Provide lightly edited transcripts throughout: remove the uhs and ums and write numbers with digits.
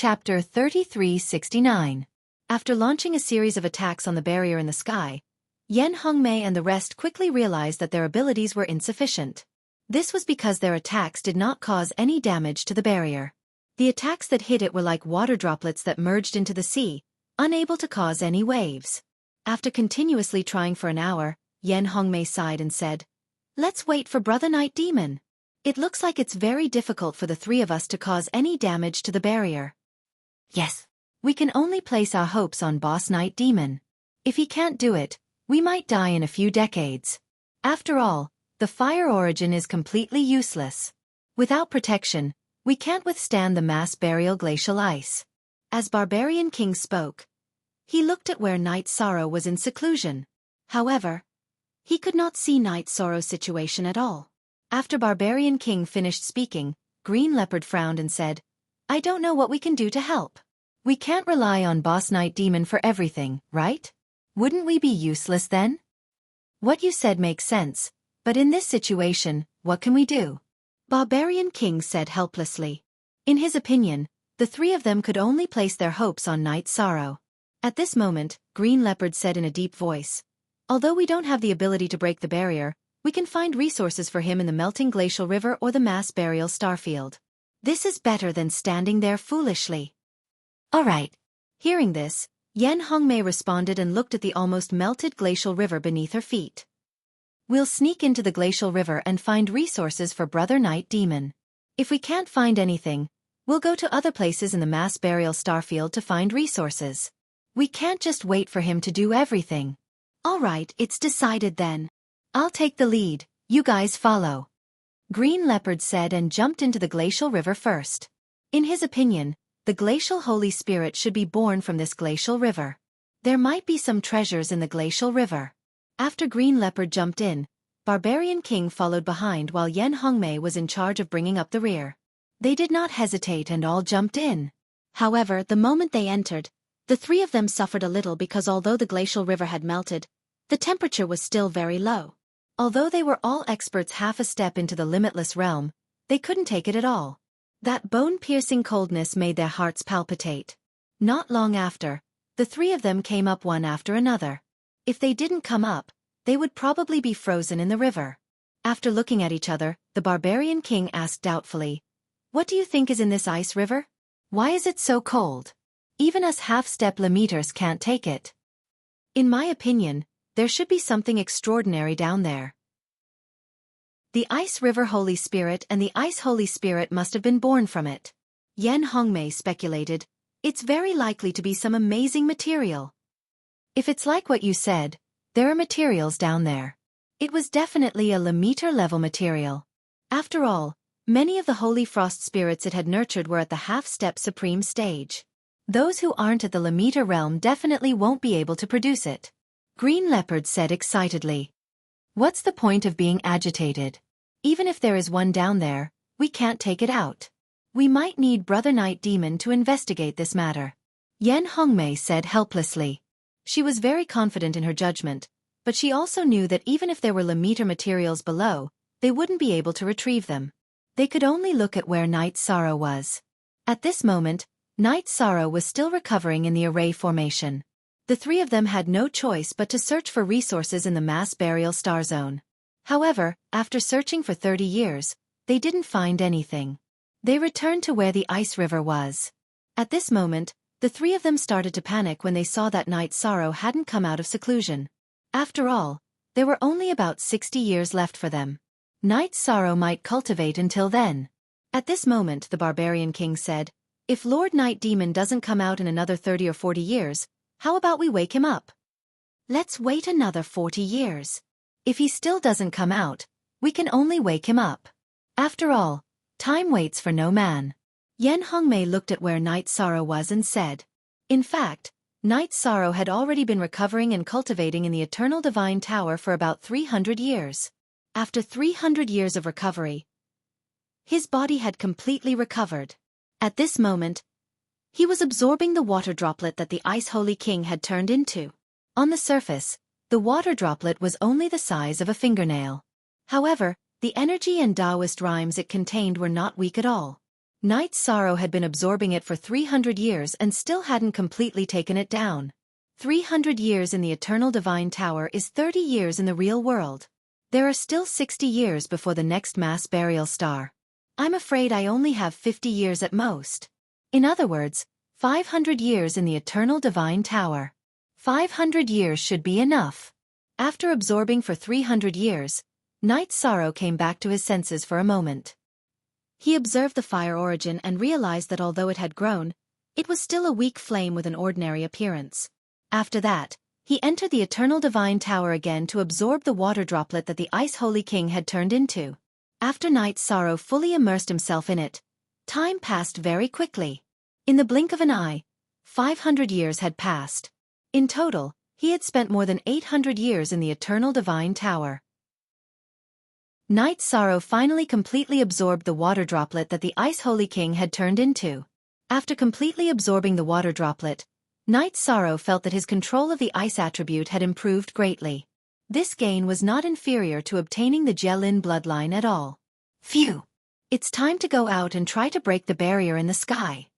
Chapter 3369. After launching a series of attacks on the barrier in the sky, Yan Hongmei and the rest quickly realized that their abilities were insufficient. This was because their attacks did not cause any damage to the barrier. The attacks that hit it were like water droplets that merged into the sea, unable to cause any waves. After continuously trying for an hour, Yan Hongmei sighed and said, "Let's wait for Brother Night Demon. It looks like it's very difficult for the three of us to cause any damage to the barrier. Yes, we can only place our hopes on Boss Night Demon. If he can't do it, we might die in a few decades. After all, the fire origin is completely useless. Without protection, we can't withstand the mass burial glacial ice." As Barbarian King spoke, he looked at where Night Sorrow was in seclusion. However, he could not see Night Sorrow's situation at all. After Barbarian King finished speaking, Green Leopard frowned and said, "I don't know what we can do to help. We can't rely on Boss Night Demon for everything, right? Wouldn't we be useless then?" "What you said makes sense, but in this situation, what can we do?" Barbarian King said helplessly. In his opinion, the three of them could only place their hopes on Night Sorrow. At this moment, Green Leopard said in a deep voice, "Although we don't have the ability to break the barrier, we can find resources for him in the melting glacial river or the mass burial starfield. This is better than standing there foolishly." "All right." Hearing this, Yan Hongmei responded and looked at the almost melted glacial river beneath her feet. "We'll sneak into the glacial river and find resources for Brother Night Demon. If we can't find anything, we'll go to other places in the mass burial starfield to find resources. We can't just wait for him to do everything." "All right, it's decided then. I'll take the lead, you guys follow," Green Leopard said and jumped into the glacial river first. In his opinion, the glacial Holy Spirit should be born from this glacial river. There might be some treasures in the glacial river. After Green Leopard jumped in, Barbarian King followed behind while Yan Hongmei was in charge of bringing up the rear. They did not hesitate and all jumped in. However, the moment they entered, the three of them suffered a little because although the glacial river had melted, the temperature was still very low. Although they were all experts half a step into the limitless realm, they couldn't take it at all. That bone-piercing coldness made their hearts palpitate. Not long after, the three of them came up one after another. If they didn't come up, they would probably be frozen in the river. After looking at each other, the Barbarian King asked doubtfully, "What do you think is in this ice river? Why is it so cold? Even us half-step limeters can't take it. In my opinion, there should be something extraordinary down there. The Ice River Holy Spirit and the Ice Holy Spirit must have been born from it." Yan Hongmei speculated, "It's very likely to be some amazing material." "If it's like what you said, there are materials down there. It was definitely a limeter-level material. After all, many of the Holy Frost spirits it had nurtured were at the half-step supreme stage. Those who aren't at the limeter realm definitely won't be able to produce it," Green Leopard said excitedly. "What's the point of being agitated? Even if there is one down there, we can't take it out. We might need Brother Night Demon to investigate this matter," Yan Hongmei said helplessly. She was very confident in her judgment, but she also knew that even if there were limeter materials below, they wouldn't be able to retrieve them. They could only look at where Night Sorrow was. At this moment, Night Sorrow was still recovering in the array formation. The three of them had no choice but to search for resources in the mass burial star zone. However, after searching for 30 years, they didn't find anything. They returned to where the ice river was. At this moment, the three of them started to panic when they saw that Night Sorrow hadn't come out of seclusion. After all, there were only about 60 years left for them. Night Sorrow might cultivate until then. At this moment, the Barbarian King said, "If Lord Night Demon doesn't come out in another 30 or 40 years, how about we wake him up? Let's wait another 40 years. If he still doesn't come out, we can only wake him up. After all, time waits for no man." Yan Hongmei looked at where Night Sorrow was and said. In fact, Night Sorrow had already been recovering and cultivating in the Eternal Divine Tower for about 300 years. After 300 years of recovery, his body had completely recovered. At this moment, he was absorbing the water droplet that the Ice Holy King had turned into. On the surface, the water droplet was only the size of a fingernail. However, the energy and Taoist rhymes it contained were not weak at all. Night Sorrow had been absorbing it for 300 years and still hadn't completely taken it down. 300 years in the Eternal Divine Tower is 30 years in the real world. There are still 60 years before the next mass burial star. I'm afraid I only have 50 years at most. In other words, 500 years in the Eternal Divine Tower. 500 years should be enough. After absorbing for 300 years, Night Sorrow came back to his senses for a moment. He observed the fire origin and realized that although it had grown, it was still a weak flame with an ordinary appearance. After that, he entered the Eternal Divine Tower again to absorb the water droplet that the Ice Holy King had turned into. After Night Sorrow fully immersed himself in it, time passed very quickly. In the blink of an eye, 500 years had passed. In total, he had spent more than 800 years in the Eternal Divine Tower. Night Sorrow finally completely absorbed the water droplet that the Ice Holy King had turned into. After completely absorbing the water droplet, Night Sorrow felt that his control of the ice attribute had improved greatly. This gain was not inferior to obtaining the Jielin bloodline at all. Phew! It's time to go out and try to break the barrier in the sky.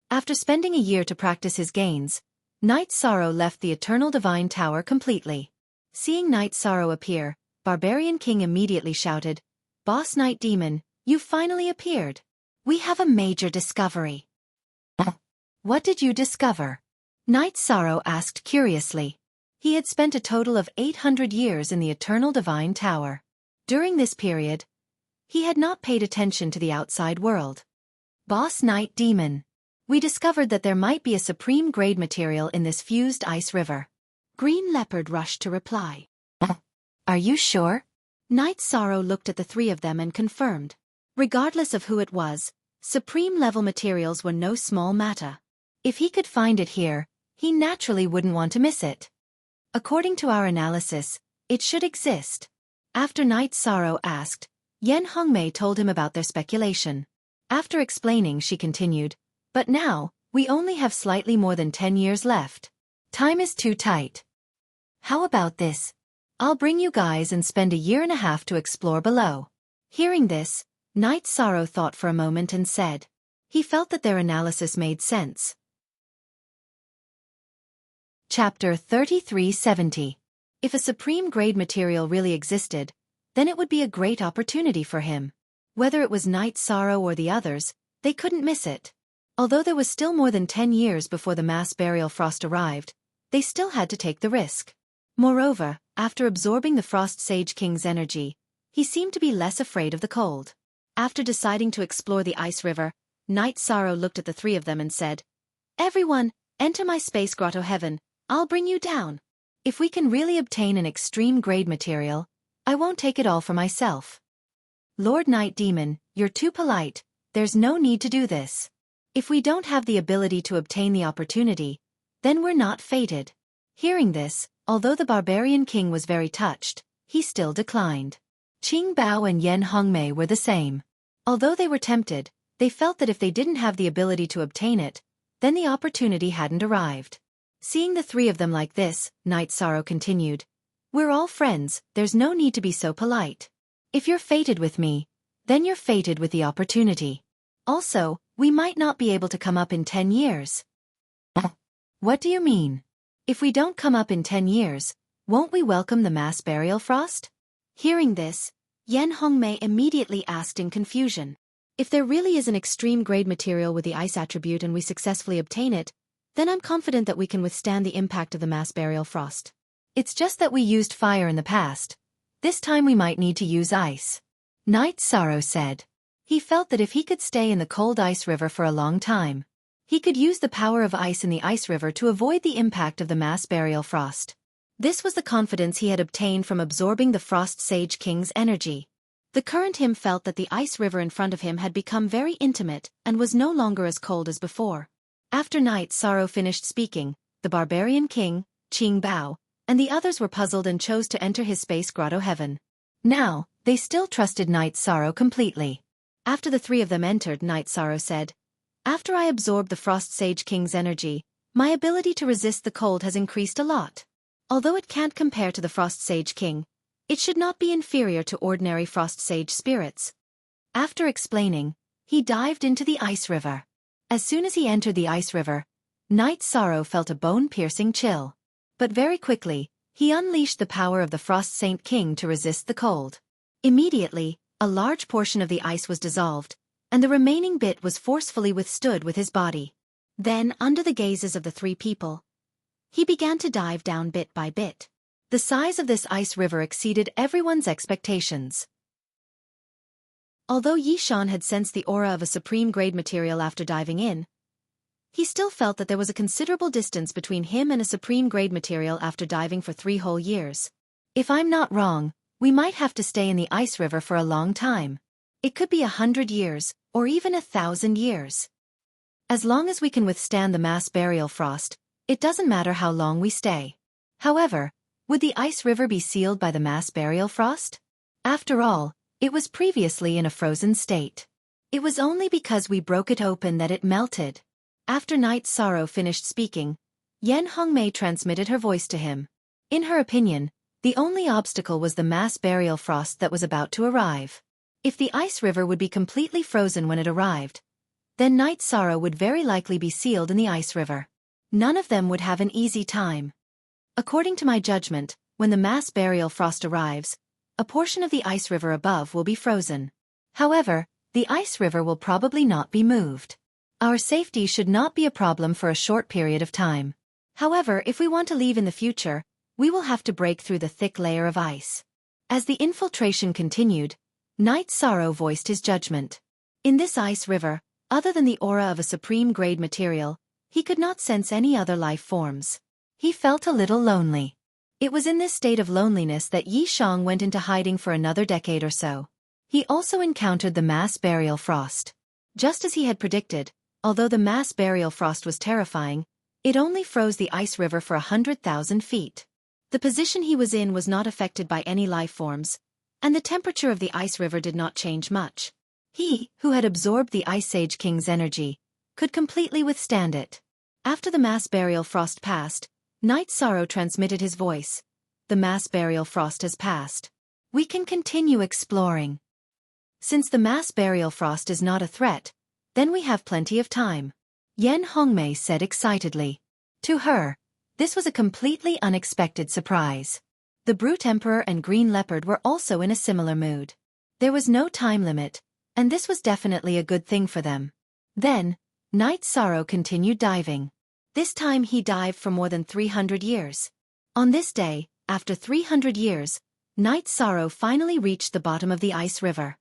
After spending a year to practice his gains, Night Sorrow left the Eternal Divine Tower completely. Seeing Night Sorrow appear, Barbarian King immediately shouted, "Boss Night Demon, you finally appeared. We have a major discovery." What did you discover? Night Sorrow asked curiously. He had spent a total of 800 years in the Eternal Divine Tower. During this period, he had not paid attention to the outside world. Boss Night Demon, we discovered that there might be a supreme grade material in this fused ice river. Green Leopard rushed to reply. Are you sure? Night Sorrow looked at the three of them and confirmed. Regardless of who it was, supreme-level materials were no small matter. If he could find it here, he naturally wouldn't want to miss it. According to our analysis, it should exist. After Night Sorrow asked, Yen Hongmei told him about their speculation. After explaining, she continued, "But now, we only have slightly more than 10 years left. Time is too tight. How about this? I'll bring you guys and spend a year and a half to explore below." Hearing this, Night Sorrow thought for a moment and said. He felt that their analysis made sense. Chapter 3370. If a supreme-grade material really existed, then it would be a great opportunity for him. Whether it was Night Sorrow or the others, they couldn't miss it. Although there was still more than 10 years before the mass burial frost arrived, they still had to take the risk. Moreover, after absorbing the Frost Sage King's energy, he seemed to be less afraid of the cold. After deciding to explore the ice river, Night Sorrow looked at the three of them and said, "Everyone, enter my space grotto heaven, I'll bring you down. If we can really obtain an extreme-grade material, I won't take it all for myself." Lord Night Demon, you're too polite, there's no need to do this. If we don't have the ability to obtain the opportunity, then we're not fated. Hearing this, although the Barbarian King was very touched, he still declined. Qing Bao and Yen Hongmei were the same. Although they were tempted, they felt that if they didn't have the ability to obtain it, then the opportunity hadn't arrived. Seeing the three of them like this, Night Sorrow continued, "We're all friends, there's no need to be so polite. If you're fated with me, then you're fated with the opportunity. Also, we might not be able to come up in 10 years. What do you mean? If we don't come up in 10 years, won't we welcome the mass burial frost?" Hearing this, Yen Hongmei immediately asked in confusion. "If there really is an extreme-grade material with the ice attribute and we successfully obtain it, then I'm confident that we can withstand the impact of the mass burial frost. It's just that we used fire in the past. This time we might need to use ice." Night Sorrow said. He felt that if he could stay in the cold ice river for a long time, he could use the power of ice in the ice river to avoid the impact of the mass burial frost. This was the confidence he had obtained from absorbing the Frost Sage King's energy. The current him felt that the ice river in front of him had become very intimate and was no longer as cold as before. After Night Sorrow finished speaking, the Barbarian King, Qing Bao, and the others were puzzled and chose to enter his space grotto heaven. Now, they still trusted Night Sorrow completely. After the three of them entered, Night Sorrow said, "After I absorbed the Frost Sage King's energy, my ability to resist the cold has increased a lot. Although it can't compare to the Frost Sage King, it should not be inferior to ordinary Frost Sage spirits." After explaining, He dived into the ice river. As soon as he entered the ice river, Knight Sorrow felt a bone-piercing chill. But very quickly, he unleashed the power of the Frost Saint King to resist the cold. Immediately, a large portion of the ice was dissolved, and the remaining bit was forcefully withstood with his body. Then, under the gazes of the three people, he began to dive down bit by bit. The size of this ice river exceeded everyone's expectations. Although Yishan had sensed the aura of a supreme-grade material after diving in, he still felt that there was a considerable distance between him and a supreme-grade material after diving for 3 whole years. If I'm not wrong, we might have to stay in the ice river for a long time. It could be 100 years, or even 1,000 years. As long as we can withstand the mass burial frost, it doesn't matter how long we stay. However, would the ice river be sealed by the mass burial frost? After all, it was previously in a frozen state. It was only because we broke it open that it melted. After Knight Sorrow finished speaking, Yan Hongmei transmitted her voice to him. In her opinion, the only obstacle was the mass burial frost that was about to arrive. If the ice river would be completely frozen when it arrived, then Knight Sorrow would very likely be sealed in the ice river. None of them would have an easy time. According to my judgment, when the mass burial frost arrives, a portion of the ice river above will be frozen. However, the ice river will probably not be moved. Our safety should not be a problem for a short period of time. However, if we want to leave in the future, we will have to break through the thick layer of ice. As the infiltration continued, Knight Sorrow voiced his judgment. In this ice river, other than the aura of a supreme-grade material, he could not sense any other life forms. He felt a little lonely. It was in this state of loneliness that Yi Shang went into hiding for another decade or so. He also encountered the mass burial frost. Just as he had predicted, although the mass burial frost was terrifying, it only froze the ice river for 100,000 feet. The position he was in was not affected by any life forms, and the temperature of the ice river did not change much. He, who had absorbed the Ice Age King's energy, could completely withstand it. After the mass burial frost passed, Knight Sorrow transmitted his voice. The mass burial frost has passed. We can continue exploring. Since the mass burial frost is not a threat, then we have plenty of time, Yan Hongmei said excitedly. To her, this was a completely unexpected surprise. The Brute Emperor and Green Leopard were also in a similar mood. There was no time limit, and this was definitely a good thing for them. Then, Knight Sorrow continued diving. This time he dived for more than 300 years. On this day, after 300 years, Knight Sorrow finally reached the bottom of the ice river.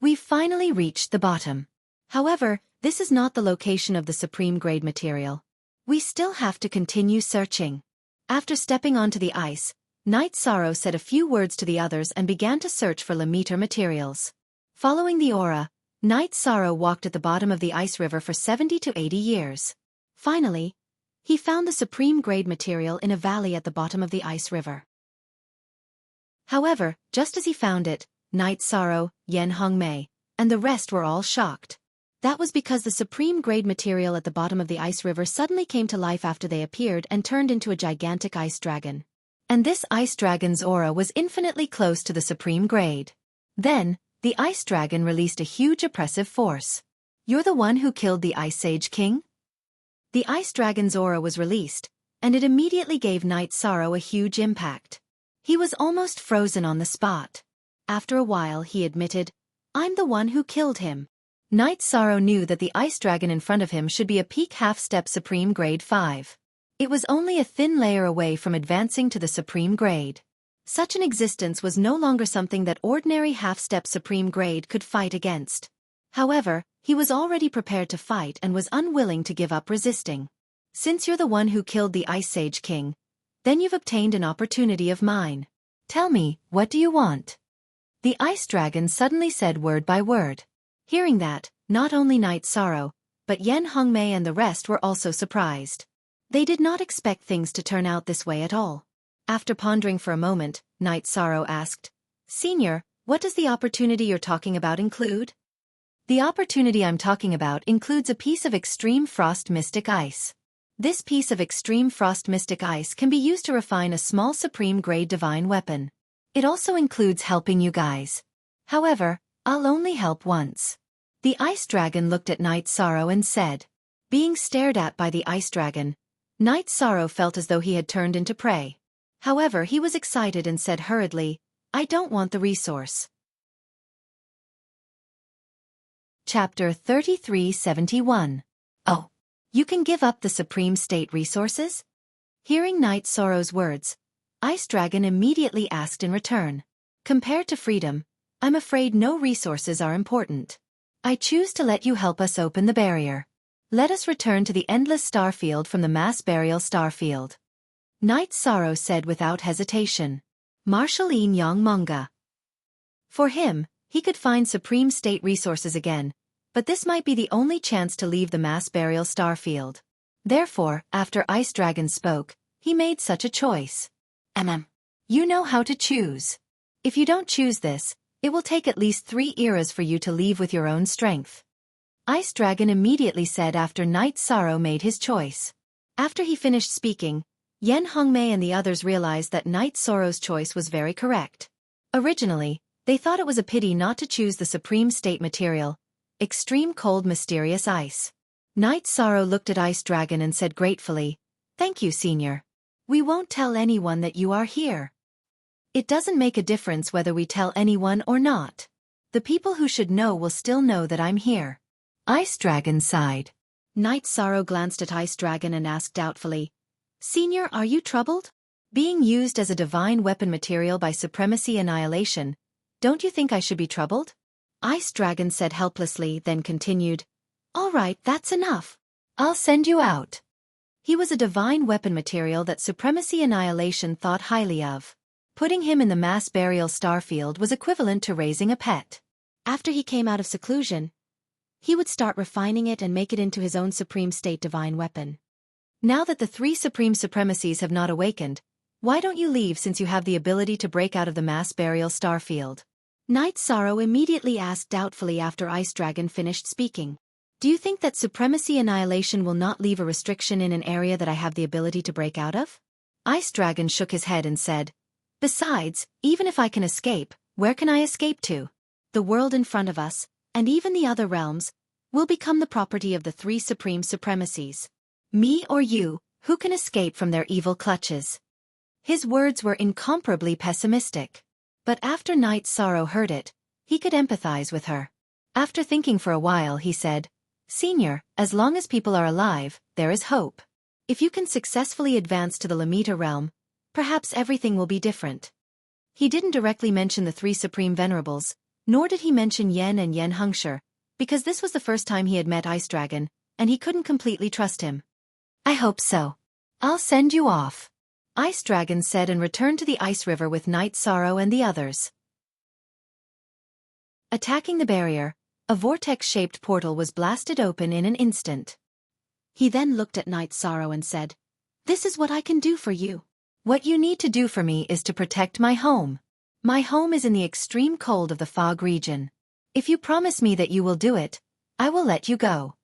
We've finally reached the bottom. However, this is not the location of the supreme grade material. We still have to continue searching. After stepping onto the ice, Knight Sorrow said a few words to the others and began to search for Lemaitre materials. Following the aura, Knight Sorrow walked at the bottom of the ice river for 70 to 80 years. Finally, he found the supreme grade material in a valley at the bottom of the ice river. However, just as he found it, Knight Sorrow, Yan Hongmei, and the rest were all shocked. That was because the supreme grade material at the bottom of the ice river suddenly came to life after they appeared and turned into a gigantic ice dragon. And this ice dragon's aura was infinitely close to the supreme grade. Then, the ice dragon released a huge oppressive force. You're the one who killed the Ice Age King? The ice dragon's aura was released, and it immediately gave Knight Sorrow a huge impact. He was almost frozen on the spot. After a while he admitted, I'm the one who killed him. Knight Sorrow knew that the ice dragon in front of him should be a peak half-step supreme grade 5. It was only a thin layer away from advancing to the supreme grade. Such an existence was no longer something that ordinary half-step supreme grade could fight against. However, he was already prepared to fight and was unwilling to give up resisting. Since you're the one who killed the Ice Age King, then you've obtained an opportunity of mine. Tell me, what do you want? The ice dragon suddenly said word by word. Hearing that, not only Knight Sorrow, but Yan Hongmei and the rest were also surprised. They did not expect things to turn out this way at all. After pondering for a moment, Knight Sorrow asked, Senior, what does the opportunity you're talking about include? The opportunity I'm talking about includes a piece of extreme frost mystic ice. This piece of extreme frost mystic ice can be used to refine a small supreme grade divine weapon. It also includes helping you guys. However, I'll only help once. The ice dragon looked at Night Sorrow and said. Being stared at by the ice dragon, Night Sorrow felt as though he had turned into prey. However, he was excited and said hurriedly, I don't want the resource. Chapter 3371. Oh, you can give up the Supreme State resources? Hearing Night Sorrow's words, Ice Dragon immediately asked in return. Compared to freedom, I'm afraid no resources are important. I choose to let you help us open the barrier. Let us return to the endless star field from the mass burial star field. Night Sorrow said without hesitation. Marshal-Yin Yang Manga. For him, he could find Supreme State resources again, but this might be the only chance to leave the mass burial star field. Therefore, after Ice Dragon spoke, he made such a choice. You know how to choose. If you don't choose this, it will take at least 3 eras for you to leave with your own strength. Ice Dragon immediately said after Night Sorrow made his choice. After he finished speaking, Yen Hongmei and the others realized that Night Sorrow's choice was very correct. Originally, they thought it was a pity not to choose the Supreme State material, extreme cold mysterious ice. Night Sorrow looked at Ice Dragon and said gratefully, Thank you, Senior. We won't tell anyone that you are here. It doesn't make a difference whether we tell anyone or not. The people who should know will still know that I'm here. Ice Dragon sighed. Night Sorrow glanced at Ice Dragon and asked doubtfully, Senior, are you troubled? Being used as a divine weapon material by Supremacy Annihilation, don't you think I should be troubled? Ice Dragon said helplessly, then continued, All right, that's enough. I'll send you out. He was a divine weapon material that Supremacy Annihilation thought highly of. Putting him in the mass burial starfield was equivalent to raising a pet. After he came out of seclusion, he would start refining it and make it into his own Supreme State divine weapon. Now that the 3 Supreme Supremacies have not awakened, why don't you leave since you have the ability to break out of the mass burial starfield? Night Sorrow immediately asked doubtfully after Ice Dragon finished speaking. Do you think that Supremacy Annihilation will not leave a restriction in an area that I have the ability to break out of? Ice Dragon shook his head and said, Besides, even if I can escape, where can I escape to? The world in front of us, and even the other realms, will become the property of the 3 Supreme Supremacies. Me or you, who can escape from their evil clutches? His words were incomparably pessimistic. But after Night Sorrow heard it, he could empathize with her. After thinking for a while he said, Senior, as long as people are alive, there is hope. If you can successfully advance to the Lamita realm, perhaps everything will be different. He didn't directly mention the 3 Supreme Venerables, nor did he mention Yen and Yen Hengshi, because this was the first time he had met Ice Dragon, and he couldn't completely trust him. I hope so. I'll send you off. Ice Dragon said and returned to the ice river with Night Sorrow and the others. Attacking the barrier, a vortex-shaped portal was blasted open in an instant. He then looked at Night Sorrow and said, This is what I can do for you. What you need to do for me is to protect my home. My home is in the extreme cold of the fog region. If you promise me that you will do it, I will let you go.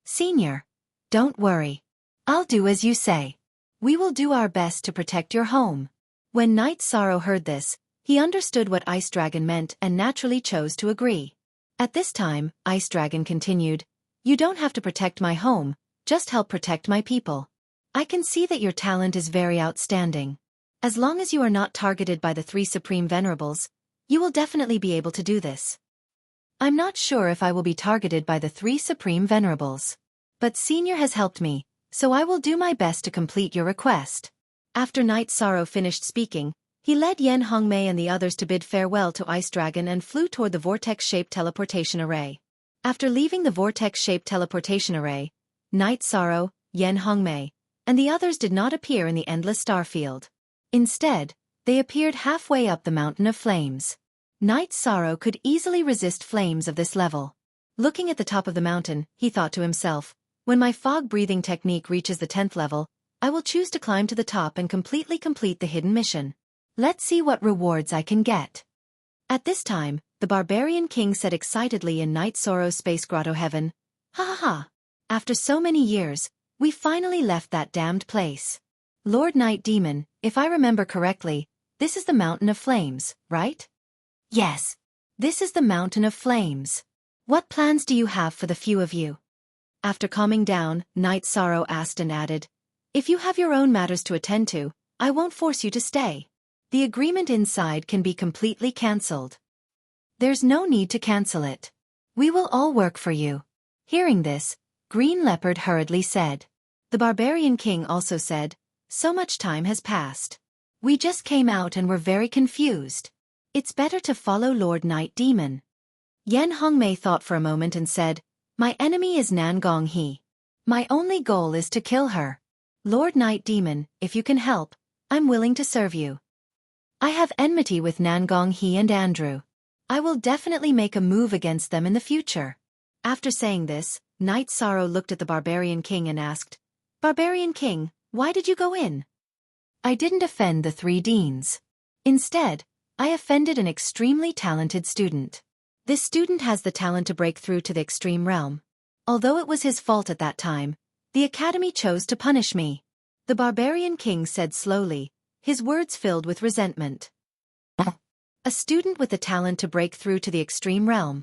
Senior, don't worry. I'll do as you say. We will do our best to protect your home. When Night Sorrow heard this, he understood what Ice Dragon meant and naturally chose to agree. At this time, Ice Dragon continued, You don't have to protect my home, just help protect my people. I can see that your talent is very outstanding. As long as you are not targeted by the 3 Supreme Venerables, you will definitely be able to do this. I'm not sure if I will be targeted by the 3 Supreme Venerables. But Senior has helped me, so I will do my best to complete your request. After Night Sorrow finished speaking, he led Yen Hongmei and the others to bid farewell to Ice Dragon and flew toward the vortex-shaped teleportation array. After leaving the vortex-shaped teleportation array, Night Sorrow, Yen Hongmei, and the others did not appear in the endless star field. Instead, they appeared halfway up the mountain of flames. Night Sorrow could easily resist flames of this level. Looking at the top of the mountain, he thought to himself, When my fog-breathing technique reaches the 10th level, I will choose to climb to the top and completely complete the hidden mission. Let's see what rewards I can get. At this time, the barbarian king said excitedly in Night Sorrow's space grotto heaven, Ha ha ha! After so many years, we finally left that damned place. Lord Night Demon, if I remember correctly, this is the Mountain of Flames, right? Yes. This is the Mountain of Flames. What plans do you have for the few of you? After calming down, Night Sorrow asked and added, if you have your own matters to attend to, I won't force you to stay. The agreement inside can be completely cancelled. There's no need to cancel it. We will all work for you. Hearing this, Green Leopard hurriedly said. The Barbarian King also said, so much time has passed. We just came out and were very confused. It's better to follow Lord Night Demon. Yan Hongmei thought for a moment and said, my enemy is Nangong He. My only goal is to kill her. Lord Night Demon, if you can help, I'm willing to serve you. I have enmity with Nangong He and Andrew. I will definitely make a move against them in the future. After saying this, Night Sorrow looked at the Barbarian King and asked, Barbarian King, why did you go in? I didn't offend the 3 deans. Instead, I offended an extremely talented student. This student has the talent to break through to the extreme realm. Although it was his fault at that time, the Academy chose to punish me. The Barbarian King said slowly, his words filled with resentment. A student with the talent to break through to the extreme realm.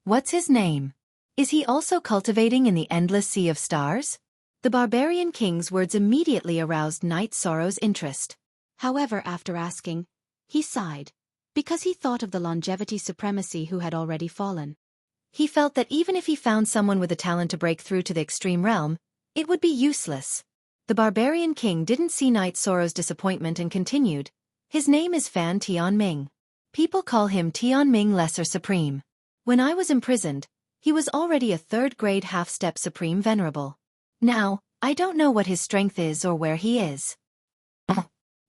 What's his name? Is he also cultivating in the endless sea of stars? The Barbarian King's words immediately aroused Night Sorrow's interest. However, after asking, he sighed, because he thought of the longevity supremacy who had already fallen. He felt that even if he found someone with a talent to break through to the extreme realm, it would be useless. The Barbarian King didn't see Night Sorrow's disappointment and continued, his name is Fan Tianming. People call him Tianming Lesser Supreme. When I was imprisoned, he was already a 3rd-grade half-step Supreme Venerable. Now, I don't know what his strength is or where he is.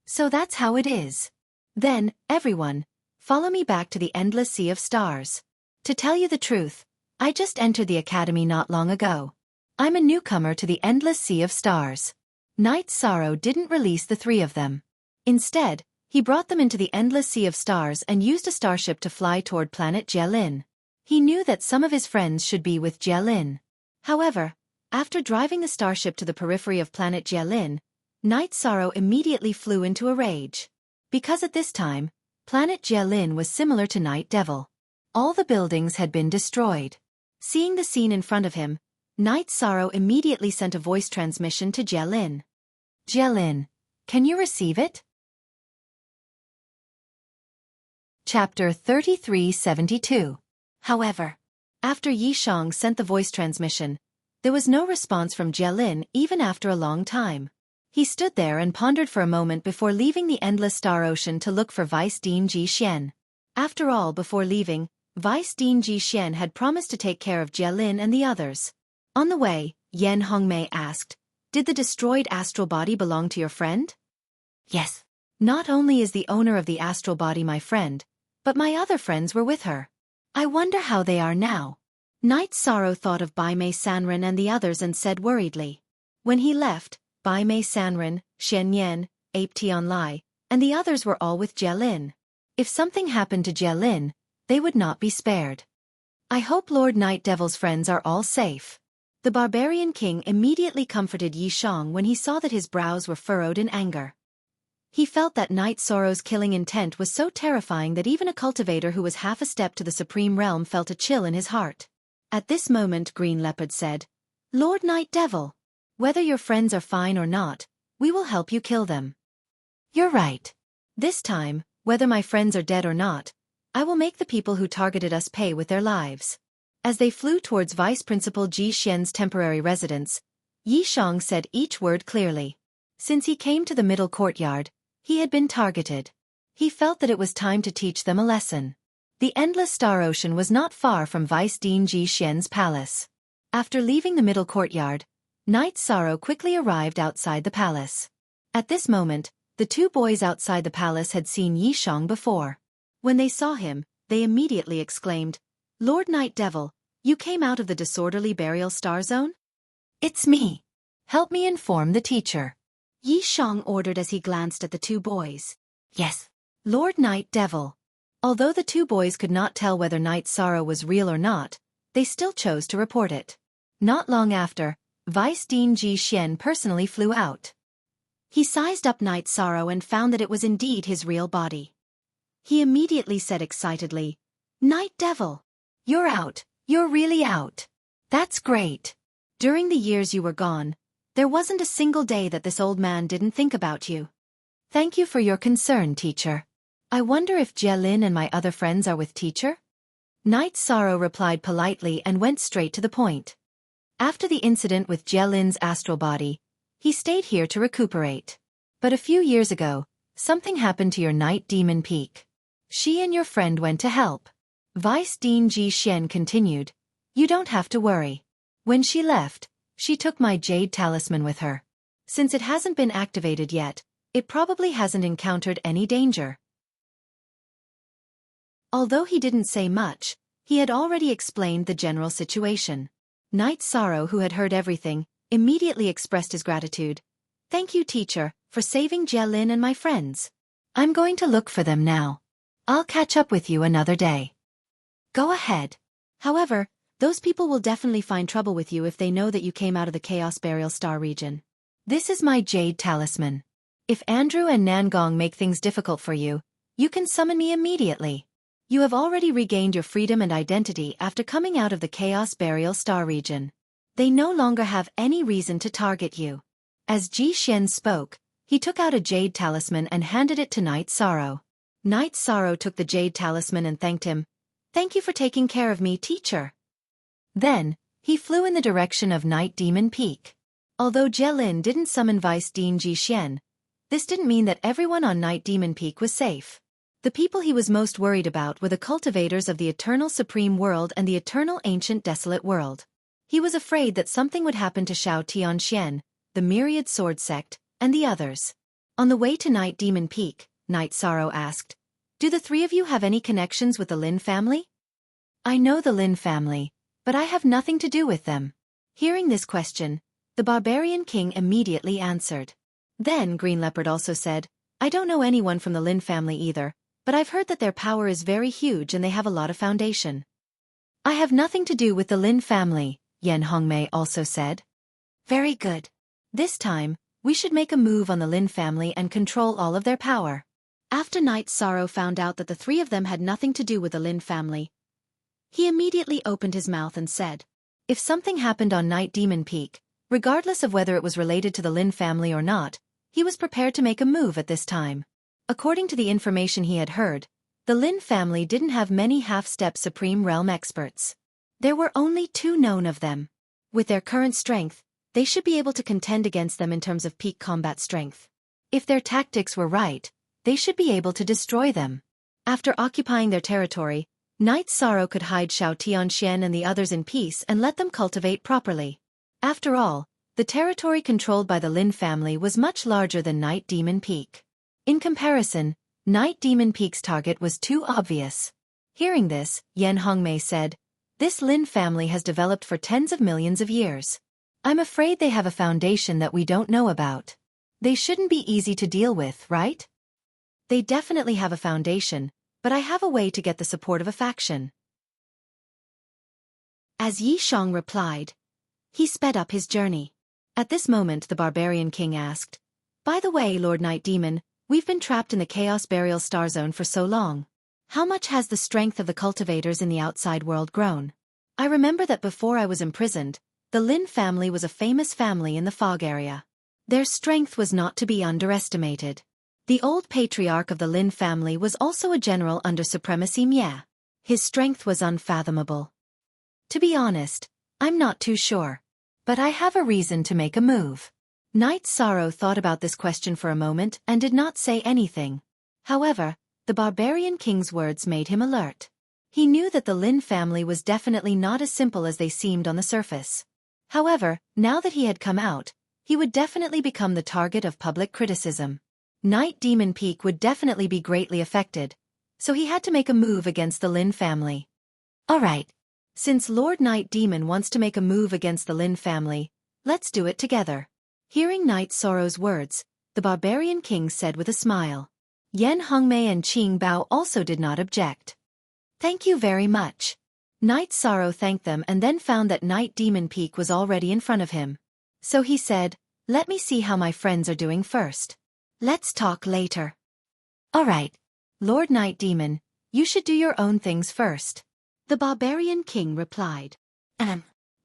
So that's how it is. Then, everyone, follow me back to the endless sea of stars. To tell you the truth, I just entered the Academy not long ago. I'm a newcomer to the endless sea of stars. Night Sorrow didn't release the 3 of them. Instead, he brought them into the endless sea of stars and used a starship to fly toward planet Jielin. He knew that some of his friends should be with Jielin. However, after driving the starship to the periphery of planet Jielin, Night Sorrow immediately flew into a rage. Because at this time, planet Jielin was similar to Night Devil. All the buildings had been destroyed. Seeing the scene in front of him, Night Sorrow immediately sent a voice transmission to Jielin. Jielin, can you receive it? Chapter 3372. However, after Yi Shang sent the voice transmission, there was no response from Jielin even after a long time. He stood there and pondered for a moment before leaving the endless star ocean to look for Vice Dean Ji Xian. After all, before leaving, Vice Dean Ji Xian had promised to take care of Jielin and the others. On the way, Yan Hongmei asked, did the destroyed astral body belong to your friend? Yes. Not only is the owner of the astral body my friend, but my other friends were with her. I wonder how they are now. Night Sorrow thought of Bai Mei Sanren and the others and said worriedly. When he left, Bai Mei Sanren, Shen Yan, Ape Tianlai, and the others were all with Jielin. If something happened to Jielin, they would not be spared. I hope Lord Night Devil's friends are all safe. The Barbarian King immediately comforted Yi Shang when he saw that his brows were furrowed in anger. He felt that Night Sorrow's killing intent was so terrifying that even a cultivator who was half a step to the Supreme Realm felt a chill in his heart. At this moment Green Leopard said, Lord Night Devil, whether your friends are fine or not, we will help you kill them. You're right. This time, whether my friends are dead or not, I will make the people who targeted us pay with their lives. As they flew towards Vice Principal Ji Xian's temporary residence, Yi Shang said each word clearly. Since he came to the middle courtyard, he had been targeted. He felt that it was time to teach them a lesson. The endless star ocean was not far from Vice Dean Ji Xian's palace. After leaving the middle courtyard, Night Sorrow quickly arrived outside the palace. At this moment, the 2 boys outside the palace had seen Yi Shang before. When they saw him, they immediately exclaimed, Lord Night Devil, you came out of the disorderly burial star zone? It's me. Help me inform the teacher. Yi Shang ordered as he glanced at the 2 boys. Yes. Lord Night Devil. Although the 2 boys could not tell whether Night Sorrow was real or not, they still chose to report it. Not long after, Vice Dean Ji Xian personally flew out. He sized up Night Sorrow and found that it was indeed his real body. He immediately said excitedly, Night Devil, You're out. You're really out. That's great. During the years you were gone, there wasn't a single day that this old man didn't think about you. Thank you for your concern, teacher. I wonder if Jielin and my other friends are with teacher? Knight Sorrow replied politely and went straight to the point. After the incident with Jielin's astral body, he stayed here to recuperate. But a few years ago, something happened to your Night Demon Peak. She and your friend went to help. Vice Dean Ji Xian continued. You don't have to worry. When she left, she took my jade talisman with her. Since it hasn't been activated yet, it probably hasn't encountered any danger. Although he didn't say much, he had already explained the general situation. Knight Sorrow, who had heard everything, immediately expressed his gratitude. Thank you, teacher, for saving Jielin and my friends. I'm going to look for them now. I'll catch up with you another day. Go ahead. However, those people will definitely find trouble with you if they know that you came out of the Chaos Burial Star region. This is my jade talisman. If Andrew and Nangong make things difficult for you, you can summon me immediately. You have already regained your freedom and identity after coming out of the Chaos Burial Star region. They no longer have any reason to target you. As Ji Xian spoke, he took out a jade talisman and handed it to Knight Sorrow. Knight Sorrow took the jade talisman and thanked him. Thank you for taking care of me, teacher. Then, he flew in the direction of Night Demon Peak. Although Jielin didn't summon Vice Dean Ji Xian, this didn't mean that everyone on Night Demon Peak was safe. The people he was most worried about were the cultivators of the Eternal Supreme World and the Eternal Ancient Desolate World. He was afraid that something would happen to Shao Tianxian, the Myriad Sword Sect, and the others. On the way to Night Demon Peak, Knight Sorrow asked, Do the three of you have any connections with the Lin family? I know the Lin family, but I have nothing to do with them. Hearing this question, the Barbarian King immediately answered. Then Green Leopard also said, I don't know anyone from the Lin family either, but I've heard that their power is very huge and they have a lot of foundation. I have nothing to do with the Lin family, Yan Hongmei also said. Very good. This time, we should make a move on the Lin family and control all of their power. After Knight Sorrow found out that the three of them had nothing to do with the Lin family, he immediately opened his mouth and said, if something happened on Night Demon Peak, regardless of whether it was related to the Lin family or not, he was prepared to make a move at this time. According to the information he had heard, the Lin family didn't have many half-step Supreme Realm experts. There were only 2 known of them. With their current strength, they should be able to contend against them in terms of peak combat strength. If their tactics were right, they should be able to destroy them. After occupying their territory, Knight Sorrow could hide Shao Tianxian and the others in peace and let them cultivate properly. After all, the territory controlled by the Lin family was much larger than Night Demon Peak. In comparison, Night Demon Peak's target was too obvious. Hearing this, Yan Hongmei said, This Lin family has developed for tens of millions of years. I'm afraid they have a foundation that we don't know about. They shouldn't be easy to deal with, right? They definitely have a foundation, but I have a way to get the support of a faction. As Yi Shang replied, he sped up his journey. At this moment the Barbarian King asked, By the way, Lord Night Demon, we've been trapped in the Chaos Burial Star Zone for so long. How much has the strength of the cultivators in the outside world grown? I remember that before I was imprisoned, the Lin family was a famous family in the fog area. Their strength was not to be underestimated. The old patriarch of the Lin family was also a general under Supremacy Mie. His strength was unfathomable. To be honest, I'm not too sure. But I have a reason to make a move. Knight Sorrow thought about this question for a moment and did not say anything. However, the Barbarian King's words made him alert. He knew that the Lin family was definitely not as simple as they seemed on the surface. However, now that he had come out, he would definitely become the target of public criticism. Night Demon Peak would definitely be greatly affected, so he had to make a move against the Lin family. Alright. Since Lord Night Demon wants to make a move against the Lin family, let's do it together. Hearing Knight Sorrow's words, the Barbarian King said with a smile. Yan Hongmei and Qing Bao also did not object. Thank you very much. Knight Sorrow thanked them and then found that Night Demon Peak was already in front of him. So he said, Let me see how my friends are doing first. Let's talk later. Alright. Lord Night Demon, you should do your own things first. The barbarian king replied.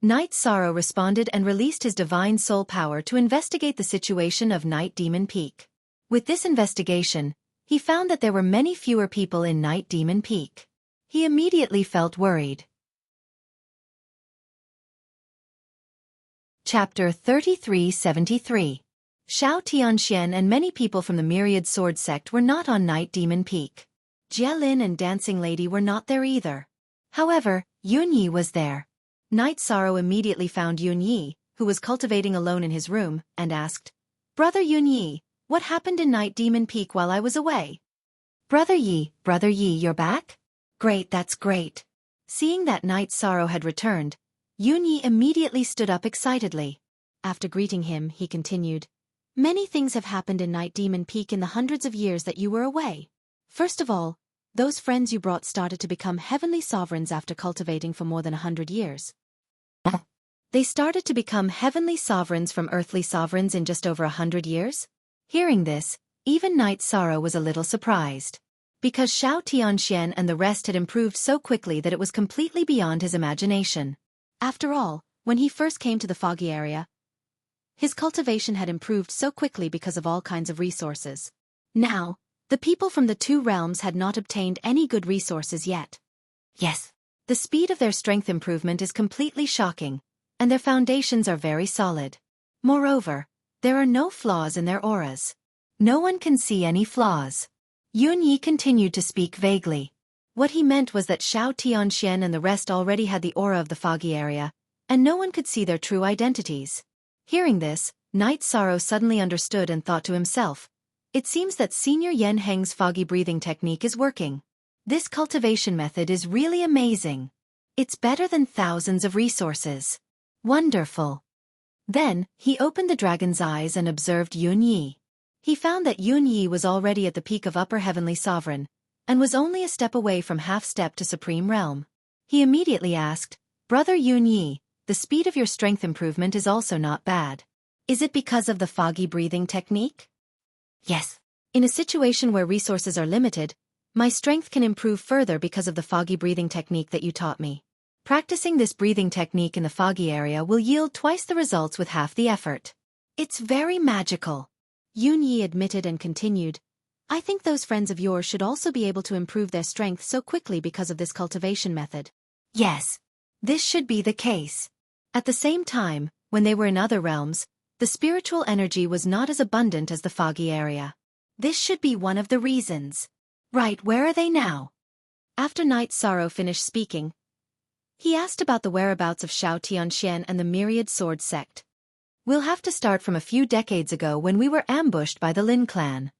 Night Sorrow responded and released his divine soul power to investigate the situation of Night Demon Peak. With this investigation, he found that there were many fewer people in Night Demon Peak. He immediately felt worried. Chapter 3373. Xiao Tianxian and many people from the Myriad Sword sect were not on Night Demon Peak. Jie Lin and Dancing Lady were not there either. However, Yun Yi was there. Night Sorrow immediately found Yun Yi, who was cultivating alone in his room, and asked, "Brother Yun Yi, what happened in Night Demon Peak while I was away?" Brother Yi, you're back? Great, that's great." Seeing that Night Sorrow had returned, Yun Yi immediately stood up excitedly. After greeting him, he continued, "Many things have happened in Night Demon Peak in the hundreds of years that you were away. First of all, those friends you brought started to become heavenly sovereigns after cultivating for more than 100 years. They started to become heavenly sovereigns from earthly sovereigns in just over 100 years? Hearing this, even Night Sorrow was a little surprised. Because Xiao Tianxian and the rest had improved so quickly that it was completely beyond his imagination. After all, when he first came to the foggy area, his cultivation had improved so quickly because of all kinds of resources. Now, the people from the two realms had not obtained any good resources yet. Yes, the speed of their strength improvement is completely shocking, and their foundations are very solid. Moreover, there are no flaws in their auras. No one can see any flaws. Yun Yi continued to speak vaguely. What he meant was that Xiao Tianxian and the rest already had the aura of the foggy area, and no one could see their true identities. Hearing this, Night Sorrow suddenly understood and thought to himself, "It seems that Senior Yen Heng's foggy breathing technique is working. This cultivation method is really amazing. It's better than thousands of resources. Wonderful." Then, he opened the dragon's eyes and observed Yun Yi. He found that Yun Yi was already at the peak of Upper Heavenly Sovereign, and was only a step away from half-step to Supreme Realm. He immediately asked, "Brother Yun Yi, the speed of your strength improvement is also not bad. Is it because of the foggy breathing technique?" "Yes. In a situation where resources are limited, my strength can improve further because of the foggy breathing technique that you taught me. Practicing this breathing technique in the foggy area will yield twice the results with half the effort. It's very magical." Yun Yi admitted and continued, "I think those friends of yours should also be able to improve their strength so quickly because of this cultivation method." Yes, this should be the case. At the same time, when they were in other realms, the spiritual energy was not as abundant as the foggy area. This should be one of the reasons. Right, where are they now? After Night Sorrow finished speaking, he asked about the whereabouts of Xiao Tianxian and the Myriad Sword sect. "We'll have to start from a few decades ago when we were ambushed by the Lin clan."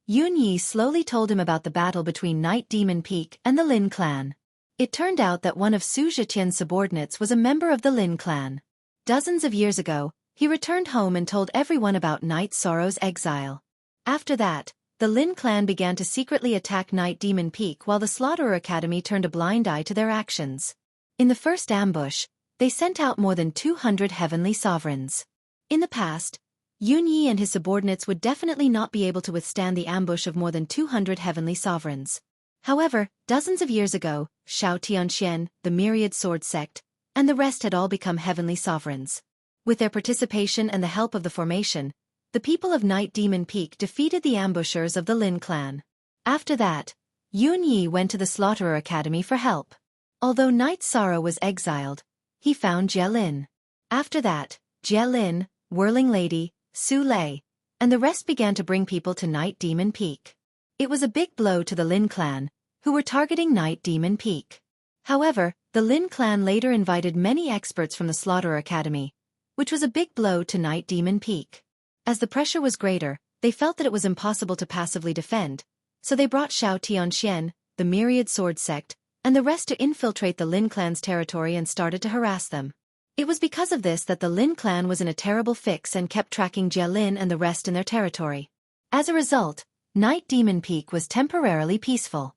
Yun Yi slowly told him about the battle between Night Demon Peak and the Lin clan. It turned out that one of Su Zhetian's subordinates was a member of the Lin clan. Dozens of years ago, he returned home and told everyone about Night Sorrow's exile. After that, the Lin clan began to secretly attack Night Demon Peak while the Slaughterer Academy turned a blind eye to their actions. In the first ambush, they sent out more than 200 heavenly sovereigns. In the past, Yun Yi and his subordinates would definitely not be able to withstand the ambush of more than 200 heavenly sovereigns. However, dozens of years ago, Xiao Tianxian, the Myriad Sword sect, and the rest had all become heavenly sovereigns. With their participation and the help of the formation, the people of Night Demon Peak defeated the ambushers of the Lin clan. After that, Yun Yi went to the Slaughterer Academy for help. Although Night Sorrow was exiled, he found Jie Lin. After that, Jie Lin, Whirling Lady, Su Lei, and the rest began to bring people to Night Demon Peak. It was a big blow to the Lin clan, who were targeting Night Demon Peak. However, the Lin clan later invited many experts from the Slaughterer Academy, which was a big blow to Night Demon Peak. As the pressure was greater, they felt that it was impossible to passively defend, so they brought Xiao Tianxian, the Myriad Sword sect, and the rest to infiltrate the Lin clan's territory and started to harass them. It was because of this that the Lin clan was in a terrible fix and kept tracking Jie Lin and the rest in their territory. As a result, Night Demon Peak was temporarily peaceful.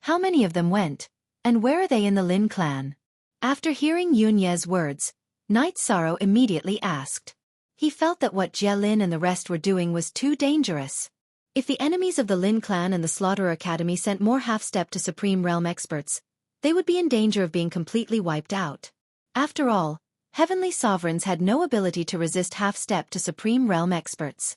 How many of them went, and where are they in the Lin clan? After hearing Yun Ye's words, Night Sorrow immediately asked. He felt that what Jie Lin and the rest were doing was too dangerous. If the enemies of the Lin clan and the Slaughterer Academy sent more half-step to Supreme Realm experts, they would be in danger of being completely wiped out. After all, Heavenly Sovereigns had no ability to resist half-step to Supreme Realm experts.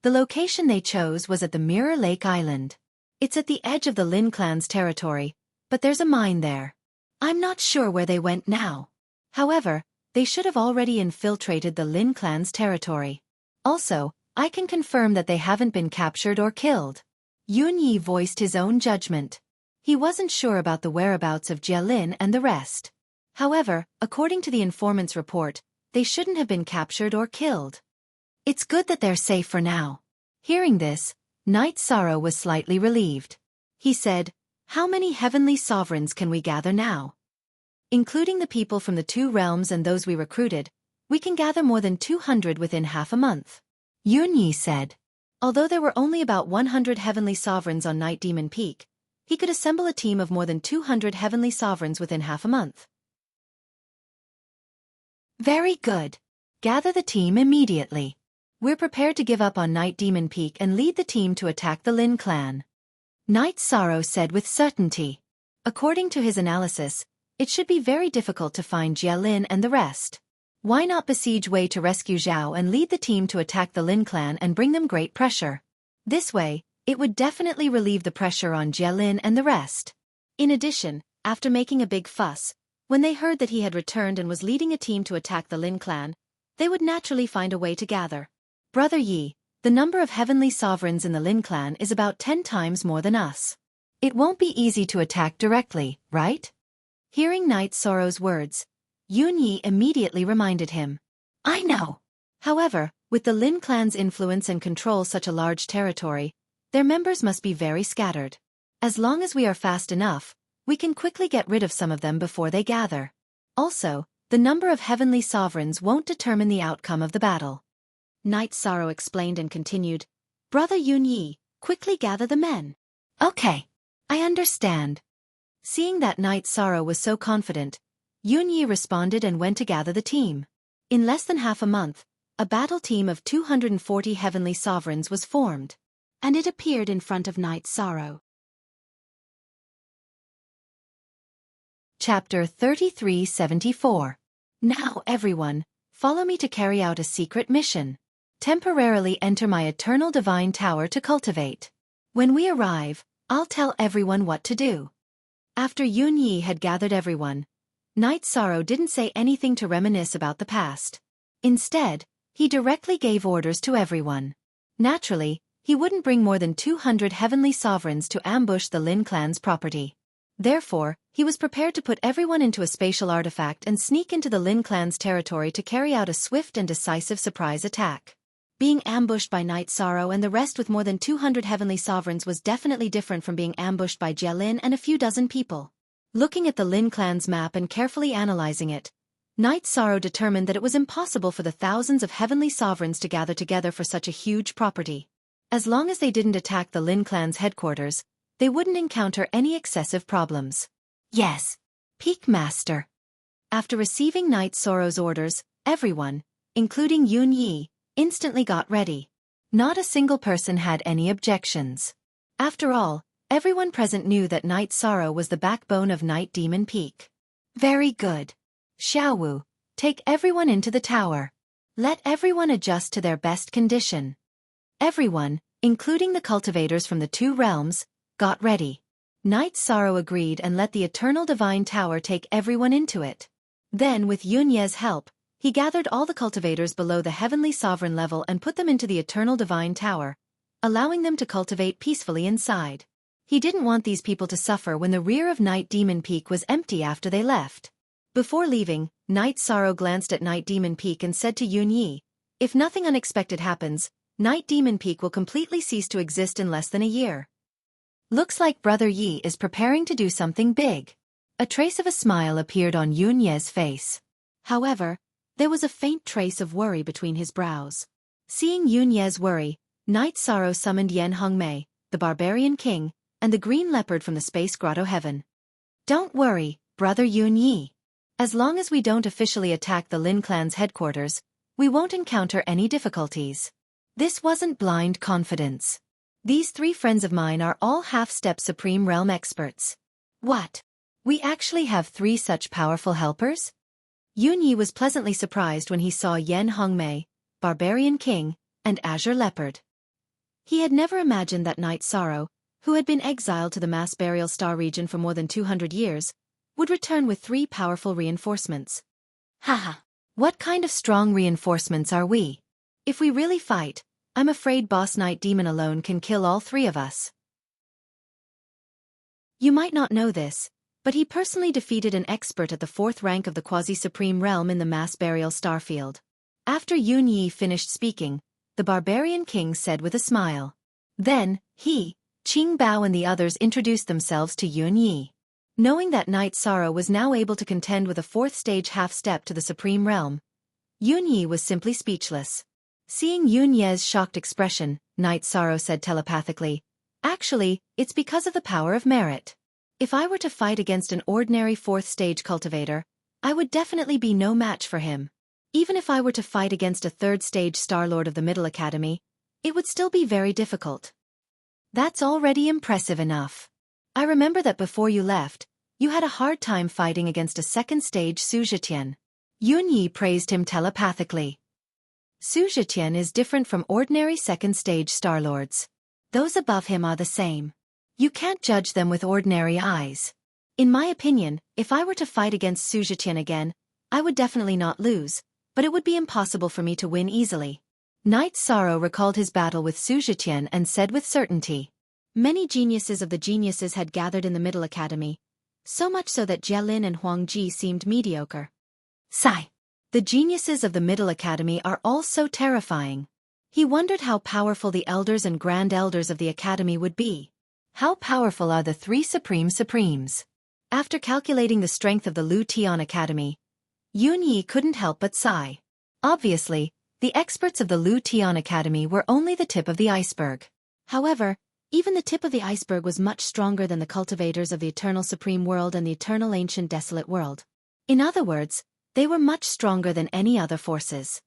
The location they chose was at the Mirror Lake Island. It's at the edge of the Lin clan's territory, but there's a mine there. I'm not sure where they went now. However, they should have already infiltrated the Lin clan's territory. Also, I can confirm that they haven't been captured or killed. Yun Yi voiced his own judgment. He wasn't sure about the whereabouts of Jia Lin and the rest. However, according to the informant's report, they shouldn't have been captured or killed. It's good that they're safe for now. Hearing this, Knight Sorrow was slightly relieved. He said, "How many heavenly sovereigns can we gather now? Including the people from the 2 realms and those we recruited, we can gather more than 200 within half a month." Yun Yi said. Although there were only about 100 heavenly sovereigns on Night Demon Peak, he could assemble a team of more than 200 heavenly sovereigns within half a month. Very good. Gather the team immediately. We're prepared to give up on Night Demon Peak and lead the team to attack the Lin clan. Knight Sorrow said with certainty. According to his analysis, it should be very difficult to find Jia Lin and the rest. Why not besiege Wei to rescue Zhao and lead the team to attack the Lin clan and bring them great pressure? This way, it would definitely relieve the pressure on Jia Lin and the rest. In addition, after making a big fuss, when they heard that he had returned and was leading a team to attack the Lin clan, they would naturally find a way to gather. Brother Yi, the number of heavenly sovereigns in the Lin clan is about 10 times more than us. It won't be easy to attack directly, right? Hearing Knight Sorrow's words, Yun Yi immediately reminded him. I know. However, with the Lin clan's influence and control such a large territory, their members must be very scattered. As long as we are fast enough, we can quickly get rid of some of them before they gather. Also, the number of heavenly sovereigns won't determine the outcome of the battle. Knight Sorrow explained and continued, Brother Yun Yi, quickly gather the men. Okay. I understand. Seeing that Knight Sorrow was so confident, Yun Yi responded and went to gather the team. In less than half a month, a battle team of 240 heavenly sovereigns was formed, and it appeared in front of Knight Sorrow. Chapter 3374. Now everyone, follow me to carry out a secret mission. Temporarily enter my eternal divine tower to cultivate. When we arrive, I'll tell everyone what to do. After Yun Yi had gathered everyone, Knight Sorrow didn't say anything to reminisce about the past. Instead, he directly gave orders to everyone. Naturally, he wouldn't bring more than 200 heavenly sovereigns to ambush the Lin clan's property. Therefore, he was prepared to put everyone into a spatial artifact and sneak into the Lin clan's territory to carry out a swift and decisive surprise attack. Being ambushed by Knight Sorrow and the rest with more than 200 heavenly sovereigns was definitely different from being ambushed by Jia Lin and a few dozen people. Looking at the Lin clan's map and carefully analyzing it, Knight Sorrow determined that it was impossible for the thousands of heavenly sovereigns to gather together for such a huge property. As long as they didn't attack the Lin clan's headquarters, they wouldn't encounter any excessive problems. Yes. Peak Master. After receiving Knight Sorrow's orders, everyone, including Yun Yi, instantly got ready. Not a single person had any objections. After all, everyone present knew that Knight Sorrow was the backbone of Night Demon Peak. Very good. Xiaowu, take everyone into the tower. Let everyone adjust to their best condition. Everyone, including the cultivators from the 2 realms, got ready. Knight Sorrow agreed and let the Eternal Divine Tower take everyone into it. Then with Yun Ye's help, he gathered all the cultivators below the Heavenly Sovereign level and put them into the Eternal Divine Tower, allowing them to cultivate peacefully inside. He didn't want these people to suffer when the rear of Night Demon Peak was empty after they left. Before leaving, Knight Sorrow glanced at Night Demon Peak and said to Yun Yi, if nothing unexpected happens, Night Demon Peak will completely cease to exist in less than a year. Looks like Brother Yi is preparing to do something big. A trace of a smile appeared on Yun Ye's face. However, there was a faint trace of worry between his brows. Seeing Yun Ye's worry, Knight Sorrow summoned Yen Hongmei, the Barbarian King, and the Green Leopard from the Space Grotto Heaven. Don't worry, Brother Yun Yi. As long as we don't officially attack the Lin clan's headquarters, we won't encounter any difficulties. This wasn't blind confidence. These 3 friends of mine are all half-step Supreme Realm experts. What? We actually have 3 such powerful helpers? Yun Yi was pleasantly surprised when he saw Yen Hongmei, Barbarian King, and Azure Leopard. He had never imagined that Night Sorrow, who had been exiled to the mass burial star region for more than 200 years, would return with 3 powerful reinforcements. Haha. What kind of strong reinforcements are we? If we really fight, I'm afraid Boss Night Demon alone can kill all 3 of us. You might not know this, but he personally defeated an expert at the 4th rank of the Quasi-Supreme Realm in the mass burial starfield. After Yun Yi finished speaking, the Barbarian King said with a smile. Then, he, Qing Bao and the others introduced themselves to Yun Yi. Knowing that Night Sorrow was now able to contend with a 4th stage half-step to the Supreme Realm, Yun Yi was simply speechless. Seeing Yun Ye's shocked expression, Night Sorrow said telepathically, "Actually, it's because of the power of merit. If I were to fight against an ordinary 4th stage cultivator, I would definitely be no match for him. Even if I were to fight against a 3rd stage Starlord of the Middle Academy, it would still be very difficult." That's already impressive enough. I remember that before you left, you had a hard time fighting against a 2nd stage Su Zetian. Yun Yi praised him telepathically. Su Zetian is different from ordinary 2nd stage Starlords. Those above him are the same. You can't judge them with ordinary eyes. In my opinion, if I were to fight against Su Zetian again, I would definitely not lose, but it would be impossible for me to win easily. Night Sorrow recalled his battle with Su Zetian and said with certainty. Many geniuses of the geniuses had gathered in the Middle Academy, so much so that Jielin and Huang Ji seemed mediocre. Sigh. The geniuses of the Middle Academy are all so terrifying. He wondered how powerful the elders and grand elders of the academy would be. How powerful are the 3 Supreme Supremes? After calculating the strength of the Lu Tian Academy, Yun Yi couldn't help but sigh. Obviously, the experts of the Lu Tian Academy were only the tip of the iceberg. However, even the tip of the iceberg was much stronger than the cultivators of the Eternal Supreme World and the Eternal Ancient Desolate World. In other words, they were much stronger than any other forces.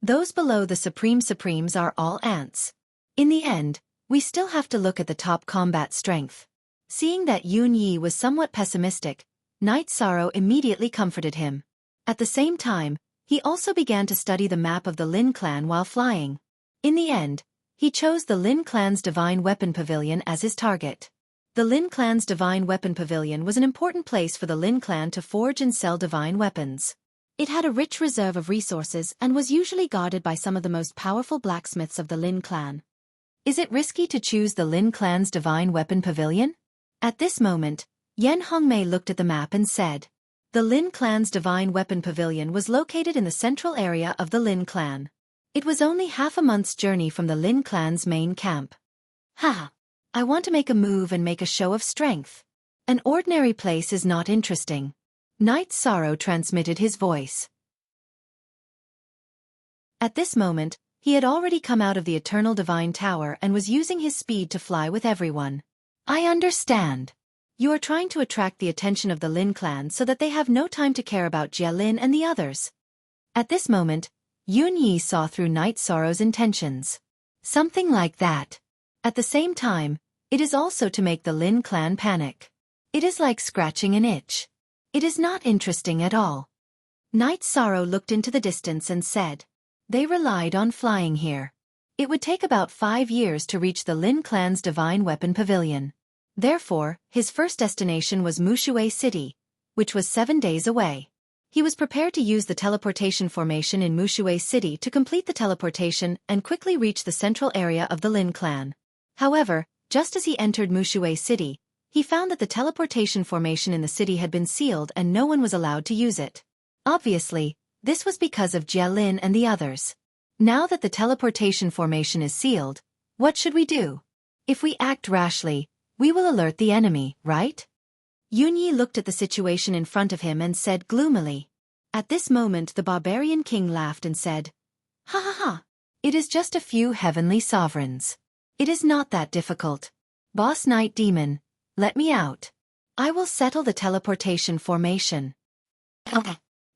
Those below the Supreme Supremes are all ants. In the end, we still have to look at the top combat strength. Seeing that Yun Yi was somewhat pessimistic, Night Sorrow immediately comforted him. At the same time, he also began to study the map of the Lin clan while flying. In the end, he chose the Lin clan's Divine Weapon Pavilion as his target. The Lin clan's Divine Weapon Pavilion was an important place for the Lin clan to forge and sell divine weapons. It had a rich reserve of resources and was usually guarded by some of the most powerful blacksmiths of the Lin clan. Is it risky to choose the Lin clan's Divine Weapon Pavilion? At this moment, Yen Hongmei looked at the map and said, "The Lin clan's Divine Weapon Pavilion was located in the central area of the Lin clan. It was only half a month's journey from the Lin clan's main camp. Ha! I want to make a move and make a show of strength. An ordinary place is not interesting." Night Sorrow transmitted his voice. At this moment, he had already come out of the Eternal Divine Tower and was using his speed to fly with everyone. "I understand. You are trying to attract the attention of the Lin clan so that they have no time to care about Jielin and the others." At this moment, Yun Yi saw through Night Sorrow's intentions. Something like that. At the same time, it is also to make the Lin clan panic. It is like scratching an itch. It is not interesting at all. Night Sorrow looked into the distance and said, "They relied on flying here. It would take about 5 years to reach the Lin clan's Divine Weapon Pavilion. Therefore, his first destination was Mushui City, which was 7 days away. He was prepared to use the teleportation formation in Mushui City to complete the teleportation and quickly reach the central area of the Lin clan. However, just as he entered Mushui City, he found that the teleportation formation in the city had been sealed and no one was allowed to use it. Obviously, this was because of Jielin and the others. Now that the teleportation formation is sealed, what should we do? If we act rashly, we will alert the enemy, right? Yun Yi looked at the situation in front of him and said gloomily. At this moment the Barbarian King laughed and said, "Ha ha ha! It is just a few heavenly sovereigns. It is not that difficult. Boss Night Demon, let me out. I will settle the teleportation formation."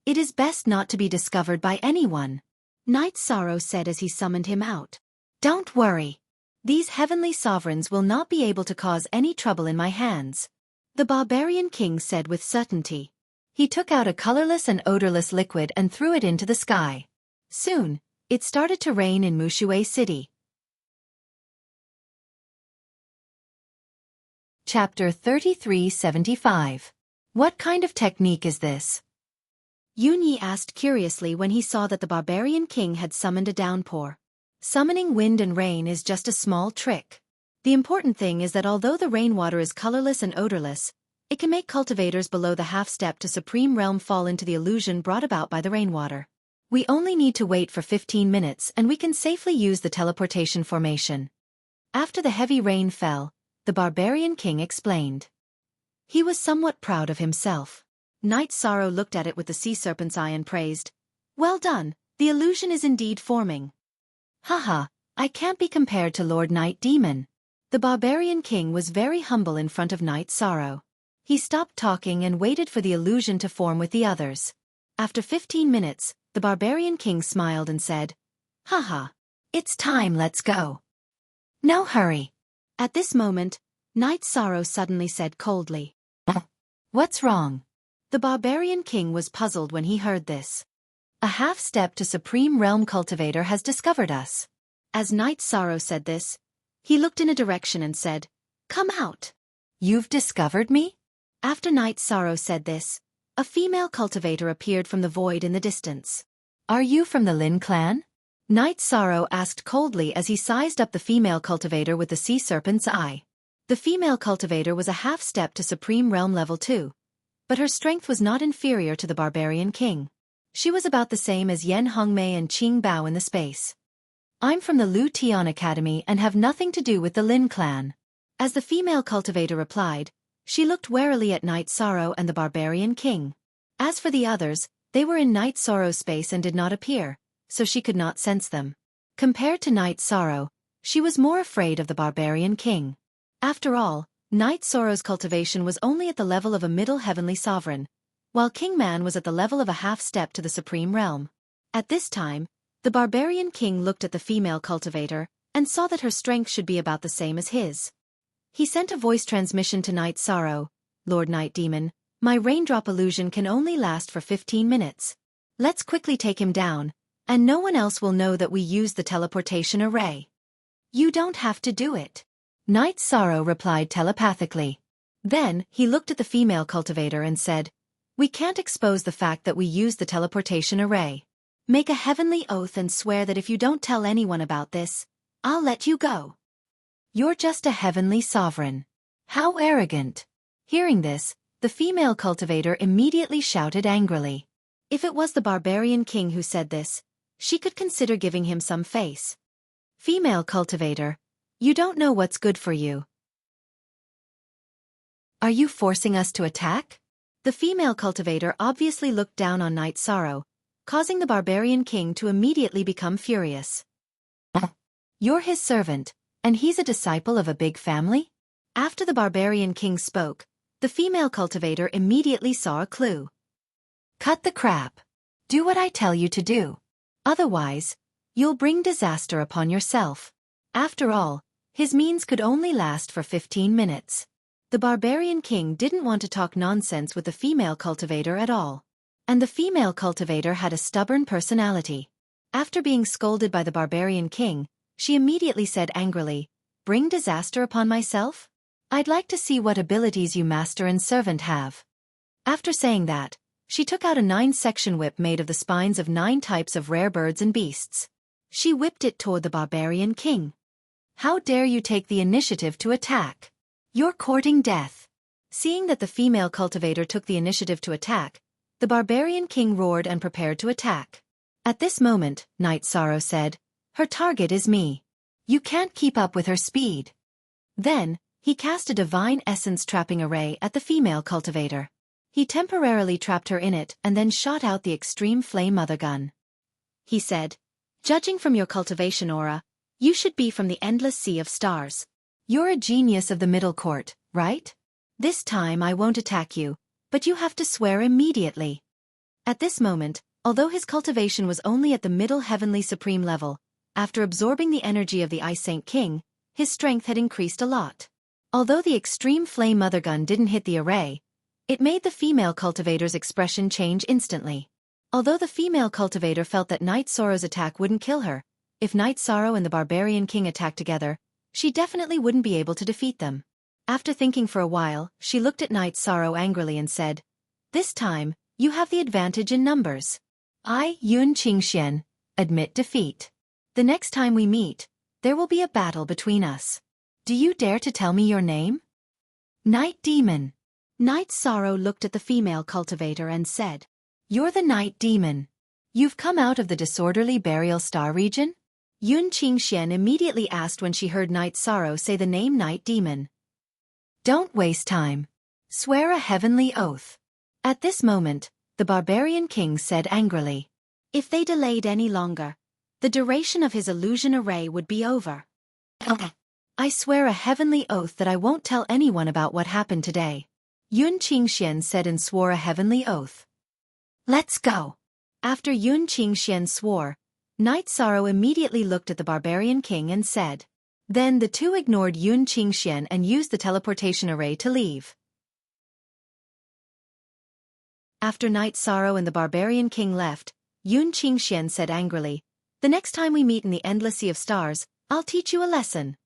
"It is best not to be discovered by anyone," Night Sorrow said as he summoned him out. "Don't worry. These heavenly sovereigns will not be able to cause any trouble in my hands," the barbarian king said with certainty. He took out a colorless and odorless liquid and threw it into the sky. Soon, it started to rain in Wuxia City. Chapter 3375. What kind of technique is this? Yunyi asked curiously when he saw that the barbarian king had summoned a downpour. Summoning wind and rain is just a small trick. The important thing is that although the rainwater is colorless and odorless, it can make cultivators below the half-step to Supreme Realm fall into the illusion brought about by the rainwater. We only need to wait for 15 minutes and we can safely use the teleportation formation. After the heavy rain fell, the barbarian king explained. He was somewhat proud of himself. Night Sorrow looked at it with the sea serpent's eye and praised. "Well done, the illusion is indeed forming." "Haha, I can't be compared to Lord Night Demon." The barbarian king was very humble in front of Night Sorrow. He stopped talking and waited for the illusion to form with the others. After 15 minutes, the barbarian king smiled and said, "Haha, it's time, let's go." "No hurry." At this moment, Night Sorrow suddenly said coldly, "What's wrong?" The barbarian king was puzzled when he heard this. A half-step to Supreme Realm cultivator has discovered us. As Night Sorrow said this, he looked in a direction and said, "Come out." "You've discovered me?" After Night Sorrow said this, a female cultivator appeared from the void in the distance. "Are you from the Lin clan?" Night Sorrow asked coldly as he sized up the female cultivator with the sea serpent's eye. The female cultivator was a half-step to Supreme Realm level 2, but her strength was not inferior to the barbarian king. She was about the same as Yan Hongmei and Qing Bao in the space. "I'm from the Lu Tian Academy and have nothing to do with the Lin clan." As the female cultivator replied, she looked warily at Night Sorrow and the barbarian king. As for the others, they were in Night Sorrow's space and did not appear, so she could not sense them. Compared to Night Sorrow, she was more afraid of the barbarian king. After all, Night Sorrow's cultivation was only at the level of a middle heavenly sovereign, while King Man was at the level of a half-step to the Supreme Realm. At this time, the barbarian king looked at the female cultivator and saw that her strength should be about the same as his. He sent a voice transmission to Night Sorrow. "Lord Night Demon, my raindrop illusion can only last for 15 minutes. Let's quickly take him down, and no one else will know that we used the teleportation array." "You don't have to do it," Night Sorrow replied telepathically. Then, he looked at the female cultivator and said, "We can't expose the fact that we used the teleportation array. Make a heavenly oath and swear that if you don't tell anyone about this, I'll let you go." "You're just a heavenly sovereign. How arrogant." Hearing this, the female cultivator immediately shouted angrily. If it was the barbarian king who said this, she could consider giving him some face. "Female cultivator, you don't know what's good for you. Are you forcing us to attack?" The female cultivator obviously looked down on Night Sorrow, causing the barbarian king to immediately become furious. "You're his servant, and he's a disciple of a big family?" After the barbarian king spoke, the female cultivator immediately saw a clue. "Cut the crap. Do what I tell you to do. Otherwise, you'll bring disaster upon yourself." After all, his means could only last for 15 minutes. The barbarian king didn't want to talk nonsense with the female cultivator at all. And the female cultivator had a stubborn personality. After being scolded by the barbarian king, she immediately said angrily, "Bring disaster upon myself? I'd like to see what abilities you master and servant have." After saying that, she took out a 9-section whip made of the spines of 9 types of rare birds and beasts. She whipped it toward the barbarian king. "How dare you take the initiative to attack? You're courting death." Seeing that the female cultivator took the initiative to attack, the barbarian king roared and prepared to attack. At this moment, Night Sorrow said, "Her target is me. You can't keep up with her speed." Then, he cast a divine essence trapping array at the female cultivator. He temporarily trapped her in it and then shot out the extreme flame mother gun. He said, "Judging from your cultivation aura, you should be from the endless sea of stars. You're a genius of the middle court, right? This time I won't attack you, but you have to swear immediately." At this moment, although his cultivation was only at the middle heavenly supreme level, after absorbing the energy of the Ice Saint King, his strength had increased a lot. Although the extreme flame mother gun didn't hit the array, it made the female cultivator's expression change instantly. Although the female cultivator felt that Night Sorrow's attack wouldn't kill her, if Night Sorrow and the Barbarian King attacked together, she definitely wouldn't be able to defeat them. After thinking for a while, she looked at Night Sorrow angrily and said, "This time, you have the advantage in numbers. I, Yun Qingxian, admit defeat. The next time we meet, there will be a battle between us. Do you dare to tell me your name?" "Night Demon." Night Sorrow looked at the female cultivator and said, "You're the Night Demon. You've come out of the disorderly burial star region?" Yun Qingxian immediately asked when she heard Night Sorrow say the name Night Demon. "Don't waste time. Swear a heavenly oath." At this moment, the Barbarian King said angrily, "If they delayed any longer, the duration of his illusion array would be over. I swear a heavenly oath that I won't tell anyone about what happened today." Yun Qingxian said and swore a heavenly oath. "Let's go." After Yun Qingxian swore, Night Sorrow immediately looked at the Barbarian King and said. Then the two ignored Yun Qingxian and used the teleportation array to leave. After Night Sorrow and the Barbarian King left, Yun Qingxian said angrily, "The next time we meet in the Endless Sea of Stars, I'll teach you a lesson."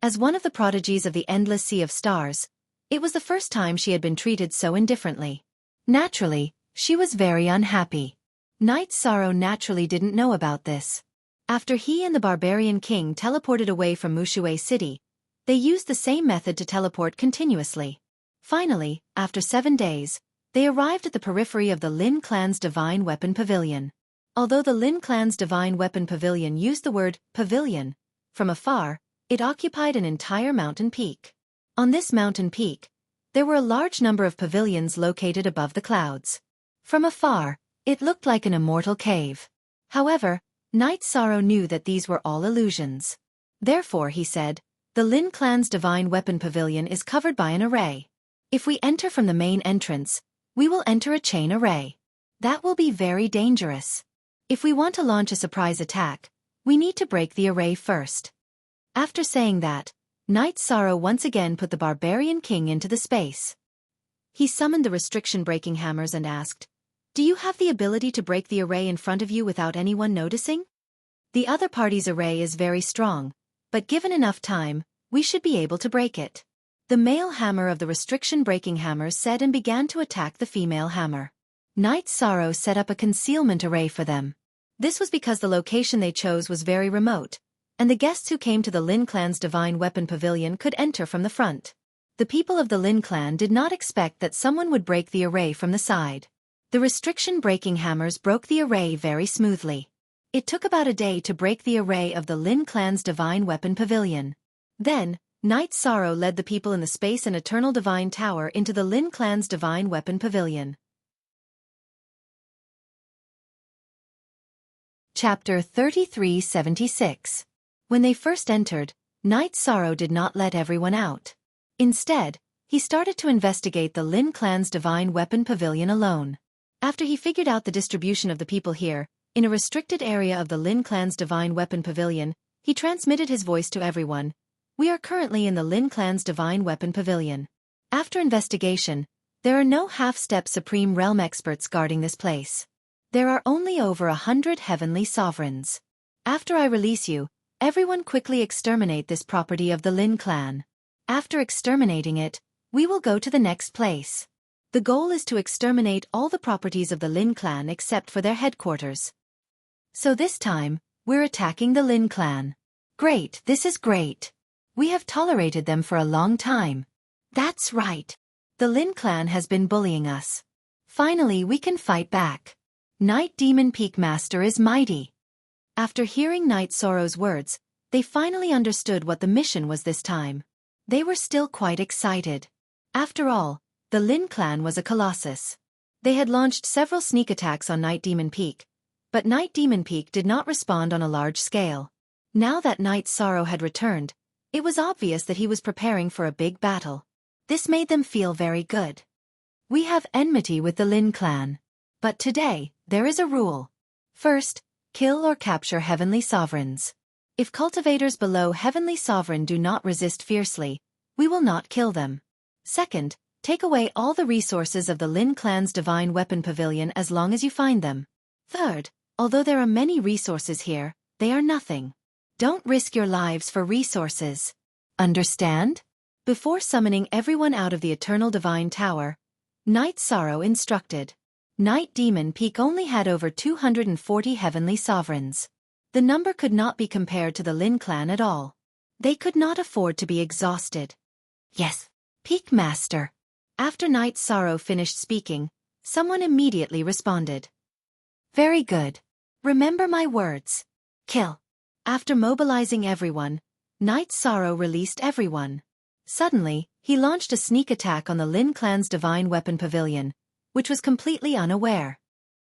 As one of the prodigies of the Endless Sea of Stars, it was the first time she had been treated so indifferently. Naturally, she was very unhappy. Night Sorrow naturally didn't know about this. After he and the Barbarian King teleported away from Mushui City, they used the same method to teleport continuously. Finally, after 7 days, they arrived at the periphery of the Lin Clan's Divine Weapon Pavilion. Although the Lin Clan's Divine Weapon Pavilion used the word pavilion, from afar, it occupied an entire mountain peak. On this mountain peak, there were a large number of pavilions located above the clouds. From afar, it looked like an immortal cave. However, Night Sorrow knew that these were all illusions. Therefore, he said, "The Lin Clan's Divine Weapon Pavilion is covered by an array. If we enter from the main entrance, we will enter a chain array. That will be very dangerous. If we want to launch a surprise attack, we need to break the array first." After saying that, Night Sorrow once again put the Barbarian King into the space. He summoned the restriction-breaking hammers and asked, "Do you have the ability to break the array in front of you without anyone noticing?" "The other party's array is very strong, but given enough time, we should be able to break it." The male hammer of the restriction-breaking hammers said and began to attack the female hammer. Night Sorrow set up a concealment array for them. This was because the location they chose was very remote, and the guests who came to the Lin Clan's Divine Weapon Pavilion could enter from the front. The people of the Lin Clan did not expect that someone would break the array from the side. The restriction-breaking hammers broke the array very smoothly. It took about a day to break the array of the Lin Clan's Divine Weapon Pavilion. Then, Night Sorrow led the people in the Space and Eternal Divine Tower into the Lin Clan's Divine Weapon Pavilion. Chapter 3376. When they first entered, Night Sorrow did not let everyone out. Instead, he started to investigate the Lin Clan's Divine Weapon Pavilion alone. After he figured out the distribution of the people here, in a restricted area of the Lin Clan's Divine Weapon Pavilion, he transmitted his voice to everyone. "We are currently in the Lin Clan's Divine Weapon Pavilion. After investigation, there are no half-step Supreme Realm experts guarding this place. There are only over 100 heavenly sovereigns. After I release you, everyone quickly exterminate this property of the Lin Clan. After exterminating it, we will go to the next place. The goal is to exterminate all the properties of the Lin Clan except for their headquarters. So this time, we're attacking the Lin Clan. Great, this is great. We have tolerated them for a long time. That's right. The Lin Clan has been bullying us. Finally, we can fight back. Night Demon Peak Master is mighty." After hearing Night Sorrow's words, they finally understood what the mission was this time. They were still quite excited. After all, the Lin Clan was a colossus. They had launched several sneak attacks on Night Demon Peak, but Night Demon Peak did not respond on a large scale. Now that Night Sorrow had returned, it was obvious that he was preparing for a big battle. This made them feel very good. "We have enmity with the Lin Clan. But today, there is a rule. First, kill or capture heavenly sovereigns. If cultivators below Heavenly Sovereign do not resist fiercely, we will not kill them. Second, take away all the resources of the Lin clan's divine weapon pavilion as long as you find them. Third, although there are many resources here, they are nothing. Don't risk your lives for resources. Understand? Before summoning everyone out of the Eternal Divine Tower, Night Sorrow instructed. Night Demon Peak only had over 240 Heavenly Sovereigns. The number could not be compared to the Lin clan at all. They could not afford to be exhausted. Yes, Peak Master. After Night Sorrow finished speaking, someone immediately responded. Very good. Remember my words. Kill. After mobilizing everyone, Night Sorrow released everyone. Suddenly, he launched a sneak attack on the Lin clan's divine weapon pavilion, which was completely unaware.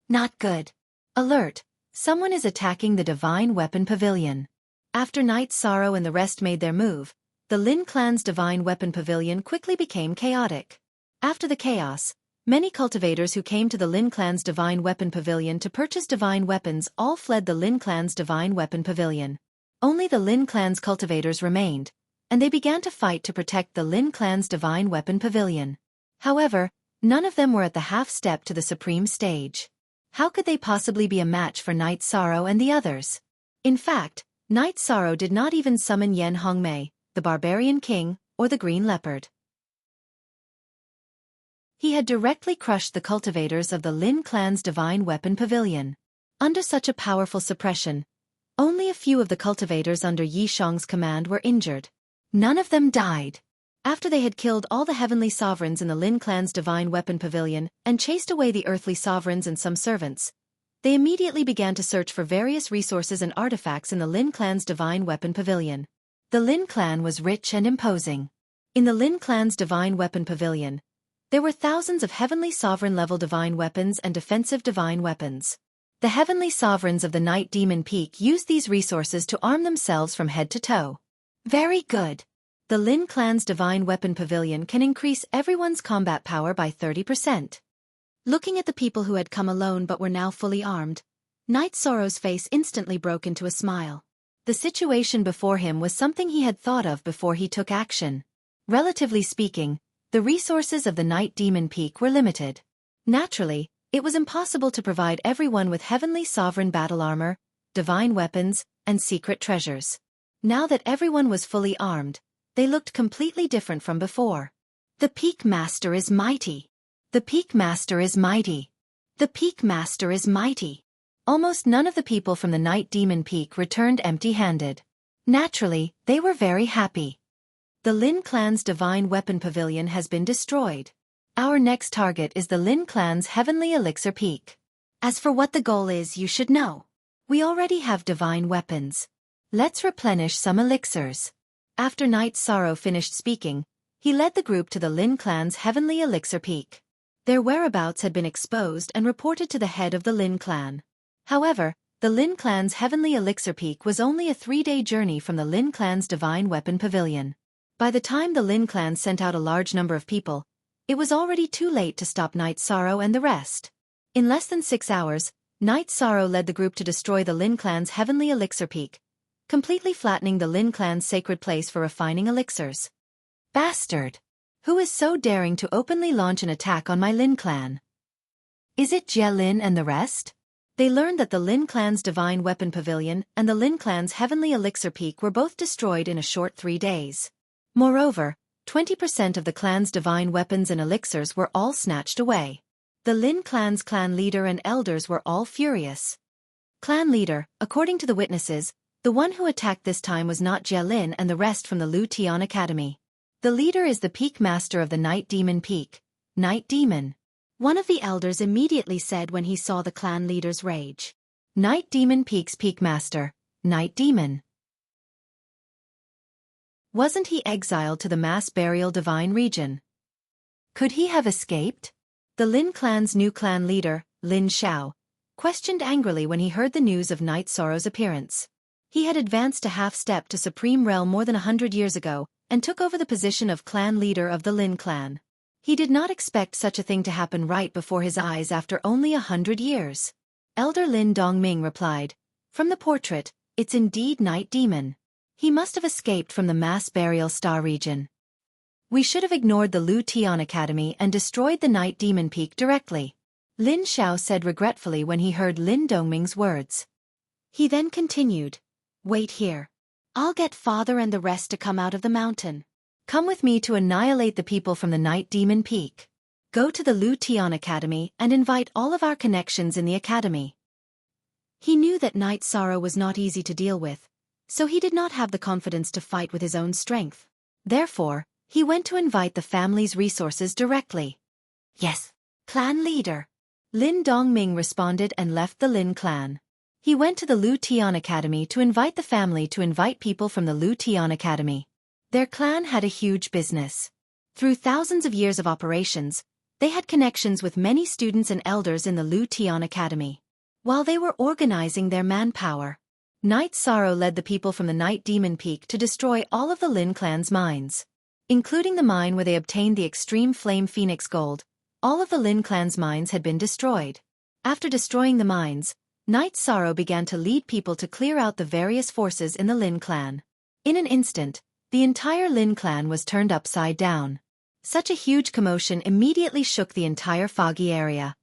Not good. Alert. Someone is attacking the divine weapon pavilion. After Night Sorrow and the rest made their move, the Lin clan's divine weapon pavilion quickly became chaotic. After the chaos, many cultivators who came to the Lin clan's divine weapon pavilion to purchase divine weapons all fled the Lin clan's divine weapon pavilion. Only the Lin clan's cultivators remained, and they began to fight to protect the Lin clan's divine weapon pavilion. However, none of them were at the half step to the supreme stage. How could they possibly be a match for Night Sorrow and the others? In fact, Night Sorrow did not even summon Yen Hongmei, the Barbarian King, or the Green Leopard. He had directly crushed the cultivators of the Lin clan's divine weapon pavilion. Under such a powerful suppression, only a few of the cultivators under Yi Shang's command were injured. None of them died. After they had killed all the heavenly sovereigns in the Lin clan's divine weapon pavilion and chased away the earthly sovereigns and some servants, they immediately began to search for various resources and artifacts in the Lin clan's divine weapon pavilion. The Lin clan was rich and imposing. In the Lin clan's divine weapon pavilion, there were thousands of heavenly sovereign-level divine weapons and defensive divine weapons. The heavenly sovereigns of the Night Demon Peak used these resources to arm themselves from head to toe. Very good. The Lin clan's divine weapon pavilion can increase everyone's combat power by 30%. Looking at the people who had come alone but were now fully armed, Night Sorrow's face instantly broke into a smile. The situation before him was something he had thought of before he took action. Relatively speaking, the resources of the Night Demon Peak were limited. Naturally, it was impossible to provide everyone with heavenly sovereign battle armor, divine weapons, and secret treasures. Now that everyone was fully armed, they looked completely different from before. The Peak Master is mighty. The Peak Master is mighty. The Peak Master is mighty. Almost none of the people from the Night Demon Peak returned empty-handed. Naturally, they were very happy. The Lin clan's divine weapon pavilion has been destroyed. Our next target is the Lin clan's heavenly elixir peak. As for what the goal is, you should know. We already have divine weapons. Let's replenish some elixirs. After Night Sorrow finished speaking, he led the group to the Lin clan's heavenly elixir peak. Their whereabouts had been exposed and reported to the head of the Lin clan. However, the Lin clan's heavenly elixir peak was only a 3-day journey from the Lin clan's divine weapon pavilion. By the time the Lin clan sent out a large number of people, it was already too late to stop Night Sorrow and the rest. In less than 6 hours, Night Sorrow led the group to destroy the Lin clan's heavenly elixir peak, completely flattening the Lin clan's sacred place for refining elixirs. Bastard! Who is so daring to openly launch an attack on my Lin clan? Is it Jie Lin and the rest? They learned that the Lin clan's divine weapon pavilion and the Lin clan's heavenly elixir peak were both destroyed in a short 3 days. Moreover, 20% of the clan's divine weapons and elixirs were all snatched away. The Lin clan's clan leader and elders were all furious. Clan leader, according to the witnesses, the one who attacked this time was not Jie Lin and the rest from the Lu Tian Academy. The leader is the Peak Master of the Night Demon Peak, Night Demon. One of the elders immediately said when he saw the clan leader's rage. Night Demon Peak's Peak Master, Night Demon. Wasn't he exiled to the mass burial divine region? Could he have escaped? The Lin clan's new clan leader, Lin Xiao, questioned angrily when he heard the news of Night Sorrow's appearance. He had advanced a half-step to Supreme Realm more than 100 years ago, and took over the position of clan leader of the Lin clan. He did not expect such a thing to happen right before his eyes after only 100 years. Elder Lin Dongming replied, "From the portrait, It's indeed Night Demon. He must have escaped from the mass burial star region. We should have ignored the Lu Tian Academy and destroyed the Night Demon Peak directly, Lin Xiao said regretfully when he heard Lin Dongming's words. He then continued, "Wait here. I'll get father and the rest to come out of the mountain. Come with me to annihilate the people from the Night Demon Peak. Go to the Lu Tian Academy and invite all of our connections in the academy." He knew that Night Sorrow was not easy to deal with, so he did not have the confidence to fight with his own strength. Therefore, he went to invite the family's resources directly. "Yes, clan leader," Lin Dongming responded and left the Lin clan. He went to the Lu Tian Academy to invite the family to invite people from the Lu Tian Academy. Their clan had a huge business. Through thousands of years of operations, they had connections with many students and elders in the Lu Tian Academy. While they were organizing their manpower, Night Sorrow led the people from the Night Demon Peak to destroy all of the Lin clan's mines, including the mine where they obtained the extreme flame phoenix gold. All of the Lin clan's mines had been destroyed. After destroying the mines, Night Sorrow began to lead people to clear out the various forces in the Lin clan. In an instant, the entire Lin clan was turned upside down. Such a huge commotion immediately shook the entire foggy area.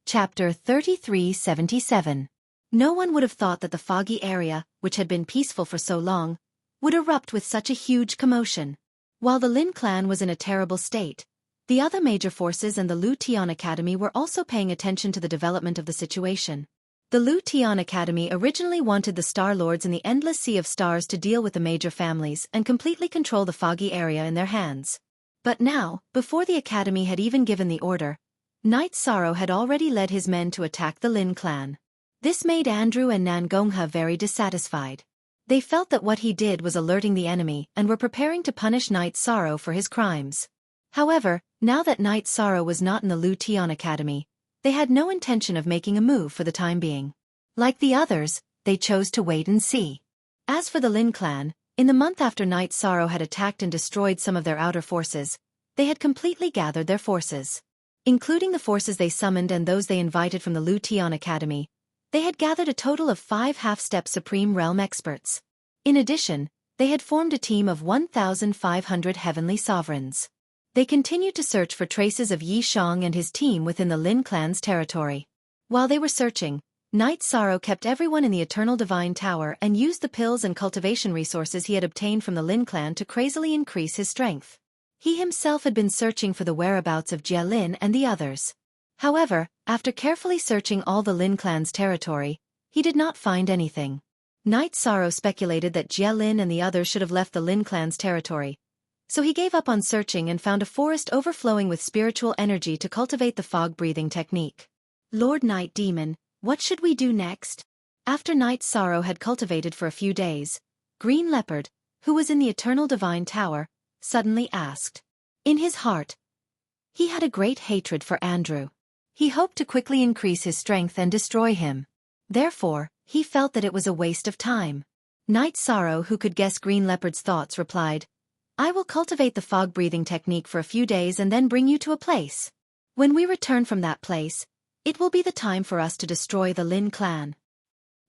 Chapter 3377. No one would have thought that the foggy area, which had been peaceful for so long, would erupt with such a huge commotion. While the Lin clan was in a terrible state, the other major forces and the Lu Tian Academy were also paying attention to the development of the situation. The Lu Tian Academy originally wanted the Star Lords in the endless sea of stars to deal with the major families and completely control the foggy area in their hands. But now, before the Academy had even given the order, Night Sorrow had already led his men to attack the Lin clan. This made Andrew and Nan Gongha very dissatisfied. They felt that what he did was alerting the enemy and were preparing to punish Night Sorrow for his crimes. However, now that Night Sorrow was not in the Lu Tian Academy, they had no intention of making a move for the time being. Like the others, they chose to wait and see. As for the Lin clan, in the month after Night Sorrow had attacked and destroyed some of their outer forces, they had completely gathered their forces. Including the forces they summoned and those they invited from the Lu Tian Academy, they had gathered a total of 5 half-step Supreme Realm experts. In addition, they had formed a team of 1,500 heavenly sovereigns. They continued to search for traces of Yi Shang and his team within the Lin clan's territory. While they were searching, Night Sorrow kept everyone in the Eternal Divine Tower and used the pills and cultivation resources he had obtained from the Lin clan to crazily increase his strength. He himself had been searching for the whereabouts of Jie Lin and the others. However, after carefully searching all the Lin clan's territory, he did not find anything. Night Sorrow speculated that Jie Lin and the others should have left the Lin clan's territory, so he gave up on searching and found a forest overflowing with spiritual energy to cultivate the fog-breathing technique. "Lord Night Demon, what should we do next?" After Night Sorrow had cultivated for a few days, Green Leopard, who was in the Eternal Divine Tower, suddenly asked. In his heart, he had a great hatred for Andrew. He hoped to quickly increase his strength and destroy him. Therefore, he felt that it was a waste of time. Night Sorrow, who could guess Green Leopard's thoughts, replied, "I will cultivate the fog-breathing technique for a few days and then bring you to a place. When we return from that place, it will be the time for us to destroy the Lin clan.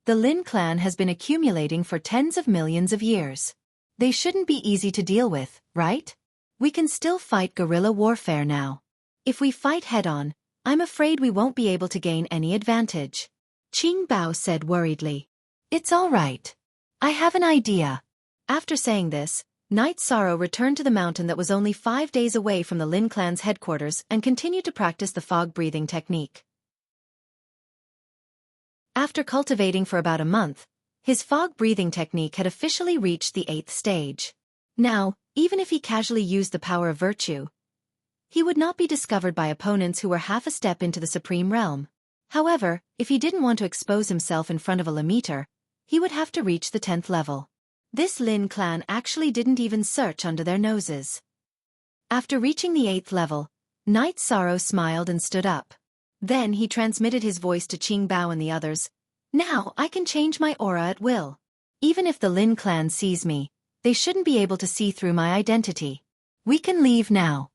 The Lin clan has been accumulating for tens of millions of years. They shouldn't be easy to deal with, right? We can still fight guerrilla warfare now. If we fight head-on, I'm afraid we won't be able to gain any advantage." Qing Bao said worriedly. "It's all right. I have an idea." After saying this, Night Sorrow returned to the mountain that was only 5 days away from the Lin clan's headquarters and continued to practice the fog-breathing technique. After cultivating for about a month, his fog-breathing technique had officially reached the 8th stage. Now, even if he casually used the power of virtue, he would not be discovered by opponents who were half a step into the Supreme Realm. However, if he didn't want to expose himself in front of a Lemmeter, he would have to reach the 10th level. This Lin clan actually didn't even search under their noses. After reaching the 8th level, Night Sorrow smiled and stood up. Then he transmitted his voice to Qing Bao and the others. "Now I can change my aura at will. Even if the Lin clan sees me, they shouldn't be able to see through my identity. We can leave now."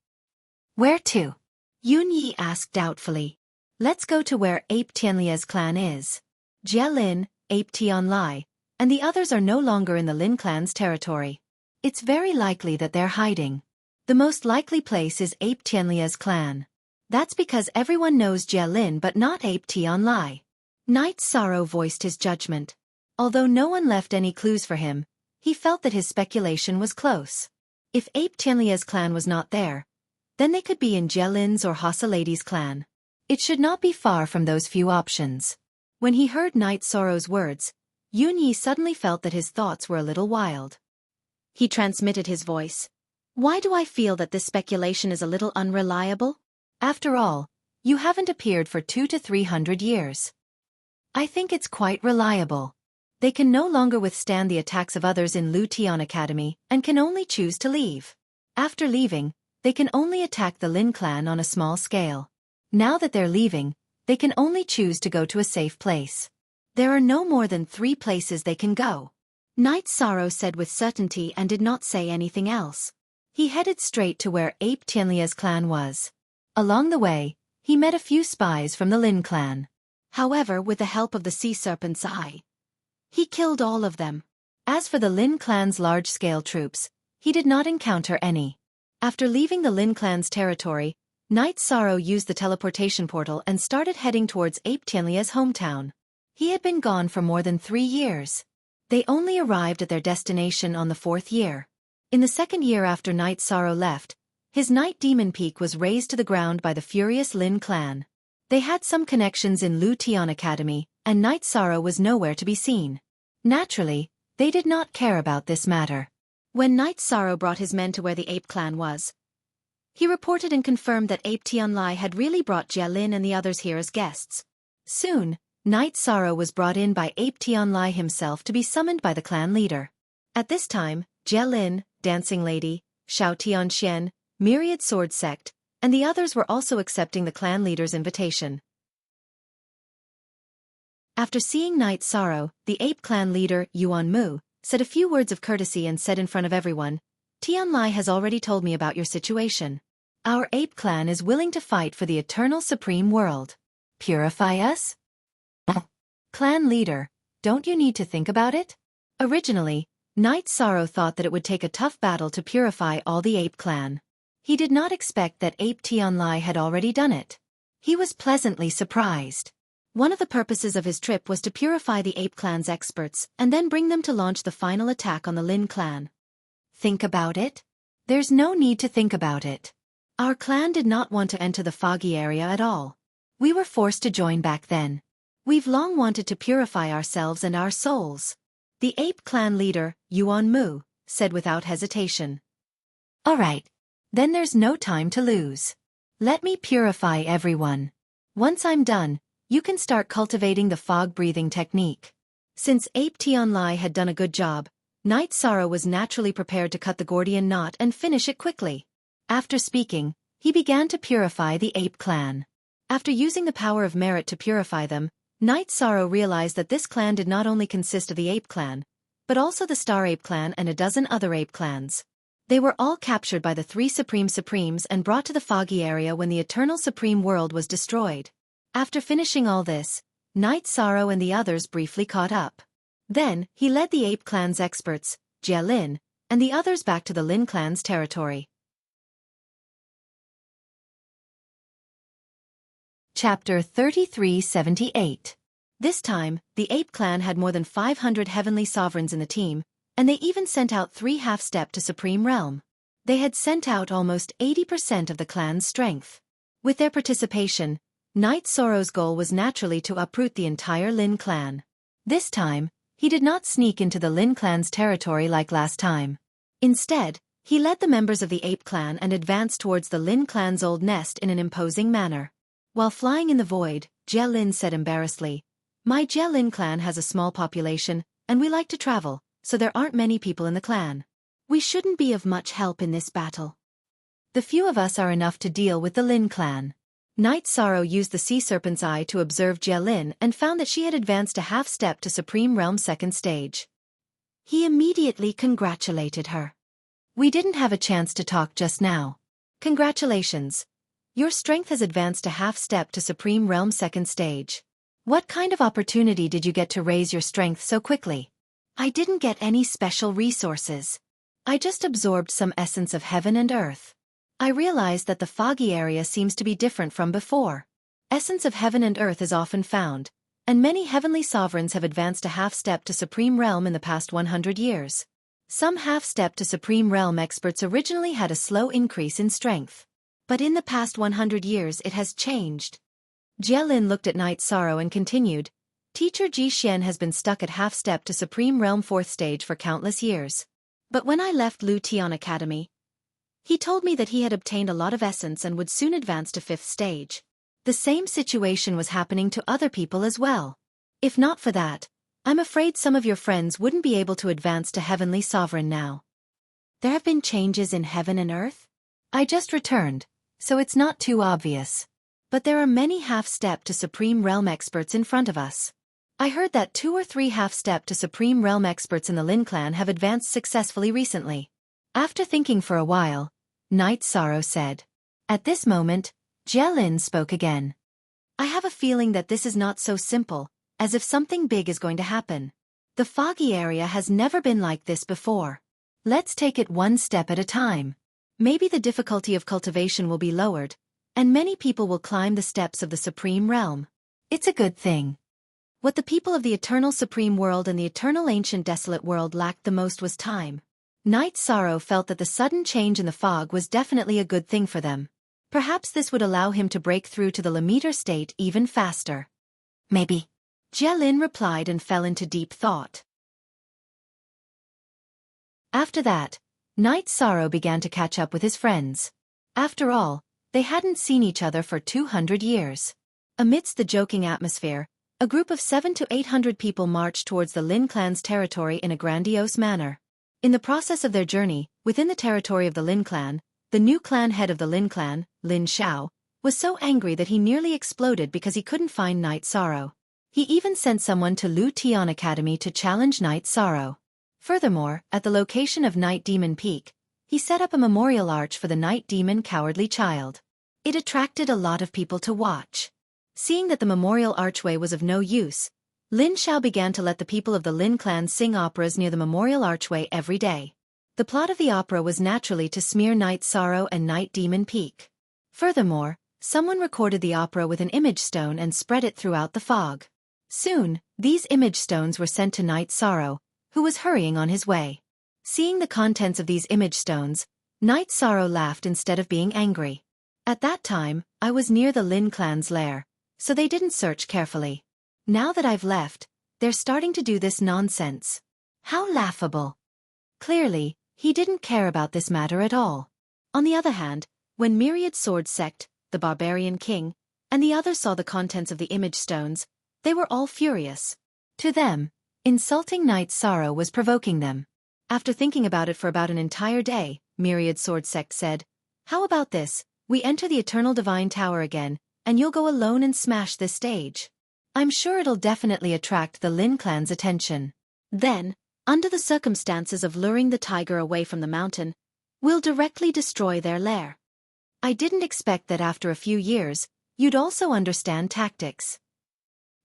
"Where to?" Yun Yi asked doubtfully. Let's go to where Ape Tianlia's clan is. Jie Lin, Ape Tian Lai, and the others are no longer in the Lin clan's territory. It's very likely that they're hiding. The most likely place is Ape Tianlia's clan. That's because everyone knows Jie Lin but not Ape Tian Lai. Knight Sorrow voiced his judgment. Although no one left any clues for him, he felt that his speculation was close. If Ape Tianlia's clan was not there, then they could be in Jie Lin's or Hassa Lady's clan. It should not be far from those few options. When he heard Knight Sorrow's words, Yun Yi suddenly felt that his thoughts were a little wild. He transmitted his voice. Why do I feel that this speculation is a little unreliable? After all, you haven't appeared for 200 to 300 years. I think it's quite reliable. They can no longer withstand the attacks of others in Lu Tian Academy and can only choose to leave. After leaving, they can only attack the Lin clan on a small scale. Now that they're leaving, they can only choose to go to a safe place. There are no more than 3 places they can go. Knight Sorrow said with certainty and did not say anything else. He headed straight to where Ape Tianlia's clan was. Along the way, he met a few spies from the Lin clan. However, with the help of the sea serpent's eye, he killed all of them. As for the Lin clan's large-scale troops, he did not encounter any. After leaving the Lin clan's territory, Knight Sorrow used the teleportation portal and started heading towards Ape Tianlia's hometown. He had been gone for more than 3 years. They only arrived at their destination on the 4th year. In the 2nd year after Knight Sorrow left, his Night Demon Peak was razed to the ground by the furious Lin clan. They had some connections in Lu Tian Academy, and Knight Sorrow was nowhere to be seen. Naturally, they did not care about this matter. When Knight Sorrow brought his men to where the Ape clan was, he reported and confirmed that Ape Tian Lai had really brought Jie Lin and the others here as guests. Soon, Knight Sorrow was brought in by Ape Tian Lai himself to be summoned by the clan leader. At this time, Jie Lin, Dancing Lady, Xiao Tianxian, Myriad Sword Sect, and the others were also accepting the clan leader's invitation. After seeing Knight Sorrow, the Ape clan leader, Yuan Mu, said a few words of courtesy and said in front of everyone, Tian Lai has already told me about your situation. Our Ape clan is willing to fight for the eternal supreme world. Purify us? Clan leader, don't you need to think about it? Originally, Knight Sorrow thought that it would take a tough battle to purify all the Ape clan. He did not expect that Ape Tian Lai had already done it. He was pleasantly surprised. One of the purposes of his trip was to purify the Ape clan's experts and then bring them to launch the final attack on the Lin clan. Think about it? There's no need to think about it. Our clan did not want to enter the foggy area at all. We were forced to join back then. We've long wanted to purify ourselves and our souls. The Ape clan leader, Yuan Mu, said without hesitation. All right. Then there's no time to lose. Let me purify everyone. Once I'm done, you can start cultivating the fog-breathing technique. Since Ape Tian Lai had done a good job, Knight Sorrow was naturally prepared to cut the Gordian knot and finish it quickly. After speaking, he began to purify the Ape clan. After using the power of merit to purify them, Knight Sorrow realized that this clan did not only consist of the Ape clan, but also the Star Ape clan and a dozen other ape clans. They were all captured by the 3 Supremes and brought to the foggy area when the Eternal Supreme World was destroyed. After finishing all this, Knight Sorrow and the others briefly caught up. Then, he led the Ape clan's experts, Jie Lin, and the others back to the Lin clan's territory. Chapter 3378. This time, the Ape clan had more than 500 heavenly sovereigns in the team, and they even sent out 3 half-step to Supreme Realm. They had sent out almost 80% of the clan's strength. With their participation, Knight Sorrow's goal was naturally to uproot the entire Lin clan. This time, he did not sneak into the Lin clan's territory like last time. Instead, he led the members of the Ape clan and advanced towards the Lin clan's old nest in an imposing manner. While flying in the void, Jie Lin said embarrassedly, My Jie Lin clan has a small population, and we like to travel, so there aren't many people in the clan. We shouldn't be of much help in this battle. The few of us are enough to deal with the Lin clan. Knight Sorrow used the Sea Serpent's Eye to observe Jie Lin and found that she had advanced a half-step to Supreme Realm 2nd stage. He immediately congratulated her. We didn't have a chance to talk just now. Congratulations. Your strength has advanced a half step to Supreme Realm 2nd stage. What kind of opportunity did you get to raise your strength so quickly? I didn't get any special resources. I just absorbed some essence of heaven and earth. I realized that the foggy area seems to be different from before. Essence of heaven and earth is often found, and many heavenly sovereigns have advanced a half step to Supreme Realm in the past 100 years. Some half step to Supreme Realm experts originally had a slow increase in strength. But in the past 100 years it has changed. Jielin looked at Night Sorrow and continued, Teacher Ji Xian has been stuck at half step to Supreme Realm 4th stage for countless years. But when I left Lu Tian Academy, he told me that he had obtained a lot of essence and would soon advance to 5th stage. The same situation was happening to other people as well. If not for that, I'm afraid some of your friends wouldn't be able to advance to Heavenly Sovereign now. There have been changes in heaven and earth? I just returned, so it's not too obvious. But there are many half-step to Supreme Realm experts in front of us. I heard that 2 or 3 half-step to Supreme Realm experts in the Lin clan have advanced successfully recently. After thinking for a while, Night Sorrow said. At this moment, Jielin spoke again. I have a feeling that this is not so simple, as if something big is going to happen. The foggy area has never been like this before. Let's take it one step at a time. Maybe the difficulty of cultivation will be lowered, and many people will climb the steps of the Supreme Realm. It's a good thing. What the people of the Eternal Supreme World and the Eternal Ancient Desolate World lacked the most was time. Night Sorrow felt that the sudden change in the fog was definitely a good thing for them. Perhaps this would allow him to break through to the Lammeter state even faster. Maybe. Jielin replied and fell into deep thought. After that, Night Sorrow began to catch up with his friends. After all, they hadn't seen each other for 200 years. Amidst the joking atmosphere, a group of 700 to 800 people marched towards the Lin clan's territory in a grandiose manner. In the process of their journey, within the territory of the Lin clan, the new clan head of the Lin clan, Lin Xiao, was so angry that he nearly exploded because he couldn't find Night Sorrow. He even sent someone to Lu Tian Academy to challenge Night Sorrow. Furthermore, at the location of Night Demon Peak, he set up a memorial arch for the Night Demon Cowardly Child. It attracted a lot of people to watch. Seeing that the memorial archway was of no use, Lin Xiao began to let the people of the Lin clan sing operas near the memorial archway every day. The plot of the opera was naturally to smear Night Sorrow and Night Demon Peak. Furthermore, someone recorded the opera with an image stone and spread it throughout the fog. Soon, these image stones were sent to Night Sorrow, who was hurrying on his way. Seeing the contents of these image stones, Night Sorrow laughed instead of being angry. At that time, I was near the Lin clan's lair, so they didn't search carefully. Now that I've left, they're starting to do this nonsense. How laughable. Clearly, he didn't care about this matter at all. On the other hand, when Myriad Sword Sect, the barbarian king, and the others saw the contents of the image stones, they were all furious. To them, insulting Night Sorrow was provoking them. After thinking about it for about an entire day, Myriad Sword Sect said, How about this, we enter the Eternal Divine Tower again, and you'll go alone and smash this stage. I'm sure it'll definitely attract the Lin clan's attention. Then, under the circumstances of luring the tiger away from the mountain, we'll directly destroy their lair. I didn't expect that after a few years, you'd also understand tactics.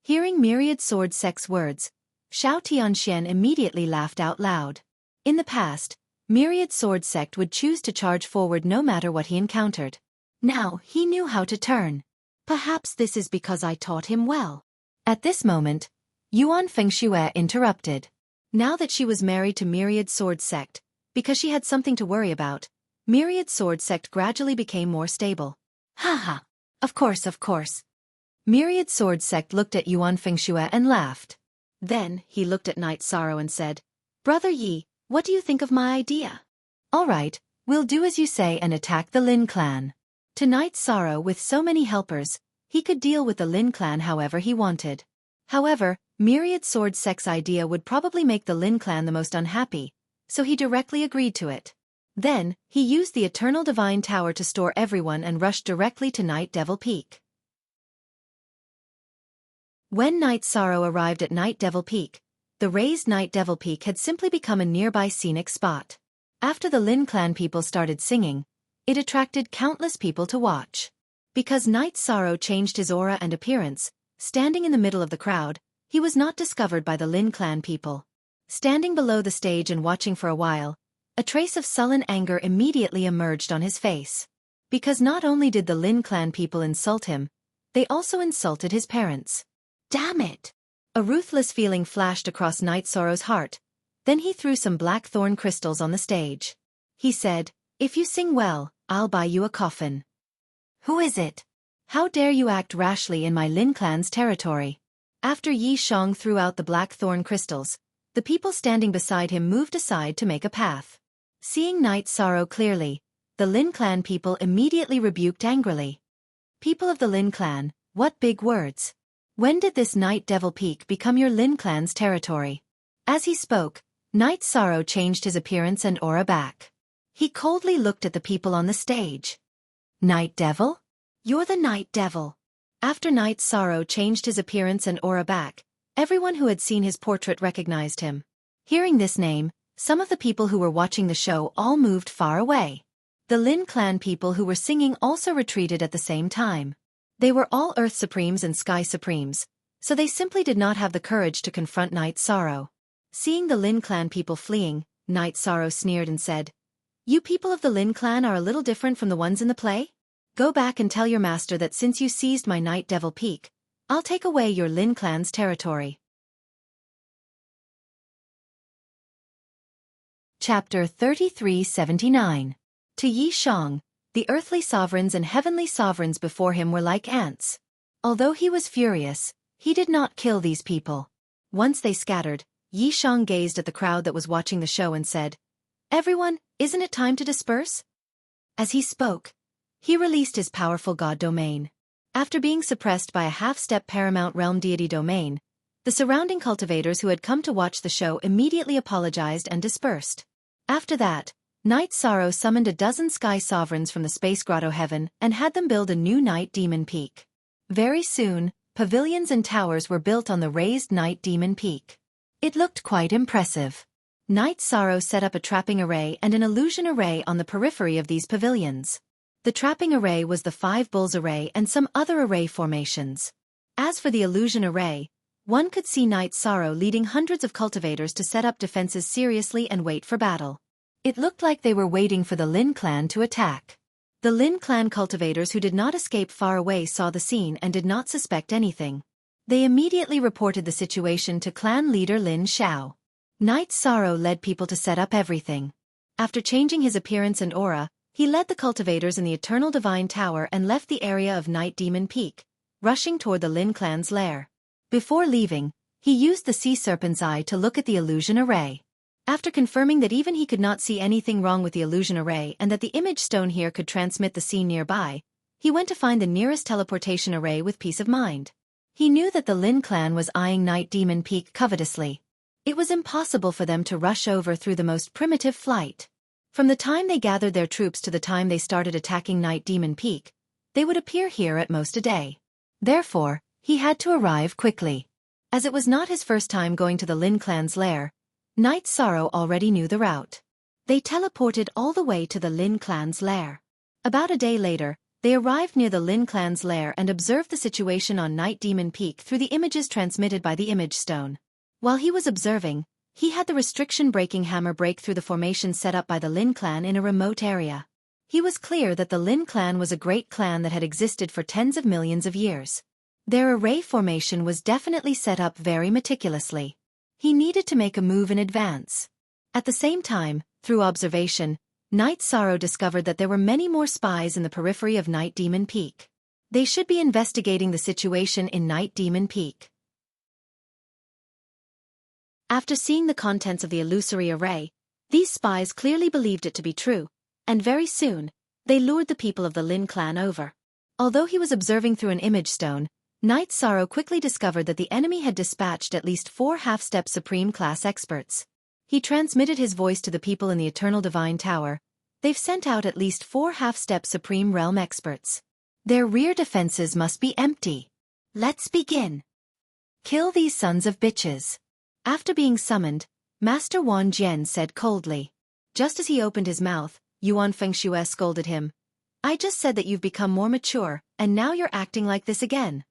Hearing Myriad Sword Sect's words, Xiao Tianxian immediately laughed out loud. In the past, Myriad Sword Sect would choose to charge forward no matter what he encountered. Now, he knew how to turn. Perhaps this is because I taught him well. At this moment, Yuan Fengxue interrupted. Now that she was married to Myriad Sword Sect, because she had something to worry about, Myriad Sword Sect gradually became more stable. Haha, of course. Myriad Sword Sect looked at Yuan Fengxue and laughed. Then, he looked at Night Sorrow and said, Brother Yi, what do you think of my idea? All right, we'll do as you say and attack the Lin clan. To Night Sorrow with so many helpers, he could deal with the Lin clan however he wanted. However, Myriad Sword Sect's idea would probably make the Lin clan the most unhappy, so he directly agreed to it. Then, he used the Eternal Divine Tower to store everyone and rushed directly to Night Devil Peak. When Night Sorrow arrived at Night Devil Peak, the raised Night Devil Peak had simply become a nearby scenic spot. After the Lin clan people started singing, it attracted countless people to watch. Because Night Sorrow changed his aura and appearance, standing in the middle of the crowd, he was not discovered by the Lin clan people. Standing below the stage and watching for a while, a trace of sullen anger immediately emerged on his face. Because not only did the Lin clan people insult him, they also insulted his parents. Damn it! A ruthless feeling flashed across Night Sorrow's heart. Then he threw some blackthorn crystals on the stage. He said, "If you sing well, I'll buy you a coffin." "Who is it? How dare you act rashly in my Lin clan's territory?" After Yi Shang threw out the blackthorn crystals, the people standing beside him moved aside to make a path. Seeing Night Sorrow clearly, the Lin clan people immediately rebuked angrily. "People of the Lin clan, what big words! When did this Night Devil Peak become your Lin clan's territory?" As he spoke, Night Sorrow changed his appearance and aura back. He coldly looked at the people on the stage. "Night Devil? You're the Night Devil." After Night Sorrow changed his appearance and aura back, everyone who had seen his portrait recognized him. Hearing this name, some of the people who were watching the show all moved far away. The Lin clan people who were singing also retreated at the same time. They were all Earth Supremes and Sky Supremes, so they simply did not have the courage to confront Night Sorrow. Seeing the Lin clan people fleeing, Night Sorrow sneered and said, "You people of the Lin clan are a little different from the ones in the play? Go back and tell your master that since you seized my Night Devil Peak, I'll take away your Lin clan's territory." Chapter 3379. To Yi Shang, the earthly sovereigns and heavenly sovereigns before him were like ants. Although he was furious, he did not kill these people. Once they scattered, Yi Shang gazed at the crowd that was watching the show and said, "Everyone, isn't it time to disperse?" As he spoke, he released his powerful god domain. After being suppressed by a half-step paramount realm deity domain, the surrounding cultivators who had come to watch the show immediately apologized and dispersed. After that, Night Sorrow summoned a dozen sky sovereigns from the space grotto heaven and had them build a new Night Demon Peak. Very soon, pavilions and towers were built on the raised Night Demon Peak. It looked quite impressive. Night Sorrow set up a trapping array and an illusion array on the periphery of these pavilions. The trapping array was the 5 bulls array and some other array formations. As for the illusion array, one could see Night Sorrow leading hundreds of cultivators to set up defenses seriously and wait for battle. It looked like they were waiting for the Lin clan to attack. The Lin clan cultivators who did not escape far away saw the scene and did not suspect anything. They immediately reported the situation to clan leader Lin Xiao. Night Sorrow led people to set up everything. After changing his appearance and aura, he led the cultivators in the Eternal Divine Tower and left the area of Night Demon Peak, rushing toward the Lin clan's lair. Before leaving, he used the Sea Serpent's Eye to look at the illusion array. After confirming that even he could not see anything wrong with the illusion array and that the image stone here could transmit the scene nearby, he went to find the nearest teleportation array with peace of mind. He knew that the Lin clan was eyeing Night Demon Peak covetously. It was impossible for them to rush over through the most primitive flight. From the time they gathered their troops to the time they started attacking Night Demon Peak, they would appear here at most a day. Therefore, he had to arrive quickly. As it was not his first time going to the Lin clan's lair, Night Sorrow already knew the route. They teleported all the way to the Lin clan's lair. About a day later, they arrived near the Lin clan's lair and observed the situation on Night Demon Peak through the images transmitted by the image stone. While he was observing, he had the restriction-breaking hammer break through the formation set up by the Lin clan in a remote area. He was clear that the Lin clan was a great clan that had existed for tens of millions of years. Their array formation was definitely set up very meticulously. He needed to make a move in advance. At the same time, through observation, Night Sorrow discovered that there were many more spies in the periphery of Night Demon Peak. They should be investigating the situation in Night Demon Peak. After seeing the contents of the illusory array, these spies clearly believed it to be true, and very soon, they lured the people of the Lin clan over. Although he was observing through an image stone, Night Sorrow quickly discovered that the enemy had dispatched at least 4 half-step Supreme-class experts. He transmitted his voice to the people in the Eternal Divine Tower. They've sent out at least 4 half-step Supreme Realm experts. Their rear defenses must be empty. Let's begin. Kill these sons of bitches. After being summoned, Master Wan Jian said coldly. Just as he opened his mouth, Yuan Fengshui scolded him. I just said that you've become more mature, and now you're acting like this again.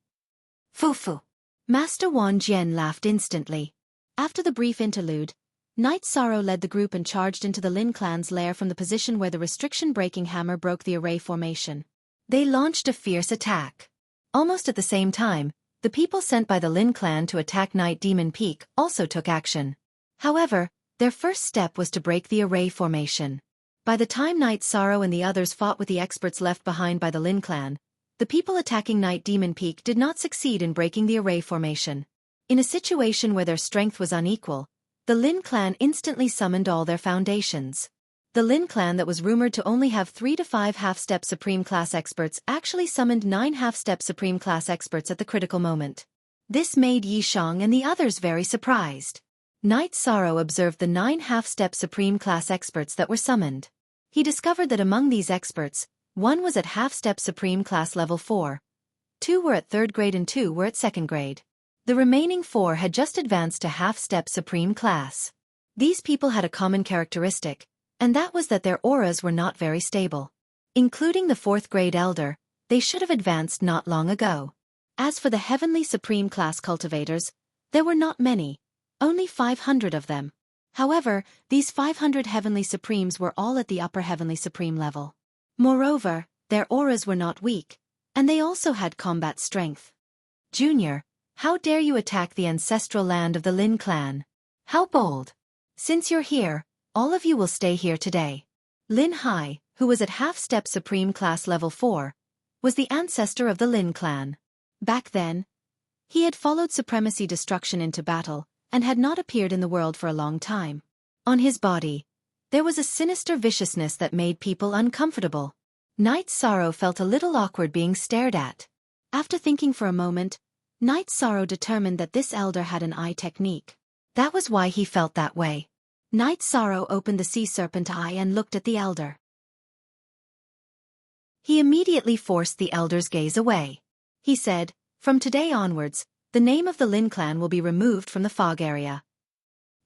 Fufu. Master Wan Jian laughed instantly. After the brief interlude, Knight Sorrow led the group and charged into the Lin clan's lair from the position where the restriction-breaking hammer broke the array formation. They launched a fierce attack. Almost at the same time, the people sent by the Lin clan to attack Night Demon Peak also took action. However, their first step was to break the array formation. By the time Knight Sorrow and the others fought with the experts left behind by the Lin clan, the people attacking Night Demon Peak did not succeed in breaking the array formation. In a situation where their strength was unequal, the Lin clan instantly summoned all their foundations. The Lin clan that was rumored to only have 3 to 5 half-step Supreme Class experts actually summoned 9 half-step Supreme Class experts at the critical moment. This made Yishang and the others very surprised. Knight Sorrow observed the 9 half-step Supreme Class experts that were summoned. He discovered that among these experts, 1 was at half-step Supreme Class level 4, 2 were at 3rd grade and 2 were at 2nd grade. The remaining 4 had just advanced to half-step Supreme Class. These people had a common characteristic, and that was that their auras were not very stable. Including the 4th grade elder, they should have advanced not long ago. As for the Heavenly Supreme Class cultivators, there were not many, only 500 of them. However, these 500 Heavenly Supremes were all at the upper Heavenly Supreme level. Moreover, their auras were not weak, and they also had combat strength. Junior, how dare you attack the ancestral land of the Lin clan? How bold! Since you're here, all of you will stay here today. Lin Hai, who was at half-step Supreme Class level 4, was the ancestor of the Lin clan. Back then, he had followed Supremacy Destruction into battle, and had not appeared in the world for a long time. On his body, there was a sinister viciousness that made people uncomfortable. Knight Sorrow felt a little awkward being stared at. After thinking for a moment, Knight Sorrow determined that this elder had an eye technique. That was why he felt that way. Knight Sorrow opened the sea serpent eye and looked at the elder. He immediately forced the elder's gaze away. He said, "From today onwards, the name of the Lin clan will be removed from the fog area."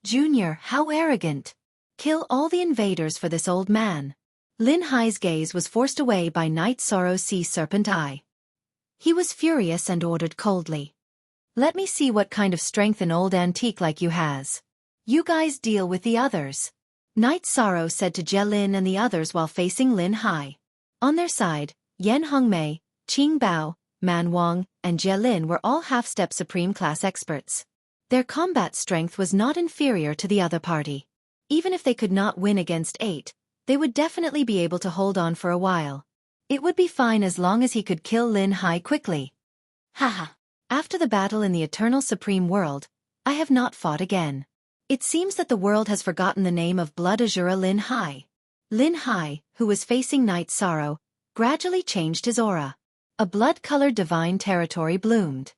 Junior, how arrogant! Kill all the invaders for this old man. Lin Hai's gaze was forced away by Knight Sorrow's sea serpent eye. He was furious and ordered coldly, "Let me see what kind of strength an old antique like you has. You guys deal with the others." Knight Sorrow said to Jie Lin and the others while facing Lin Hai. On their side, Yan Hongmei, Qing Bao, Man Wang, and Jie Lin were all half-step Supreme Class experts. Their combat strength was not inferior to the other party. Even if they could not win against 8, they would definitely be able to hold on for a while. It would be fine as long as he could kill Lin Hai quickly. Haha. After the battle in the Eternal Supreme World, I have not fought again. It seems that the world has forgotten the name of Blood Azura Lin Hai. Lin Hai, who was facing Knight Sorrow, gradually changed his aura. A blood-colored divine territory bloomed.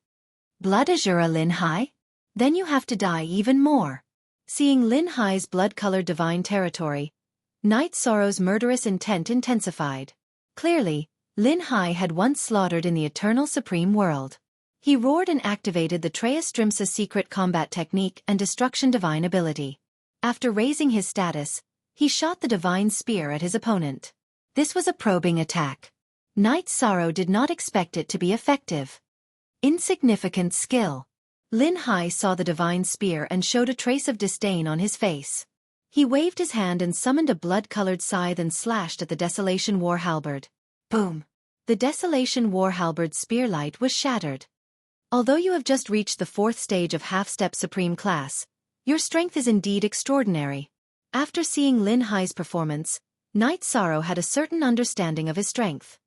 Blood Azura Lin Hai? Then you have to die even more. Seeing Lin Hai's blood-colored divine territory, Knight Sorrow's murderous intent intensified. Clearly, Lin Hai had once slaughtered in the Eternal Supreme World. He roared and activated the Treastrimsa secret combat technique and destruction divine ability. After raising his status, he shot the divine spear at his opponent. This was a probing attack. Knight Sorrow did not expect it to be effective. Insignificant skill. Lin Hai saw the divine spear and showed a trace of disdain on his face. He waved his hand and summoned a blood-colored scythe and slashed at the Desolation War Halberd. Boom! The Desolation War Halberd's spear light was shattered. Although you have just reached the 4th stage of half-step Supreme Class, your strength is indeed extraordinary. After seeing Lin Hai's performance, Knight Sorrow had a certain understanding of his strength.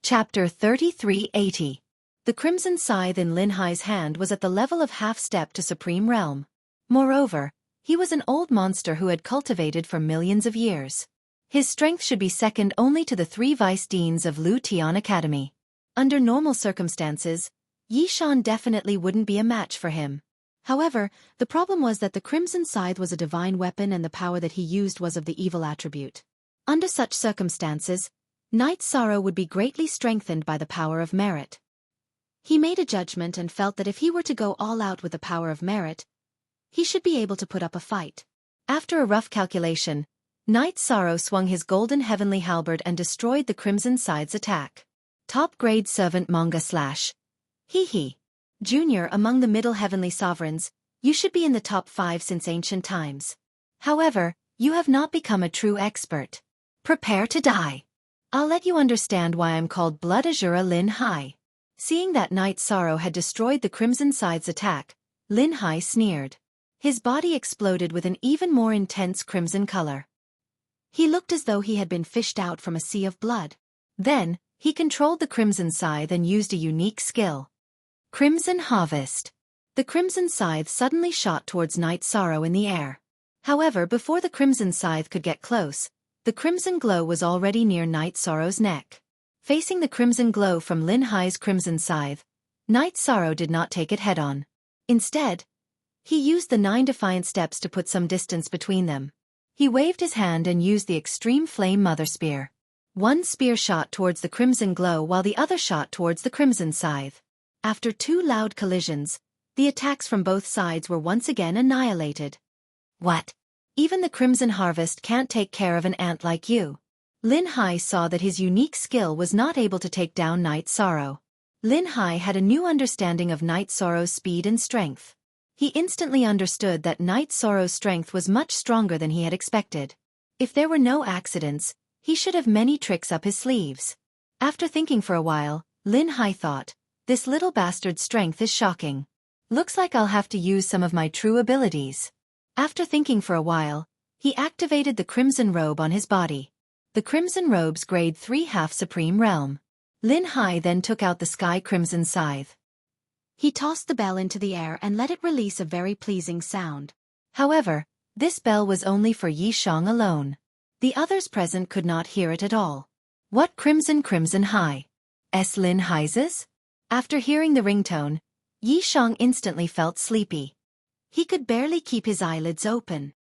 Chapter 3380. The Crimson Scythe in Lin Hai's hand was at the level of half-step to Supreme Realm. Moreover, he was an old monster who had cultivated for millions of years. His strength should be second only to the 3 vice-deans of Lu Tian Academy. Under normal circumstances, Yishan definitely wouldn't be a match for him. However, the problem was that the Crimson Scythe was a divine weapon and the power that he used was of the evil attribute. Under such circumstances, Knight Sorrow would be greatly strengthened by the power of merit. He made a judgment and felt that if he were to go all out with the power of merit, he should be able to put up a fight. After a rough calculation, Knight Sorrow swung his golden heavenly halberd and destroyed the Crimson Side's attack. Top grade servant manga / Hee. Junior among the middle heavenly sovereigns, you should be in the top 5 since ancient times. However, you have not become a true expert. Prepare to die. I'll let you understand why I'm called Blood Azura Lin Hai. Seeing that Knight Sorrow had destroyed the Crimson Side's attack, Lin Hai sneered. His body exploded with an even more intense crimson color. He looked as though he had been fished out from a sea of blood. Then, he controlled the Crimson Scythe and used a unique skill. Crimson Harvest. The Crimson Scythe suddenly shot towards Knight Sorrow in the air. However, before the Crimson Scythe could get close, the crimson glow was already near Knight Sorrow's neck. Facing the crimson glow from Lin Hai's Crimson Scythe, Knight Sorrow did not take it head-on. Instead, he used the 9 defiant steps to put some distance between them. He waved his hand and used the Extreme Flame Mother Spear. One spear shot towards the crimson glow while the other shot towards the Crimson Scythe. After 2 loud collisions, the attacks from both sides were once again annihilated. What? Even the Crimson Harvest can't take care of an ant like you. Lin Hai saw that his unique skill was not able to take down Knight Sorrow. Lin Hai had a new understanding of Knight Sorrow's speed and strength. He instantly understood that Knight Sorrow's strength was much stronger than he had expected. If there were no accidents, he should have many tricks up his sleeves. After thinking for a while, Lin Hai thought, this little bastard's strength is shocking. Looks like I'll have to use some of my true abilities. After thinking for a while, he activated the Crimson Robe on his body. The Crimson Robe's grade 3 half Supreme Realm. Lin Hai then took out the Sky Crimson Scythe. He tossed the bell into the air and let it release a very pleasing sound. However, this bell was only for Yi Shang alone. The others present could not hear it at all. What Crimson Hai? Lin Hai's? After hearing the ringtone, Yi Shang instantly felt sleepy. He could barely keep his eyelids open.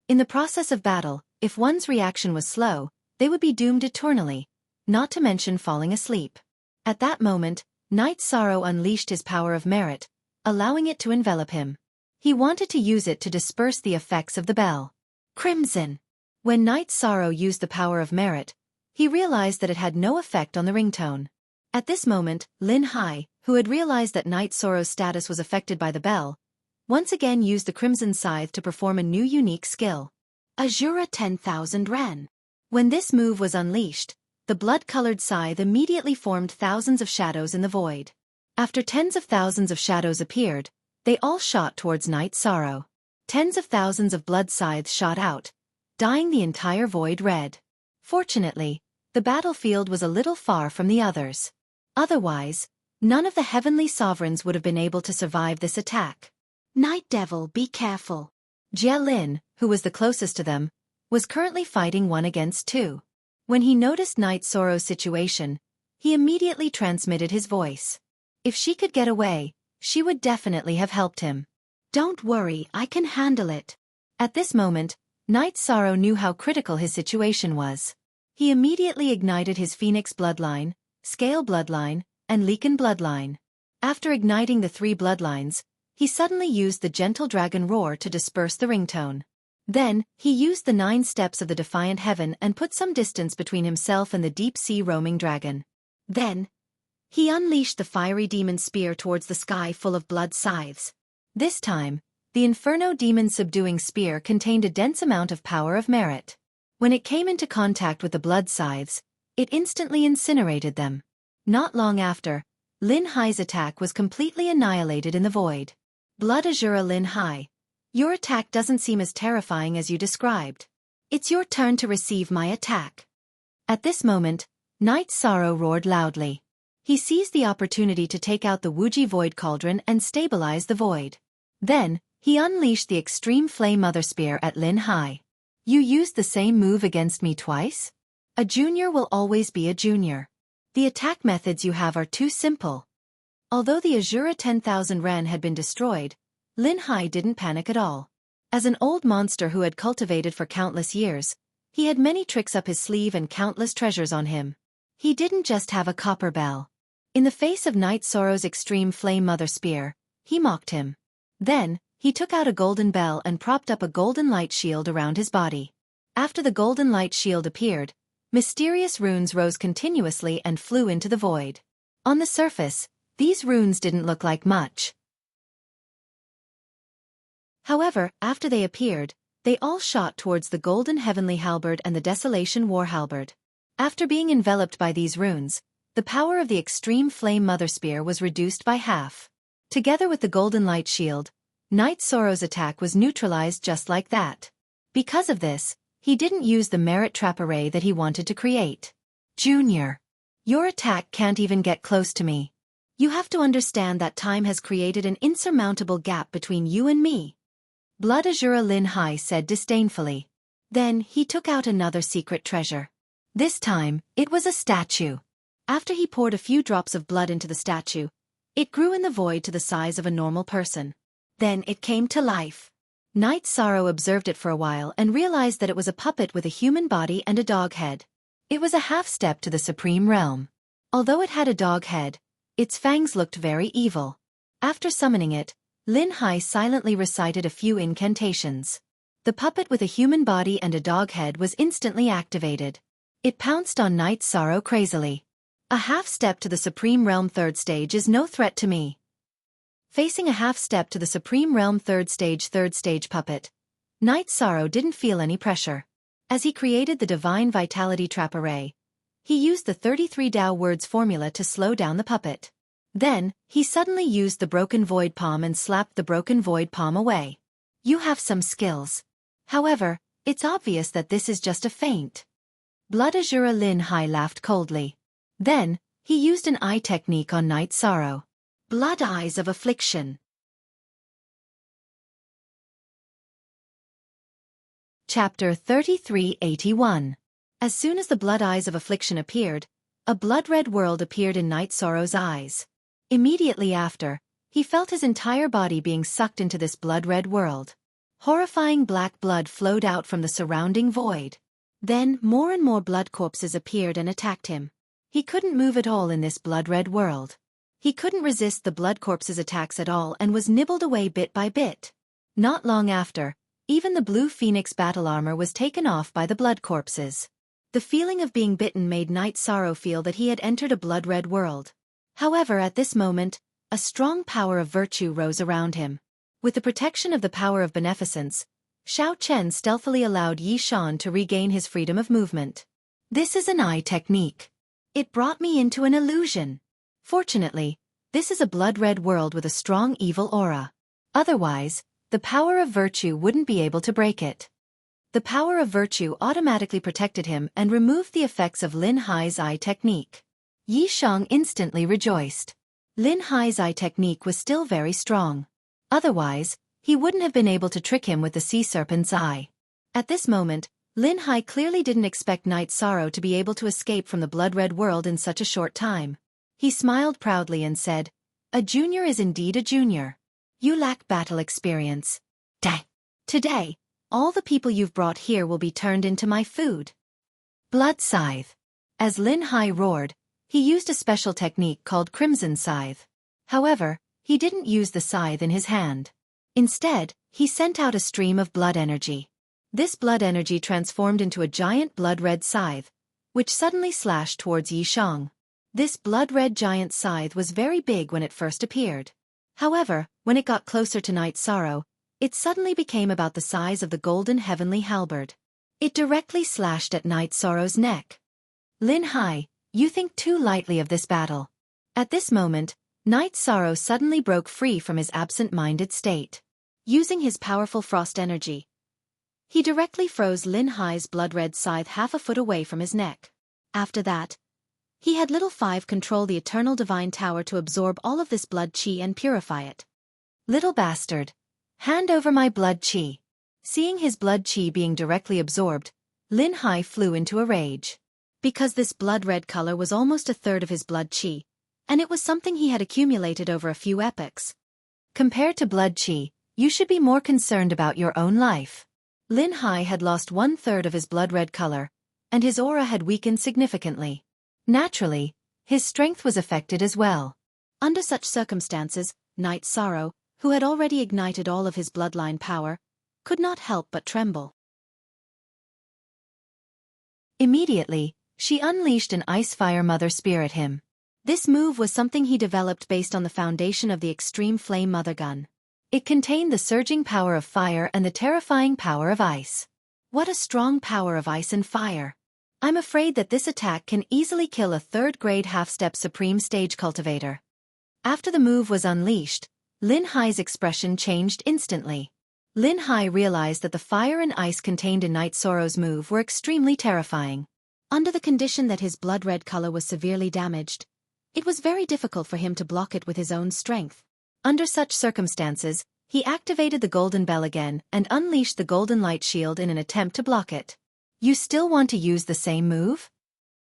In the process of battle, if one's reaction was slow, they would be doomed eternally, not to mention falling asleep. At that moment, Knight Sorrow unleashed his power of merit, allowing it to envelop him. He wanted to use it to disperse the effects of the bell. Crimson. When Knight Sorrow used the power of merit, he realized that it had no effect on the ringtone. At this moment, Lin Hai, who had realized that Knight Sorrow's status was affected by the bell, once again used the Crimson Scythe to perform a new unique skill. Azura 10,000 Ren. When this move was unleashed, the blood-colored scythe immediately formed thousands of shadows in the void. After tens of thousands of shadows appeared, they all shot towards Knight Sorrow. Tens of thousands of blood scythes shot out, dyeing the entire void red. Fortunately, the battlefield was a little far from the others. Otherwise, none of the heavenly sovereigns would have been able to survive this attack. Night Devil, be careful. Jia Lin, who was the closest to them, was currently fighting 1 against 2. When he noticed Knight Sorrow's situation, he immediately transmitted his voice. If she could get away, she would definitely have helped him. Don't worry, I can handle it. At this moment, Knight Sorrow knew how critical his situation was. He immediately ignited his Phoenix Bloodline, Scale Bloodline, and Leaken Bloodline. After igniting the 3 bloodlines, he suddenly used the Gentle Dragon Roar to disperse the ringtone. Then, he used the 9 steps of the Defiant Heaven and put some distance between himself and the deep-sea roaming dragon. Then, he unleashed the Fiery Demon Spear towards the sky full of blood scythes. This time, the Inferno Demon Subduing Spear contained a dense amount of power of merit. When it came into contact with the blood scythes, it instantly incinerated them. Not long after, Lin Hai's attack was completely annihilated in the void. Blood Azura Lin Hai, your attack doesn't seem as terrifying as you described. It's your turn to receive my attack. At this moment, Knight Sorrow roared loudly. He seized the opportunity to take out the Wuji Void Cauldron and stabilize the void. Then, he unleashed the Extreme Flame Mother Spear at Lin Hai. You used the same move against me twice? A junior will always be a junior. The attack methods you have are too simple. Although the Azura 10,000 Ren had been destroyed, Lin Hai didn't panic at all. As an old monster who had cultivated for countless years, he had many tricks up his sleeve and countless treasures on him. He didn't just have a copper bell. In the face of Knight Sorrow's Extreme Flame Mother Spear, he mocked him. Then, he took out a golden bell and propped up a golden light shield around his body. After the golden light shield appeared, mysterious runes rose continuously and flew into the void. On the surface, these runes didn't look like much. However, after they appeared, they all shot towards the golden heavenly halberd and the desolation war halberd. After being enveloped by these runes, the power of the extreme flame mother spear was reduced by half. Together with the golden light shield, Knight Sorrow's attack was neutralized just like that. Because of this, he didn't use the merit trap array that he wanted to create. Junior, your attack can't even get close to me. You have to understand that time has created an insurmountable gap between you and me. Blood Azura Lin Hai said disdainfully. Then, he took out another secret treasure. This time, it was a statue. After he poured a few drops of blood into the statue, it grew in the void to the size of a normal person. Then it came to life. Knight Sorrow observed it for a while and realized that it was a puppet with a human body and a dog head. It was a half-step to the Supreme Realm. Although it had a dog head, its fangs looked very evil. After summoning it, Lin Hai silently recited a few incantations. The puppet with a human body and a dog head was instantly activated. It pounced on Knight Sorrow crazily. A half-step to the Supreme Realm third stage is no threat to me. Facing a half-step to the Supreme Realm third stage puppet, Knight Sorrow didn't feel any pressure. As he created the Divine Vitality Trap Array, he used the 33 Tao words formula to slow down the puppet. Then, he suddenly used the Broken Void Palm and slapped the Broken Void Palm away. You have some skills. However, it's obvious that this is just a feint. Blood Azura Lin Hai laughed coldly. Then, he used an eye technique on Knight Sorrow. Blood Eyes of Affliction. Chapter 3381. As soon as the Blood Eyes of Affliction appeared, a blood-red world appeared in Knight Sorrow's eyes. Immediately after, he felt his entire body being sucked into this blood-red world. Horrifying black blood flowed out from the surrounding void. Then, more and more blood corpses appeared and attacked him. He couldn't move at all in this blood-red world. He couldn't resist the blood corpses' attacks at all and was nibbled away bit by bit. Not long after, even the blue phoenix battle armor was taken off by the blood corpses. The feeling of being bitten made Knight Sorrow feel that he had entered a blood-red world. However, at this moment, a strong power of virtue rose around him. With the protection of the power of beneficence, Xiao Chen stealthily allowed Yi Shan to regain his freedom of movement. This is an eye technique. It brought me into an illusion. Fortunately, this is a blood-red world with a strong evil aura. Otherwise, the power of virtue wouldn't be able to break it. The power of virtue automatically protected him and removed the effects of Lin Hai's eye technique. Yi Shang instantly rejoiced. Lin Hai's eye technique was still very strong. Otherwise, he wouldn't have been able to trick him with the sea serpent's eye. At this moment, Lin Hai clearly didn't expect Knight Sorrow to be able to escape from the blood-red world in such a short time. He smiled proudly and said, "A junior is indeed a junior. You lack battle experience. Today, all the people you've brought here will be turned into my food." Blood Scythe. As Lin Hai roared, he used a special technique called Crimson Scythe. However, he didn't use the scythe in his hand. Instead, he sent out a stream of blood energy. This blood energy transformed into a giant blood-red scythe, which suddenly slashed towards Yi Shang. This blood-red giant scythe was very big when it first appeared. However, when it got closer to Knight Sorrow, it suddenly became about the size of the golden heavenly halberd. It directly slashed at Knight Sorrow's neck. Lin Hai, you think too lightly of this battle. At this moment, Knight Sorrow suddenly broke free from his absent-minded state. Using his powerful frost energy, he directly froze Lin Hai's blood-red scythe half a foot away from his neck. After that, he had Little Five control the Eternal Divine Tower to absorb all of this blood chi and purify it. Little bastard, hand over my blood chi. Seeing his blood chi being directly absorbed, Lin Hai flew into a rage. Because this blood-red color was almost a third of his blood chi, and it was something he had accumulated over a few epochs. Compared to blood chi, you should be more concerned about your own life. Lin Hai had lost 1/3 of his blood-red color, and his aura had weakened significantly. Naturally, his strength was affected as well. Under such circumstances, Knight Sorrow, who had already ignited all of his bloodline power, could not help but tremble. Immediately, she unleashed an ice-fire mother spear at him. This move was something he developed based on the foundation of the extreme flame mother gun. It contained the surging power of fire and the terrifying power of ice. What a strong power of ice and fire! I'm afraid that this attack can easily kill a third-grade half-step supreme stage cultivator. After the move was unleashed, Lin Hai's expression changed instantly. Lin Hai realized that the fire and ice contained in Night Sorrow's move were extremely terrifying. Under the condition that his blood-red color was severely damaged, it was very difficult for him to block it with his own strength. Under such circumstances, he activated the Golden Bell again and unleashed the Golden Light Shield in an attempt to block it. You still want to use the same move?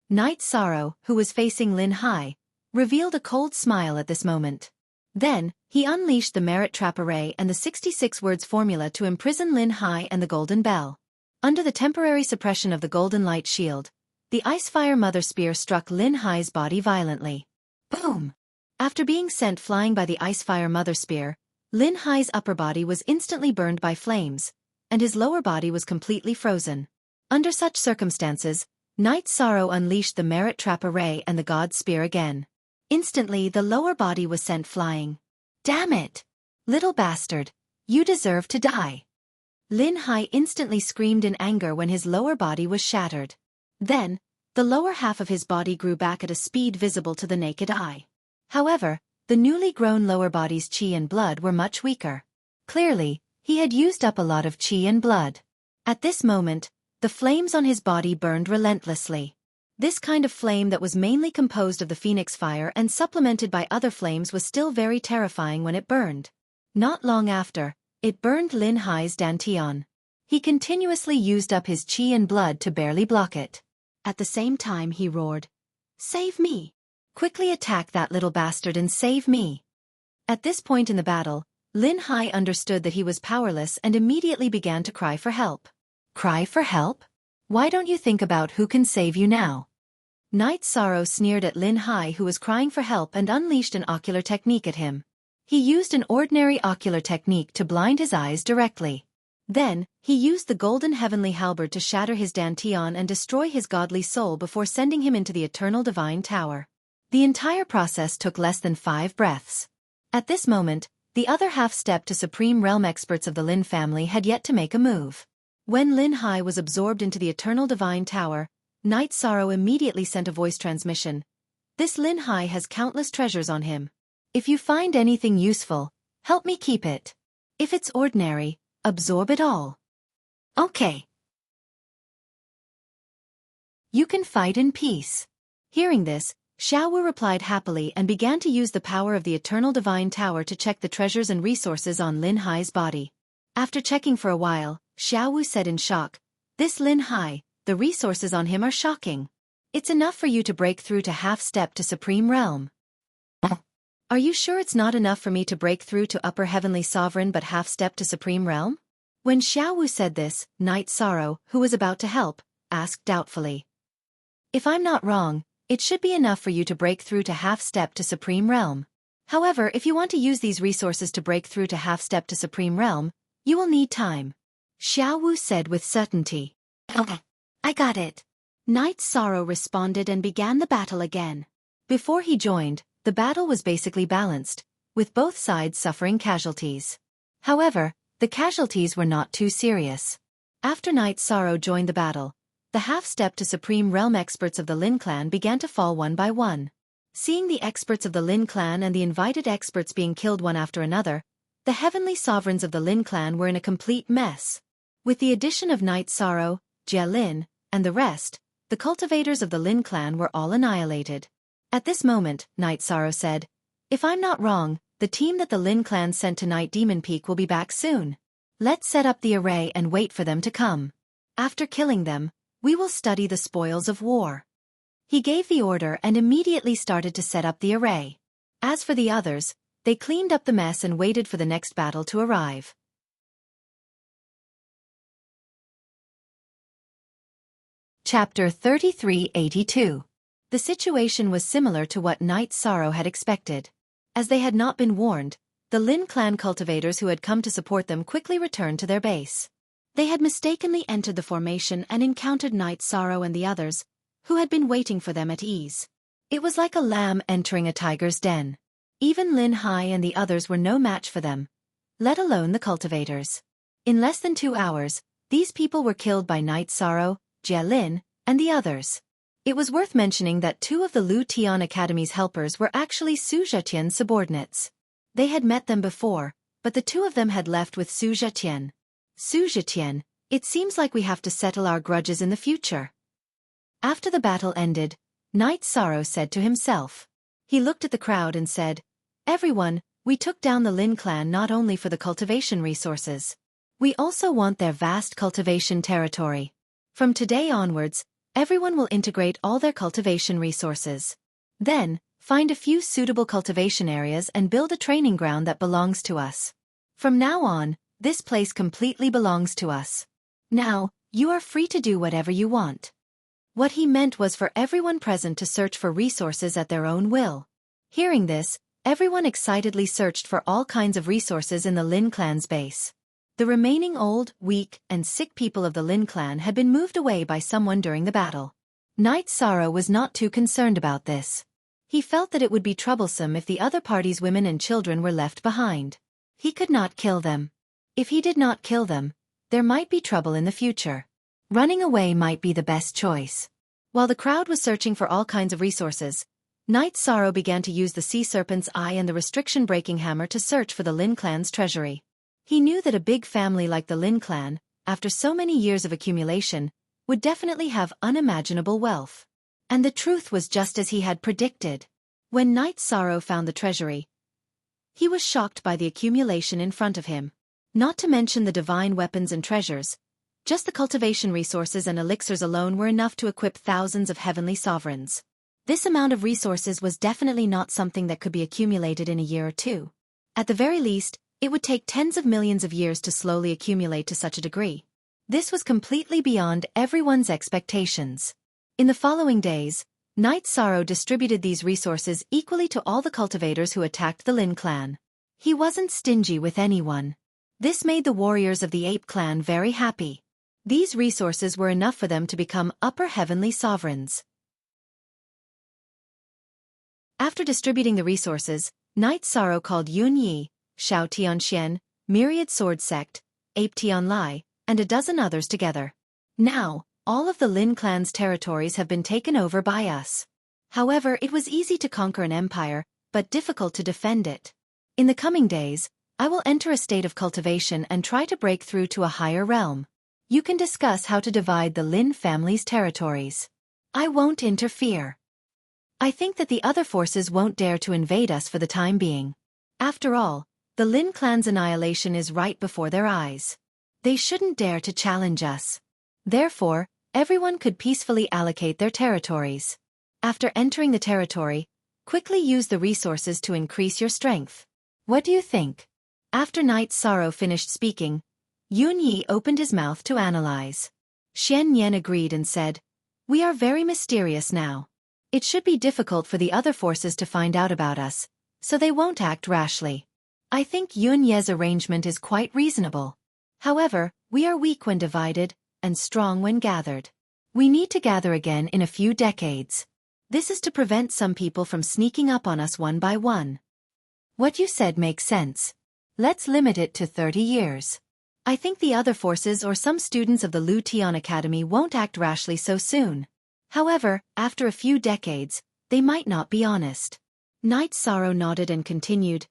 Night Sorrow, who was facing Lin Hai, revealed a cold smile at this moment. Then, he unleashed the Merit Trap Array and the 66 words formula to imprison Lin Hai and the Golden Bell. Under the temporary suppression of the Golden Light Shield, the Ice-Fire Mother Spear struck Lin Hai's body violently. Boom! After being sent flying by the Ice-Fire Mother Spear, Lin Hai's upper body was instantly burned by flames, and his lower body was completely frozen. Under such circumstances, Night Sorrow unleashed the Merit Trap Array and the God's Spear again. Instantly, the lower body was sent flying. Damn it! Little bastard, you deserve to die. Lin Hai instantly screamed in anger when his lower body was shattered. Then, the lower half of his body grew back at a speed visible to the naked eye. However, the newly grown lower body's qi and blood were much weaker. Clearly, he had used up a lot of qi and blood. At this moment, the flames on his body burned relentlessly. This kind of flame that was mainly composed of the phoenix fire and supplemented by other flames was still very terrifying when it burned. Not long after, it burned Lin Hai's dantian. He continuously used up his qi and blood to barely block it. At the same time he roared, "Save me! Quickly attack that little bastard and save me!" At this point in the battle, Lin Hai understood that he was powerless and immediately began to cry for help. Cry for help? Why don't you think about who can save you now? Night Sorrow sneered at Lin Hai, who was crying for help, and unleashed an ocular technique at him. He used an ordinary ocular technique to blind his eyes directly. Then, he used the golden heavenly halberd to shatter his dantian and destroy his godly soul before sending him into the eternal divine tower. The entire process took less than 5 breaths. At this moment, the other half-step to Supreme Realm experts of the Lin family had yet to make a move. When Lin Hai was absorbed into the eternal divine tower, Night Sorrow immediately sent a voice transmission. "This Lin Hai has countless treasures on him. If you find anything useful, help me keep it. If it's ordinary, absorb it all. Okay. You can fight in peace." Hearing this, Xiaowu replied happily and began to use the power of the eternal divine tower to check the treasures and resources on Lin Hai's body. After checking for a while, Xiaowu said in shock, "This Lin Hai, the resources on him are shocking. It's enough for you to break through to half-step to Supreme Realm." "Are you sure it's not enough for me to break through to Upper Heavenly Sovereign but half-step to Supreme Realm?" When Xiaowu said this, Night Sorrow, who was about to help, asked doubtfully. "If I'm not wrong, it should be enough for you to break through to half-step to Supreme Realm. However, if you want to use these resources to break through to half-step to Supreme Realm, you will need time," Xiaowu said with certainty. "Okay, I got it." Night Sorrow responded and began the battle again. Before he joined, the battle was basically balanced, with both sides suffering casualties. However, the casualties were not too serious. After Night Sorrow joined the battle, the half-step to Supreme Realm experts of the Lin clan began to fall one by one. Seeing the experts of the Lin clan and the invited experts being killed one after another, the heavenly sovereigns of the Lin clan were in a complete mess. With the addition of Night Sorrow, Jia Lin, and the rest, the cultivators of the Lin clan were all annihilated. At this moment, Night Sorrow said, "If I'm not wrong, the team that the Lin clan sent to Night Demon Peak will be back soon. Let's set up the array and wait for them to come. After killing them, we will study the spoils of war." He gave the order and immediately started to set up the array. As for the others, they cleaned up the mess and waited for the next battle to arrive. Chapter 3382. The situation was similar to what Night Sorrow had expected. As they had not been warned, the Lin clan cultivators who had come to support them quickly returned to their base. They had mistakenly entered the formation and encountered Night Sorrow and the others, who had been waiting for them at ease. It was like a lamb entering a tiger's den. Even Lin Hai and the others were no match for them, let alone the cultivators. In less than 2 hours, these people were killed by Night Sorrow, Jie Lin, and the others. It was worth mentioning that 2 of the Lu Tian Academy's helpers were actually Su Zhetian's subordinates. They had met them before, but the 2 of them had left with Su Zhetian. Su Zhetian, it seems like we have to settle our grudges in the future. After the battle ended, Night Sorrow said to himself. He looked at the crowd and said, "Everyone, we took down the Lin clan not only for the cultivation resources. We also want their vast cultivation territory. From today onwards, everyone will integrate all their cultivation resources. Then, find a few suitable cultivation areas and build a training ground that belongs to us. From now on, this place completely belongs to us. Now, you are free to do whatever you want." What he meant was for everyone present to search for resources at their own will. Hearing this, everyone excitedly searched for all kinds of resources in the Lin clan's base. The remaining old, weak, and sick people of the Lin clan had been moved away by someone during the battle. Night Sorrow was not too concerned about this. He felt that it would be troublesome if the other party's women and children were left behind. He could not kill them. If he did not kill them, there might be trouble in the future. Running away might be the best choice. While the crowd was searching for all kinds of resources, Night Sorrow began to use the Sea Serpent's Eye and the restriction-breaking hammer to search for the Lin clan's treasury. He knew that a big family like the Lin clan, after so many years of accumulation, would definitely have unimaginable wealth. And the truth was just as he had predicted. When Night Sorrow found the treasury, he was shocked by the accumulation in front of him. Not to mention the divine weapons and treasures, just the cultivation resources and elixirs alone were enough to equip thousands of heavenly sovereigns. This amount of resources was definitely not something that could be accumulated in a year or 2. At the very least, it would take tens of millions of years to slowly accumulate to such a degree. This was completely beyond everyone's expectations. In the following days, Night Sorrow distributed these resources equally to all the cultivators who attacked the Lin clan. He wasn't stingy with anyone. This made the warriors of the Ape clan very happy. These resources were enough for them to become upper heavenly sovereigns. After distributing the resources, Night Sorrow called Yun Yi, Shao Tianxian, Myriad Sword Sect, Ape Tianlai, and a dozen others together. Now, all of the Lin clan's territories have been taken over by us. However, it was easy to conquer an empire, but difficult to defend it. In the coming days, I will enter a state of cultivation and try to break through to a higher realm. You can discuss how to divide the Lin family's territories. I won't interfere. I think that the other forces won't dare to invade us for the time being. After all, the Lin clan's annihilation is right before their eyes. They shouldn't dare to challenge us. Therefore, everyone could peacefully allocate their territories. After entering the territory, quickly use the resources to increase your strength. What do you think? After Night Sorrow finished speaking, Yun Yi opened his mouth to analyze. Xian Yan agreed and said, "We are very mysterious now. It should be difficult for the other forces to find out about us, so they won't act rashly. I think Yun Ye's arrangement is quite reasonable. However, we are weak when divided, and strong when gathered. We need to gather again in a few decades. This is to prevent some people from sneaking up on us one by one." What you said makes sense. Let's limit it to 30 years. I think the other forces or some students of the Lu Tian Academy won't act rashly so soon. However, after a few decades, they might not be honest. Night Sorrow nodded and continued,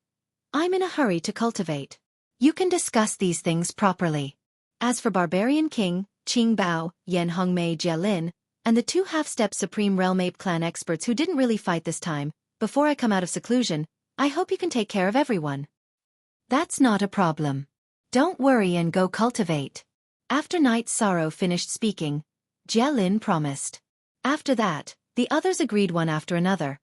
"I'm in a hurry to cultivate. You can discuss these things properly. As for Barbarian King, Qing Bao, Yan Hongmei Jie Lin, and the 2 half-step Supreme Realm Ape clan experts who didn't really fight this time, before I come out of seclusion, I hope you can take care of everyone." "That's not a problem. Don't worry and go cultivate." After Night Sorrow finished speaking, Jie Lin promised. After that, the others agreed one after another,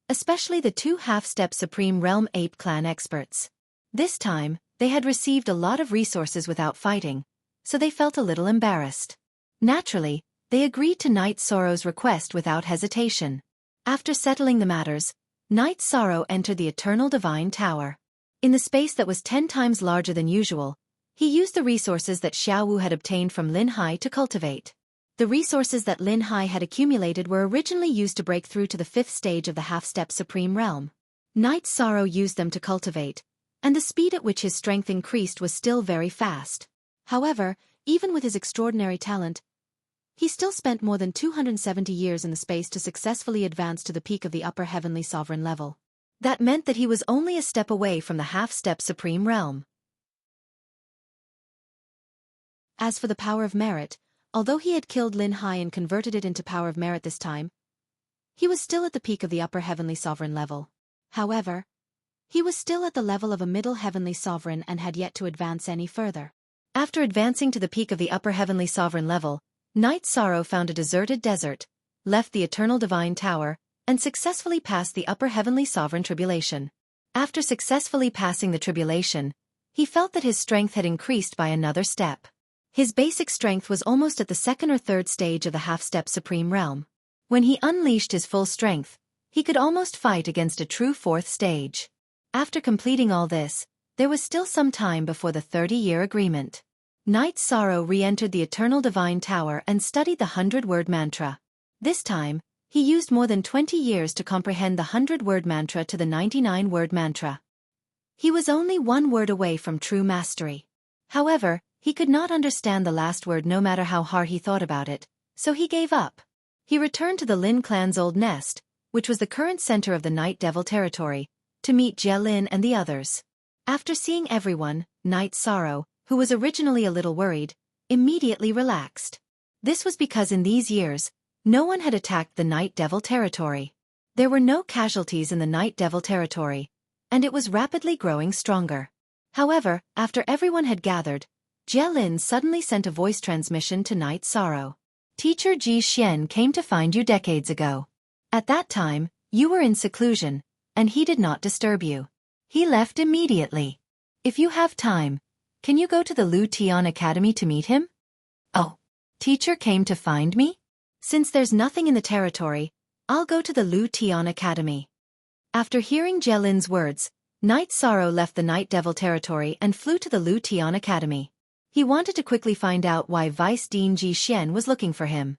especially the 2 half-step Supreme Realm Ape clan experts. This time, they had received a lot of resources without fighting, so they felt a little embarrassed. Naturally, they agreed to Night Sorrow's request without hesitation. After settling the matters, Night Sorrow entered the Eternal Divine Tower. In the space that was 10 times larger than usual, he used the resources that Xiao Wu had obtained from Lin Hai to cultivate. The resources that Lin Hai had accumulated were originally used to break through to the 5th stage of the half-step supreme realm. Night Sorrow used them to cultivate, and the speed at which his strength increased was still very fast. However, even with his extraordinary talent, he still spent more than 270 years in the space to successfully advance to the peak of the upper heavenly sovereign level. That meant that he was only a step away from the half-step supreme realm. As for the power of merit, although he had killed Lin Hai and converted it into power of merit this time, he was still at the peak of the upper heavenly sovereign level. However, he was still at the level of a middle heavenly sovereign and had yet to advance any further. After advancing to the peak of the upper heavenly sovereign level, Night Sorrow found a deserted desert, left the eternal divine tower, and successfully passed the upper heavenly sovereign tribulation. After successfully passing the tribulation, he felt that his strength had increased by another step. His basic strength was almost at the 2nd or 3rd stage of the half-step supreme realm. When he unleashed his full strength, he could almost fight against a true 4th stage. After completing all this, there was still some time before the 30-year agreement. Night Sorrow re-entered the eternal divine tower and studied the 100-word mantra. This time, he used more than 20 years to comprehend the 100-word mantra to the 99-word mantra. He was only one word away from true mastery. However, he could not understand the last word no matter how hard he thought about it, so he gave up. He returned to the Lin clan's old nest, which was the current center of the Night Devil territory, to meet Jie Lin and the others. After seeing everyone, Night Sorrow, who was originally a little worried, immediately relaxed. This was because in these years, no one had attacked the Night Devil territory. There were no casualties in the Night Devil territory, and it was rapidly growing stronger. However, after everyone had gathered, Jie Lin suddenly sent a voice transmission to Night Sorrow. Teacher Ji Xian came to find you decades ago. At that time, you were in seclusion, and he did not disturb you. He left immediately. If you have time, can you go to the Lu Tian Academy to meet him? Oh, teacher came to find me? Since there's nothing in the territory, I'll go to the Lu Tian Academy. After hearing Jie Lin's words, Night Sorrow left the Night Devil territory and flew to the Lu Tian Academy. He wanted to quickly find out why Vice Dean Ji Xian was looking for him.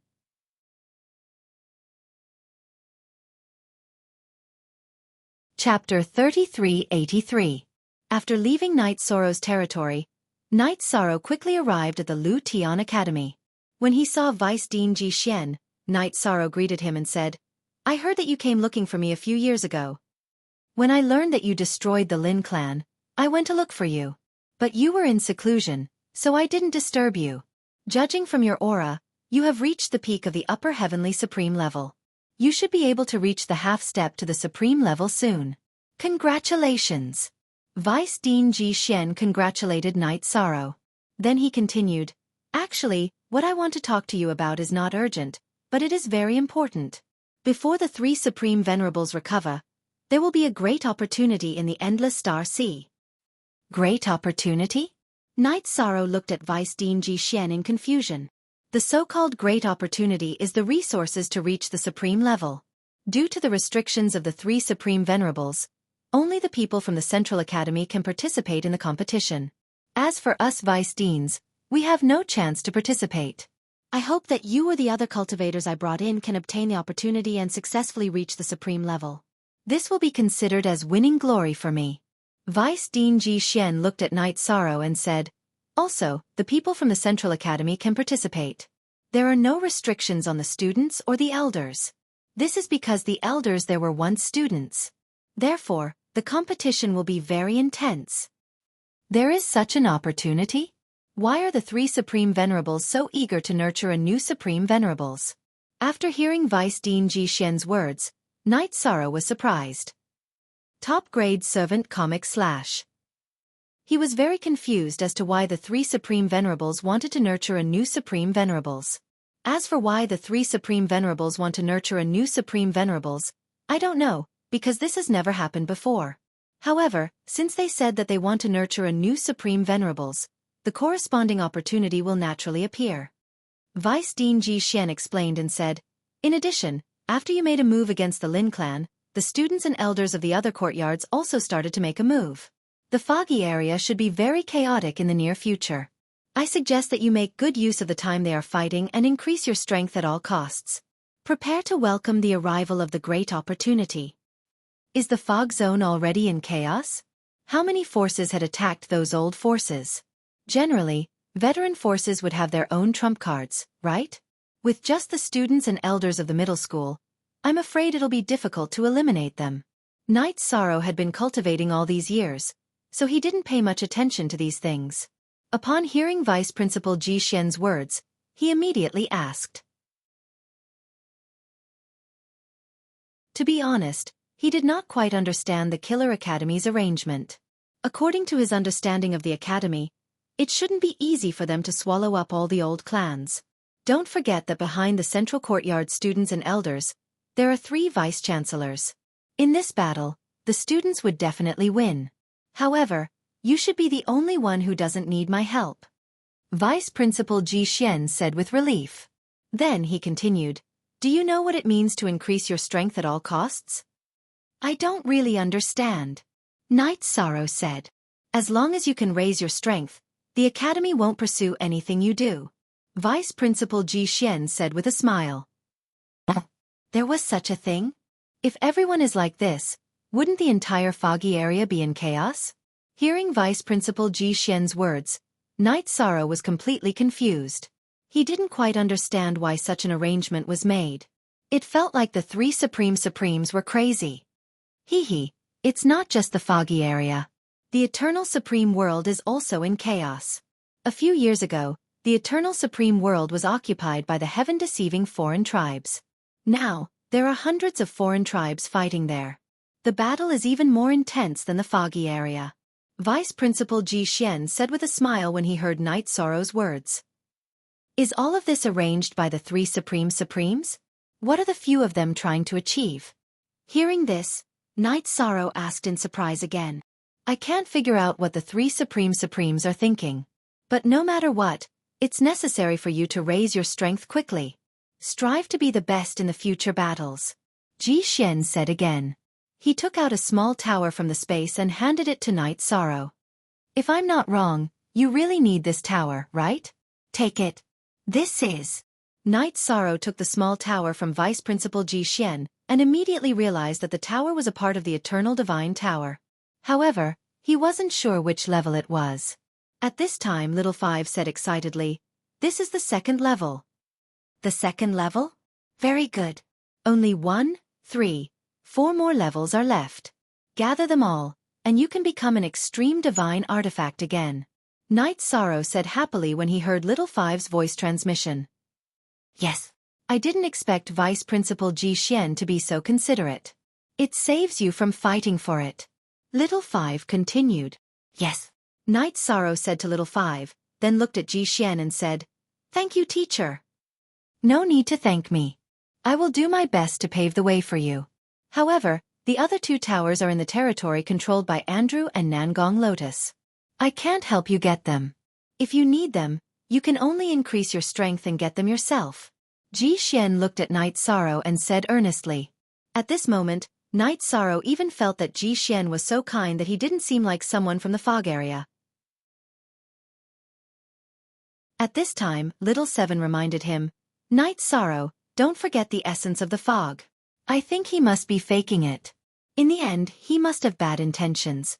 Chapter 3383. After leaving Night Sorrow's territory, Night Sorrow quickly arrived at the Lu Tian Academy. When he saw Vice Dean Ji Xian, Night Sorrow greeted him and said, "I heard that you came looking for me a few years ago. When I learned that you destroyed the Lin clan, I went to look for you. But you were in seclusion, so I didn't disturb you. Judging from your aura, you have reached the peak of the upper heavenly supreme level. You should be able to reach the half-step to the supreme level soon. Congratulations." Vice Dean Ji Xian congratulated Night Sorrow. Then he continued, "Actually, what I want to talk to you about is not urgent, but it is very important. Before the 3 Supreme Venerables recover, there will be a great opportunity in the Endless Star Sea." Great opportunity? Night Sorrow looked at Vice Dean Ji Xian in confusion. The so-called great opportunity is the resources to reach the supreme level. Due to the restrictions of the 3 Supreme Venerables, only the people from the Central Academy can participate in the competition. As for us Vice Deans, we have no chance to participate. I hope that you or the other cultivators I brought in can obtain the opportunity and successfully reach the supreme level. This will be considered as winning glory for me. Vice Dean Ji Xian looked at Night Sorrow and said, "Also, the people from the Central Academy can participate. There are no restrictions on the students or the elders. This is because the elders there were once students. Therefore, the competition will be very intense." There is such an opportunity? Why are the 3 Supreme Venerables so eager to nurture a new Supreme Venerables? After hearing Vice Dean Ji Xian's words, Night Sorrow was surprised. Top grade servant comic / He was very confused as to why the 3 Supreme Venerables wanted to nurture a new Supreme Venerables. As for why the 3 Supreme Venerables want to nurture a new Supreme Venerables, I don't know, because this has never happened before. However, since they said that they want to nurture a new Supreme Venerables, the corresponding opportunity will naturally appear. Vice Dean Ji Xian explained and said, "In addition, after you made a move against the Lin clan, the students and elders of the other courtyards also started to make a move. The foggy area should be very chaotic in the near future. I suggest that you make good use of the time they are fighting and increase your strength at all costs. Prepare to welcome the arrival of the great opportunity. Is the fog zone already in chaos? How many forces had attacked those old forces? Generally, veteran forces would have their own trump cards, right? With just the students and elders of the middle school, I'm afraid it'll be difficult to eliminate them. Knight Sorrow had been cultivating all these years, so he didn't pay much attention to these things. Upon hearing Vice Principal Ji Xian's words, he immediately asked. To be honest, he did not quite understand the Killer Academy's arrangement. According to his understanding of the academy, it shouldn't be easy for them to swallow up all the old clans. Don't forget that behind the central courtyard students and elders, there are 3 vice-chancellors. In this battle, the students would definitely win. However, you should be the only one who doesn't need my help. Vice Principal Ji Xian said with relief. Then he continued, do you know what it means to increase your strength at all costs? I don't really understand. Knight Sorrow said. As long as you can raise your strength, the academy won't pursue anything you do. Vice Principal Ji Xian said with a smile. There was such a thing? If everyone is like this, wouldn't the entire foggy area be in chaos? Hearing Vice Principal Ji Xian's words, Knight Sorrow was completely confused. He didn't quite understand why such an arrangement was made. It felt like the 3 Supremes were crazy. It's not just the foggy area. The Eternal Supreme World is also in chaos. A few years ago, the Eternal Supreme World was occupied by the heaven-deceiving foreign tribes. Now, there are hundreds of foreign tribes fighting there. The battle is even more intense than the foggy area. Vice Principal Ji Xian said with a smile when he heard Knight Sorrow's words. Is all of this arranged by the 3 Supremes? What are the few of them trying to achieve? Hearing this, Knight Sorrow asked in surprise again. I can't figure out what the 3 Supremes are thinking. But no matter what, it's necessary for you to raise your strength quickly. Strive to be the best in the future battles. Ji Xian said again. He took out a small tower from the space and handed it to Knight Sorrow. If I'm not wrong, you really need this tower, right? Take it. This is. Knight Sorrow took the small tower from Vice Principal Ji Xian, and immediately realized that the tower was a part of the Eternal Divine Tower. However, he wasn't sure which level it was. At this time Little Five said excitedly, this is the 2nd level. The 2nd level? Very good. Only 1, 3, 4 more levels are left. Gather them all, and you can become an extreme divine artifact again. Knight Sorrow said happily when he heard Little Five's voice transmission. Yes. I didn't expect Vice Principal Ji Xian to be so considerate. It saves you from fighting for it. Little Five continued. Yes. Knight Sorrow said to Little Five, then looked at Ji Xian and said, Thank you, teacher. No need to thank me. I will do my best to pave the way for you. However, the other 2 towers are in the territory controlled by Andrew and Nangong Lotus. I can't help you get them. If you need them, you can only increase your strength and get them yourself. Ji Xian looked at Knight Sorrow and said earnestly. At this moment, Knight Sorrow even felt that Ji Xian was so kind that he didn't seem like someone from the fog area. At this time, Little Seven reminded him, Knight Sorrow, don't forget the essence of the fog. I think he must be faking it. In the end, he must have bad intentions.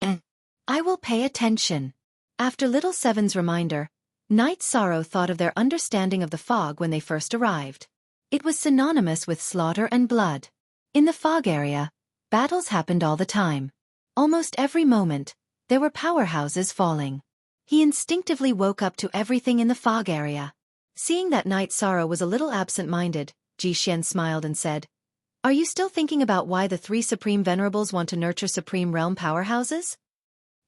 I will pay attention. After Little Seven's reminder, Knight Sorrow thought of their understanding of the fog when they first arrived. It was synonymous with slaughter and blood. In the fog area, battles happened all the time. Almost every moment, there were powerhouses falling. He instinctively woke up to everything in the fog area. Seeing that Knight Sorrow was a little absent-minded, Ji Xian smiled and said, Are you still thinking about why the 3 Supreme Venerables want to nurture Supreme Realm powerhouses?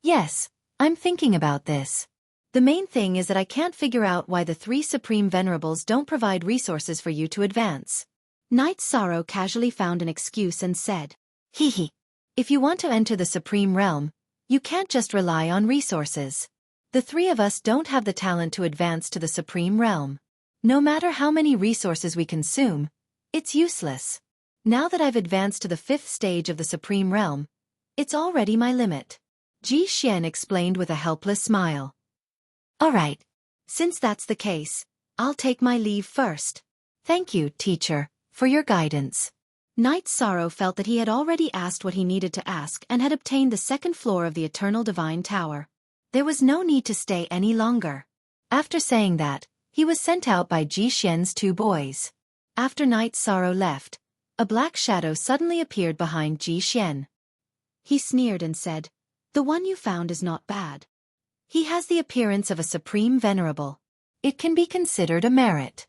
Yes, I'm thinking about this. The main thing is that I can't figure out why the 3 Supreme Venerables don't provide resources for you to advance. Knight Sorrow casually found an excuse and said, If you want to enter the Supreme Realm, you can't just rely on resources. The 3 of us don't have the talent to advance to the Supreme Realm. No matter how many resources we consume, it's useless. Now that I've advanced to the 5th stage of the Supreme Realm, it's already my limit. Ji Xian explained with a helpless smile. All right. Since that's the case, I'll take my leave first. Thank you, teacher, for your guidance. Knight Sorrow felt that he had already asked what he needed to ask and had obtained the second floor of the Eternal Divine Tower. There was no need to stay any longer. After saying that, he was sent out by Ji Xian's two boys. After Knight Sorrow left, a black shadow suddenly appeared behind Ji Xian. He sneered and said, "The one you found is not bad. He has the appearance of a supreme venerable. It can be considered a merit."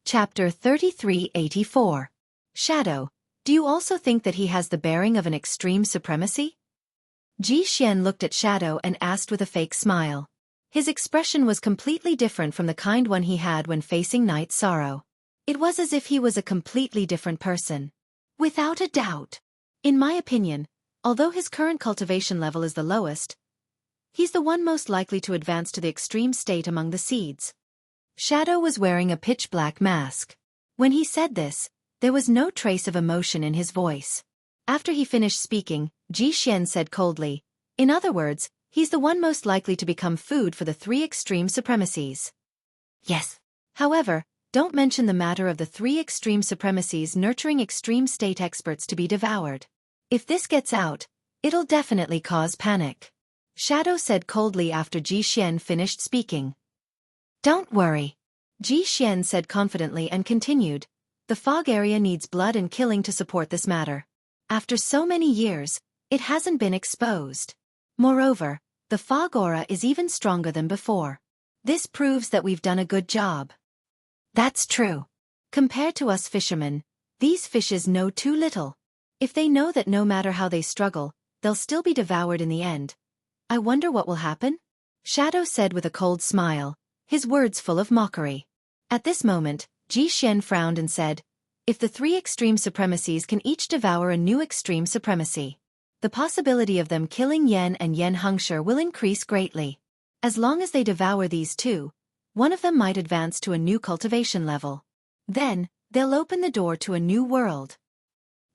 Chapter 3384. Shadow, do you also think that he has the bearing of an extreme supremacy? Ji Xian looked at Shadow and asked with a fake smile. His expression was completely different from the kind one he had when facing Knight Sorrow. It was as if he was a completely different person. Without a doubt. In my opinion, although his current cultivation level is the lowest, he's the one most likely to advance to the extreme state among the seeds. Shadow was wearing a pitch-black mask. When he said this, there was no trace of emotion in his voice. After he finished speaking, Ji Xian said coldly, "In other words, he's the one most likely to become food for the three extreme supremacies." Yes. However, don't mention the matter of the three extreme supremacies nurturing extreme state experts to be devoured. If this gets out, it'll definitely cause panic. Shadow said coldly after Ji Xian finished speaking. Don't worry. Ji Xian said confidently and continued, "The fog area needs blood and killing to support this matter. After so many years, it hasn't been exposed. Moreover, the fog aura is even stronger than before. This proves that we've done a good job." That's true. Compared to us fishermen, these fishes know too little. If they know that no matter how they struggle, they'll still be devoured in the end. I wonder what will happen? Shadow said with a cold smile, his words full of mockery. At this moment, Ji Xian frowned and said, "If the three extreme supremacies can each devour a new extreme supremacy, the possibility of them killing Yen and Yen Hengshi will increase greatly. As long as they devour these two, one of them might advance to a new cultivation level. Then, they'll open the door to a new world.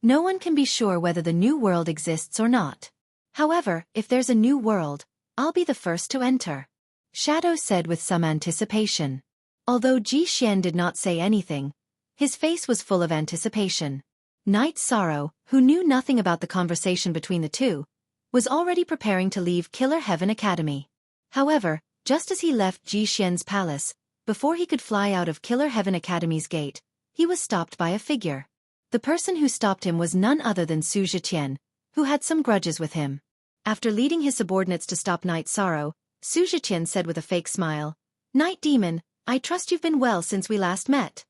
No one can be sure whether the new world exists or not. However, if there's a new world, I'll be the first to enter." Shadow said with some anticipation. Although Ji Xian did not say anything, his face was full of anticipation. Knight Sorrow, who knew nothing about the conversation between the two, was already preparing to leave Killer Heaven Academy. However, just as he left Ji Xian's palace, before he could fly out of Killer Heaven Academy's gate, he was stopped by a figure. The person who stopped him was none other than Su Zhiqian, who had some grudges with him. After leading his subordinates to stop Knight Sorrow, Su Zhiqian said with a fake smile, "Night Demon, I trust you've been well since we last met.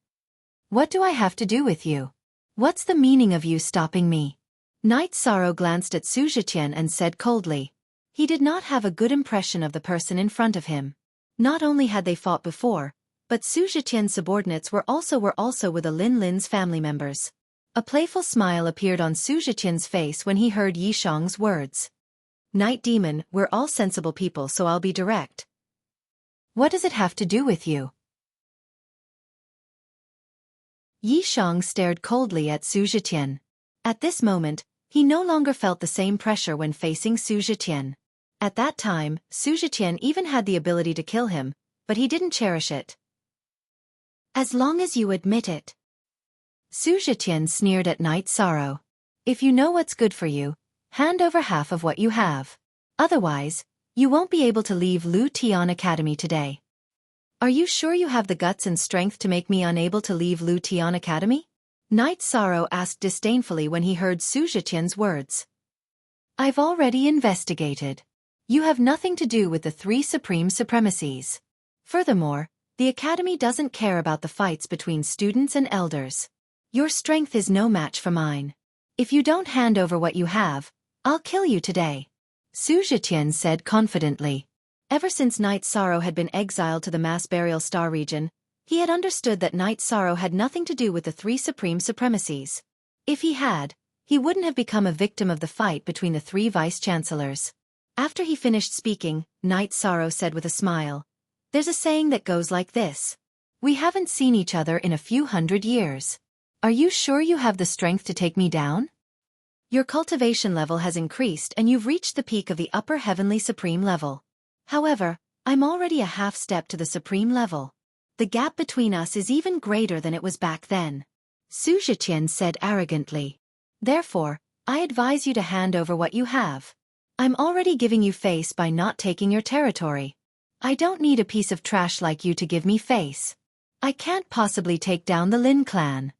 What do I have to do with you? What's the meaning of you stopping me?" Knight Sorrow glanced at Su Zhiqian and said coldly. He did not have a good impression of the person in front of him. Not only had they fought before, but Su Zhiqian's subordinates were also with Lin Lin's family members. A playful smile appeared on Su Zhiqian's face when he heard Yi Shang's words. "Night Demon, we're all sensible people, so I'll be direct. What does it have to do with you?" Yi Shang stared coldly at Su Zhiqian. At this moment, he no longer felt the same pressure when facing Su Zhiqian. At that time, Su Zhiqian even had the ability to kill him, but he didn't cherish it. "As long as you admit it." Su Zhiqian sneered at Knight Sorrow. "If you know what's good for you, hand over half of what you have. Otherwise, you won't be able to leave Lu Tian Academy today." "Are you sure you have the guts and strength to make me unable to leave Lu Tian Academy?" Knight Sorrow asked disdainfully when he heard Su Zhiqian's words. "I've already investigated. You have nothing to do with the three supreme supremacies. Furthermore, the Academy doesn't care about the fights between students and elders. Your strength is no match for mine. If you don't hand over what you have, I'll kill you today," Su Zhiqian said confidently. Ever since Knight Sorrow had been exiled to the mass burial star region, he had understood that Knight Sorrow had nothing to do with the three supreme supremacies. If he had, he wouldn't have become a victim of the fight between the three vice-chancellors. After he finished speaking, Knight Sorrow said with a smile, "There's a saying that goes like this. We haven't seen each other in a few hundred years. Are you sure you have the strength to take me down? Your cultivation level has increased and you've reached the peak of the upper heavenly supreme level. However, I'm already a half step to the supreme level. The gap between us is even greater than it was back then. Su Zhiqian said arrogantly. Therefore, I advise you to hand over what you have. I'm already giving you face by not taking your territory. I don't need a piece of trash like you to give me face. I can't possibly take down the Lin clan.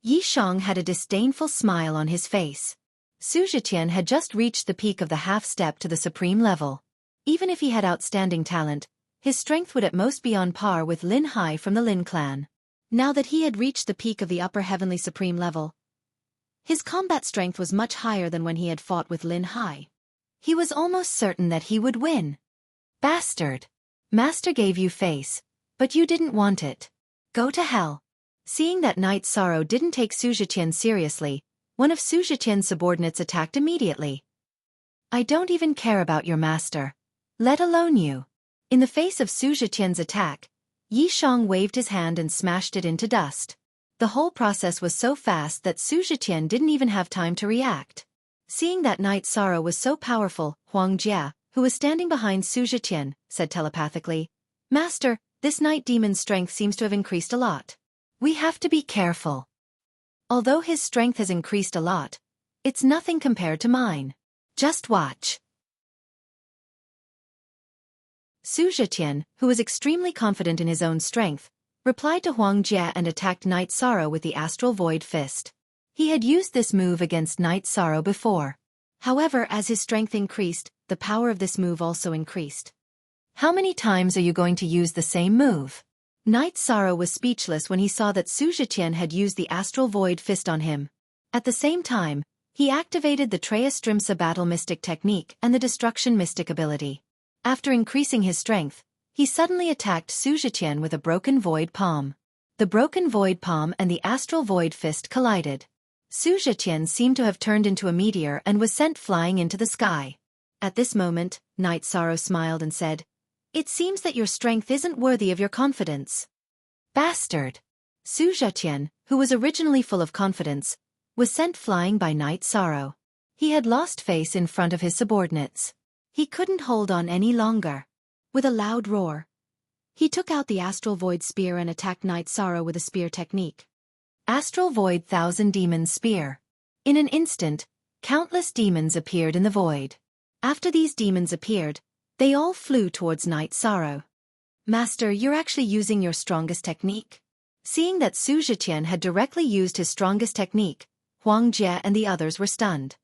Yi Shang had a disdainful smile on his face. Su Zhiqian had just reached the peak of the half-step to the supreme level. Even if he had outstanding talent, his strength would at most be on par with Lin Hai from the Lin clan. Now that he had reached the peak of the upper heavenly supreme level, his combat strength was much higher than when he had fought with Lin Hai. He was almost certain that he would win. Bastard! Master gave you face, but you didn't want it. Go to hell. Seeing that Night Sorrow didn't take Su Zhiqian seriously, one of Su Zhiqian's subordinates attacked immediately. I don't even care about your master, let alone you. In the face of Su Zhiqian's attack, Yi Shang waved his hand and smashed it into dust. The whole process was so fast that Su Zhiqian didn't even have time to react. Seeing that Night Sorrow was so powerful, Huang Jia, who was standing behind Su Zhiqian, said telepathically, Master, this night demon's strength seems to have increased a lot. We have to be careful. Although his strength has increased a lot, it's nothing compared to mine. Just watch. Su Zhiqian, who was extremely confident in his own strength, replied to Huang Jia and attacked Night Sorrow with the Astral Void Fist. He had used this move against Night Sorrow before. However, as his strength increased, the power of this move also increased. How many times are you going to use the same move? Night Sorrow was speechless when he saw that Su Zhiqian had used the Astral Void Fist on him. At the same time, he activated the Treya Strimsa Battle Mystic technique and the Destruction Mystic ability. After increasing his strength, he suddenly attacked Su Zhiqian with a Broken Void Palm. The Broken Void Palm and the Astral Void Fist collided. Su Zhiqian seemed to have turned into a meteor and was sent flying into the sky. At this moment, Night Sorrow smiled and said, It seems that your strength isn't worthy of your confidence. Bastard! Su Zhiqian, who was originally full of confidence, was sent flying by Night Sorrow. He had lost face in front of his subordinates. He couldn't hold on any longer. With a loud roar, he took out the Astral Void Spear and attacked Night Sorrow with a spear technique. Astral Void Thousand Demons Spear. In an instant, countless demons appeared in the void. After these demons appeared, they all flew towards Night Sorrow. Master, you're actually using your strongest technique? Seeing that Su Zhiqian had directly used his strongest technique, Huang Jie and the others were stunned.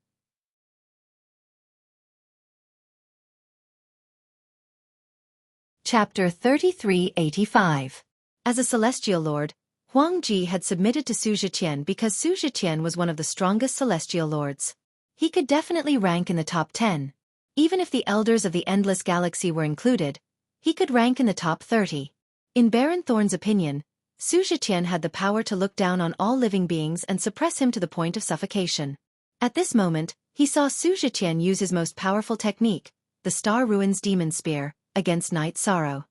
Chapter 3385. As a celestial lord, Huang Ji had submitted to Su Zhiqian because Su Zhiqian was one of the strongest celestial lords. He could definitely rank in the top 10. Even if the elders of the Endless Galaxy were included, he could rank in the top 30. In Baron Thorn's opinion, Su Zhiqian had the power to look down on all living beings and suppress him to the point of suffocation. At this moment, he saw Su Zhiqian use his most powerful technique, the Star Ruins Demon Spear, against Night Sorrow.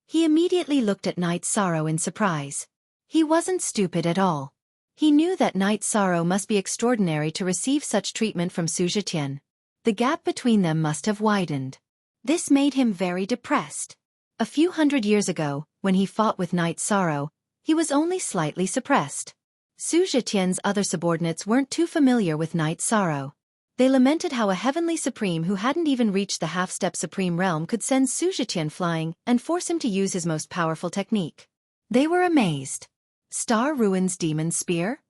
He immediately looked at Night Sorrow in surprise. He wasn't stupid at all. He knew that Night Sorrow must be extraordinary to receive such treatment from Su Zhiqian. The gap between them must have widened. This made him very depressed. A few hundred years ago, when he fought with Night Sorrow, he was only slightly suppressed. Su Zhiqian's other subordinates weren't too familiar with Night Sorrow. They lamented how a heavenly supreme who hadn't even reached the half-step supreme realm could send Su Zhiqian flying and force him to use his most powerful technique. They were amazed. Star Ruins Demon Spear?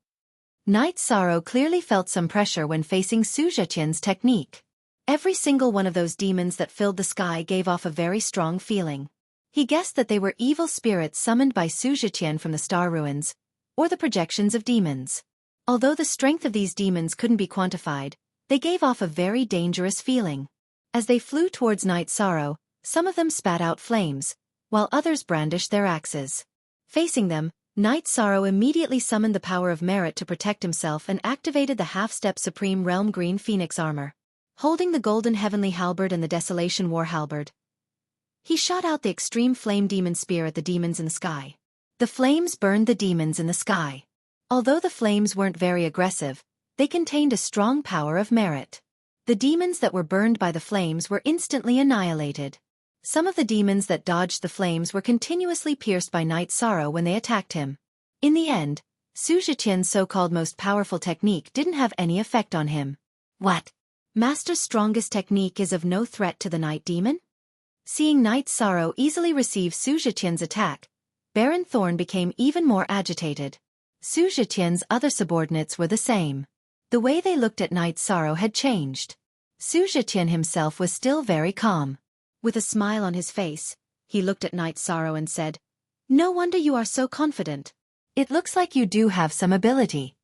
Night Sorrow clearly felt some pressure when facing Su Zhiqian's technique. Every single one of those demons that filled the sky gave off a very strong feeling. He guessed that they were evil spirits summoned by Su Zhiqian from the Star Ruins, or the projections of demons. Although the strength of these demons couldn't be quantified, they gave off a very dangerous feeling. As they flew towards Night Sorrow, some of them spat out flames, while others brandished their axes. Facing them, Night Sorrow immediately summoned the power of merit to protect himself and activated the half-step Supreme Realm Green Phoenix armor. Holding the Golden Heavenly Halberd and the Desolation War Halberd, he shot out the Extreme Flame Demon Spear at the demons in the sky. The flames burned the demons in the sky. Although the flames weren't very aggressive, they contained a strong power of merit. The demons that were burned by the flames were instantly annihilated. Some of the demons that dodged the flames were continuously pierced by Night Sorrow when they attacked him. In the end, Su Zhiqian's so-called most powerful technique didn't have any effect on him. What? Master's strongest technique is of no threat to the Night Demon? Seeing Night Sorrow easily receive Su Zhiqian's attack, Baron Thorn became even more agitated. Su Zhiqian's other subordinates were the same. The way they looked at Night Sorrow had changed. Su Zhiqian himself was still very calm. With a smile on his face, he looked at Night Sorrow and said, "No wonder you are so confident. It looks like you do have some ability.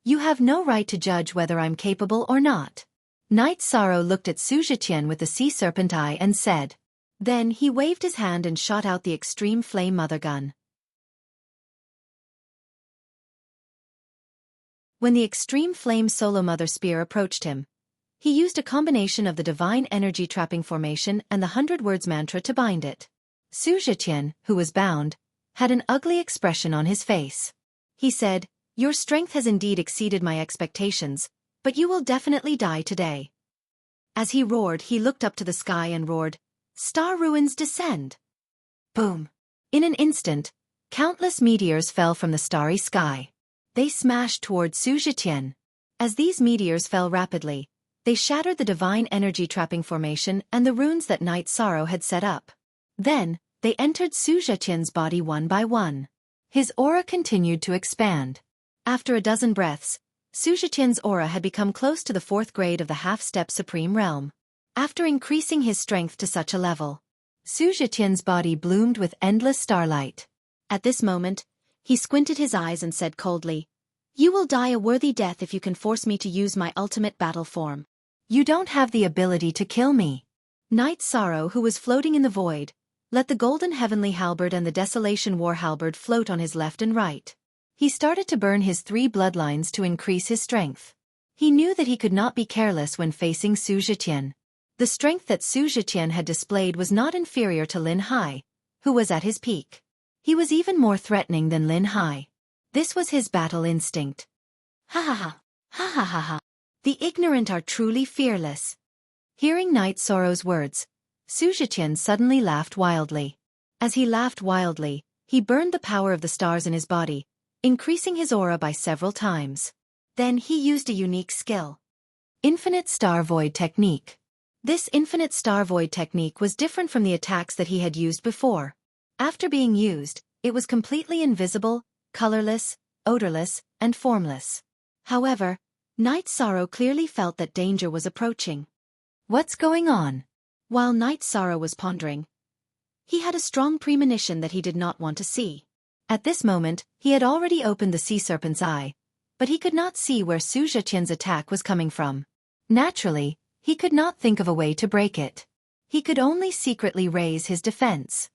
You have no right to judge whether I'm capable or not." Night Sorrow looked at Su Zhiqian with the sea serpent eye and said. Then he waved his hand and shot out the extreme flame mother gun. When the extreme flame solo mother spear approached him, he used a combination of the divine energy trapping formation and the 100 words mantra to bind it. Su Zhiqian, who was bound, had an ugly expression on his face. He said, "Your strength has indeed exceeded my expectations, but you will definitely die today." As he roared, he looked up to the sky and roared, "Star ruins descend!" Boom! In an instant, countless meteors fell from the starry sky. They smashed toward Su Zhiqian. As these meteors fell rapidly, they shattered the divine energy trapping formation and the runes that Night Sorrow had set up. Then, they entered Su Zhiqian's body one by one. His aura continued to expand. After a dozen breaths, Su Zhiqian's aura had become close to the 4th grade of the half-step supreme realm. After increasing his strength to such a level, Su Zhiqian's body bloomed with endless starlight. At this moment, he squinted his eyes and said coldly, "You will die a worthy death if you can force me to use my ultimate battle form. You don't have the ability to kill me." Night Sorrow, who was floating in the void, let the golden heavenly halberd and the desolation war halberd float on his left and right. He started to burn his 3 bloodlines to increase his strength. He knew that he could not be careless when facing Su Zhiqian. The strength that Su Zhiqian had displayed was not inferior to Lin Hai, who was at his peak. He was even more threatening than Lin Hai. This was his battle instinct. Ha ha ha, ha ha ha ha. The ignorant are truly fearless. Hearing Night Sorrow's words, Su Zhiqian suddenly laughed wildly. As he laughed wildly, he burned the power of the stars in his body, increasing his aura by several times. Then he used a unique skill. Infinite Star Void Technique. This Infinite Star Void technique was different from the attacks that he had used before. After being used, it was completely invisible, colorless, odorless, and formless. However, Night Sorrow clearly felt that danger was approaching. What's going on? While Night Sorrow was pondering, he had a strong premonition that he did not want to see. At this moment, he had already opened the sea serpent's eye, but he could not see where Su Zhiqian's attack was coming from. Naturally, he could not think of a way to break it. He could only secretly raise his defense.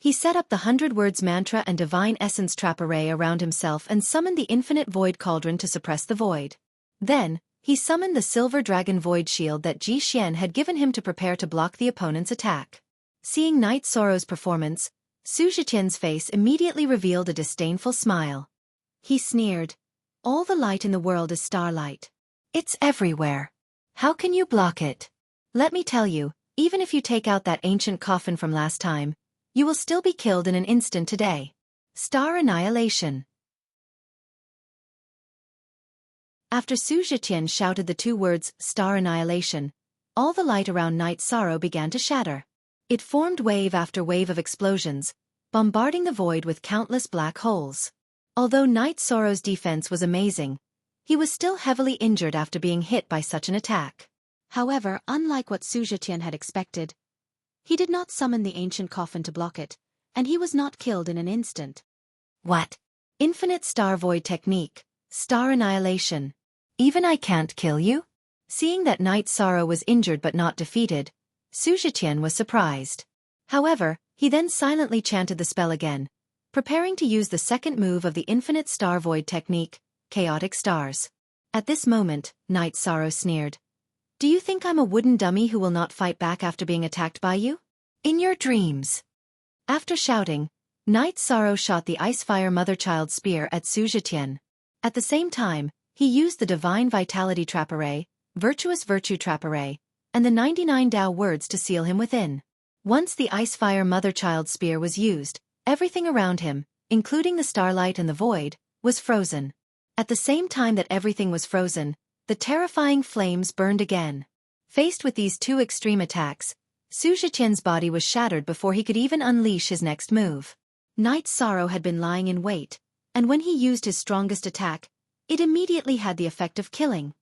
He set up the 100 words mantra and divine essence trap array around himself and summoned the infinite void cauldron to suppress the void. Then, he summoned the silver dragon void shield that Ji Xian had given him to prepare to block the opponent's attack. Seeing Night Sorrow's performance, Su Zhiqian's face immediately revealed a disdainful smile. He sneered, "All the light in the world is starlight. It's everywhere. How can you block it? Let me tell you, even if you take out that ancient coffin from last time, you will still be killed in an instant today. Star annihilation." After Su Zhiqian shouted the 2 words, "Star annihilation," all the light around Night Sorrow began to shatter. It formed wave after wave of explosions, bombarding the void with countless black holes. Although Night Sorrow's defense was amazing, he was still heavily injured after being hit by such an attack. However, unlike what Su Zhiqian had expected, he did not summon the ancient coffin to block it, and he was not killed in an instant. What? Infinite Star Void Technique, Star Annihilation. Even I can't kill you? Seeing that Night Sorrow was injured but not defeated, Su Zhiqian was surprised. However, he then silently chanted the spell again, preparing to use the second move of the Infinite Star Void Technique, Chaotic Stars. At this moment, Night Sorrow sneered. "Do you think I'm a wooden dummy who will not fight back after being attacked by you? In your dreams." After shouting, Night Sorrow shot the Icefire Mother-Child spear at Su Zhiqian. At the same time, he used the Divine Vitality Trap Array, Virtuous Virtue Trap Array, and the 99 Tao words to seal him within. Once the Ice-Fire Mother-Child Spear was used, everything around him, including the starlight and the void, was frozen. At the same time that everything was frozen, the terrifying flames burned again. Faced with these two extreme attacks, Su Zhiqian's body was shattered before he could even unleash his next move. Night Sorrow had been lying in wait, and when he used his strongest attack, it immediately had the effect of killing.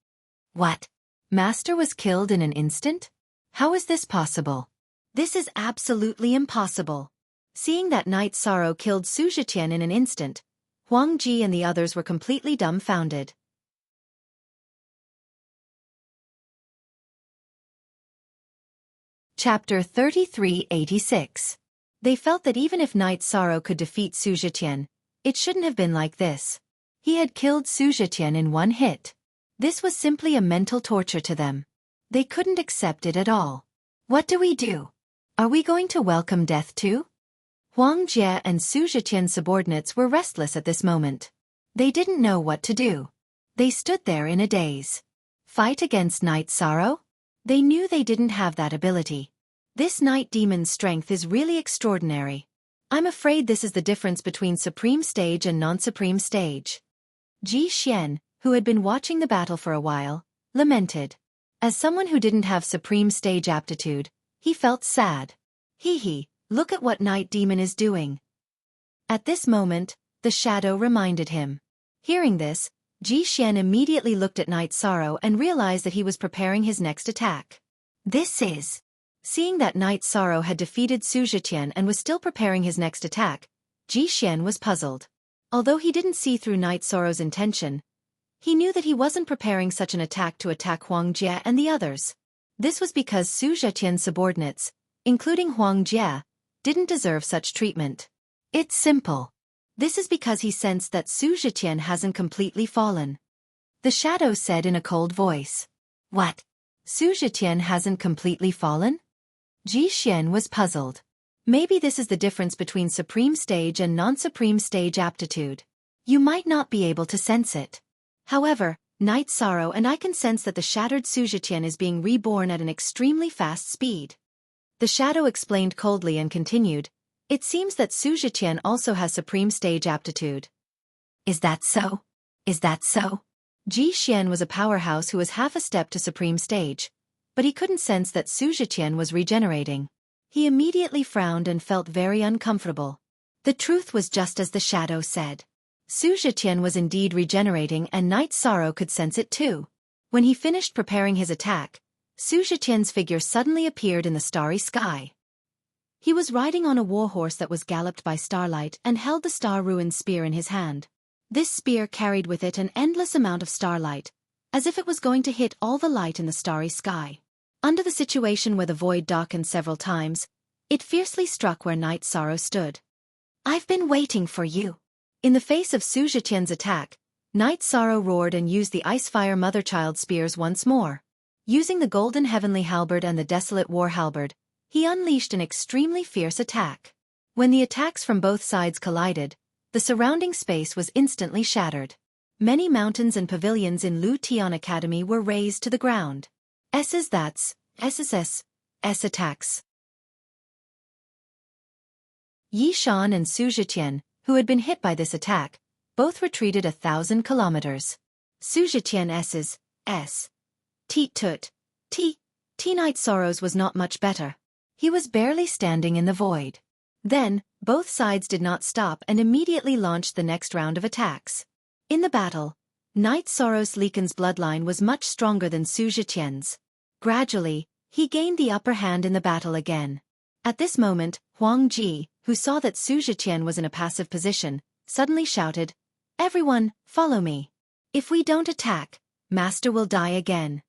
What? Master was killed in an instant? How is this possible? This is absolutely impossible. Seeing that Night Sorrow killed Su Zhiqian in an instant, Huang Ji and the others were completely dumbfounded. Chapter 3386. They felt that even if Night Sorrow could defeat Su Zhiqian, it shouldn't have been like this. He had killed Su Zhiqian in one hit. This was simply a mental torture to them. They couldn't accept it at all. What do we do? Are we going to welcome death too? Huang Jie and Su Zhiqian's subordinates were restless at this moment. They didn't know what to do. They stood there in a daze. Fight against Night Sorrow? They knew they didn't have that ability. This night demon's strength is really extraordinary. I'm afraid this is the difference between Supreme Stage and non-Supreme Stage. Ji Xian, who had been watching the battle for a while, lamented. As someone who didn't have Supreme Stage aptitude, he felt sad. Hee, look at what Night Demon is doing. At this moment, the shadow reminded him. Hearing this, Ji Xian immediately looked at Night Sorrow and realized that he was preparing his next attack. This is... Seeing that Night Sorrow had defeated Su Zhiqian and was still preparing his next attack, Ji Xian was puzzled. Although he didn't see through Night Sorrow's intention, he knew that he wasn't preparing such an attack to attack Huang Jie and the others. This was because Su Zhiqian's subordinates, including Huang Jie, didn't deserve such treatment. It's simple. This is because he sensed that Su Zhiqian hasn't completely fallen. The shadow said in a cold voice. What? Su Zhiqian hasn't completely fallen? Ji Xian was puzzled. Maybe this is the difference between Supreme Stage and non-Supreme Stage aptitude. You might not be able to sense it. However, Night Sorrow and I can sense that the shattered Su Zhiqian is being reborn at an extremely fast speed. The shadow explained coldly and continued, it seems that Su Zhiqian also has Supreme Stage aptitude. Is that so? Is that so? Ji Xian was a powerhouse who was half a step to Supreme Stage, but he couldn't sense that Su Zhiqian was regenerating. He immediately frowned and felt very uncomfortable. The truth was just as the shadow said. Su Zhiqian was indeed regenerating and Night Sorrow could sense it too. When he finished preparing his attack, Su Zhiqian's figure suddenly appeared in the starry sky. He was riding on a warhorse that was galloped by starlight and held the star-ruined spear in his hand. This spear carried with it an endless amount of starlight, as if it was going to hit all the light in the starry sky. Under the situation where the void darkened several times, it fiercely struck where Night Sorrow stood. I've been waiting for you. In the face of Su Zhiqian's attack, Night Sorrow roared and used the Ice-Fire Mother-Child spears once more. Using the Golden Heavenly Halberd and the Desolate War Halberd, he unleashed an extremely fierce attack. When the attacks from both sides collided, the surrounding space was instantly shattered. Many mountains and pavilions in Lu Tian Academy were razed to the ground. That's SSS attacks. Yi Shan and Su Zhiqian, who had been hit by this attack, both retreated 1,000 kilometers. Su Zhiqian Night Sorrow's was not much better. He was barely standing in the void. Then, both sides did not stop and immediately launched the next round of attacks. In the battle, Night Sorrow's Liken's bloodline was much stronger than Su Zhiqian's. Gradually, he gained the upper hand in the battle again. At this moment, Huang Ji, who saw that Su Zhiqian was in a passive position, suddenly shouted, Everyone, follow me. If we don't attack, Master will die again.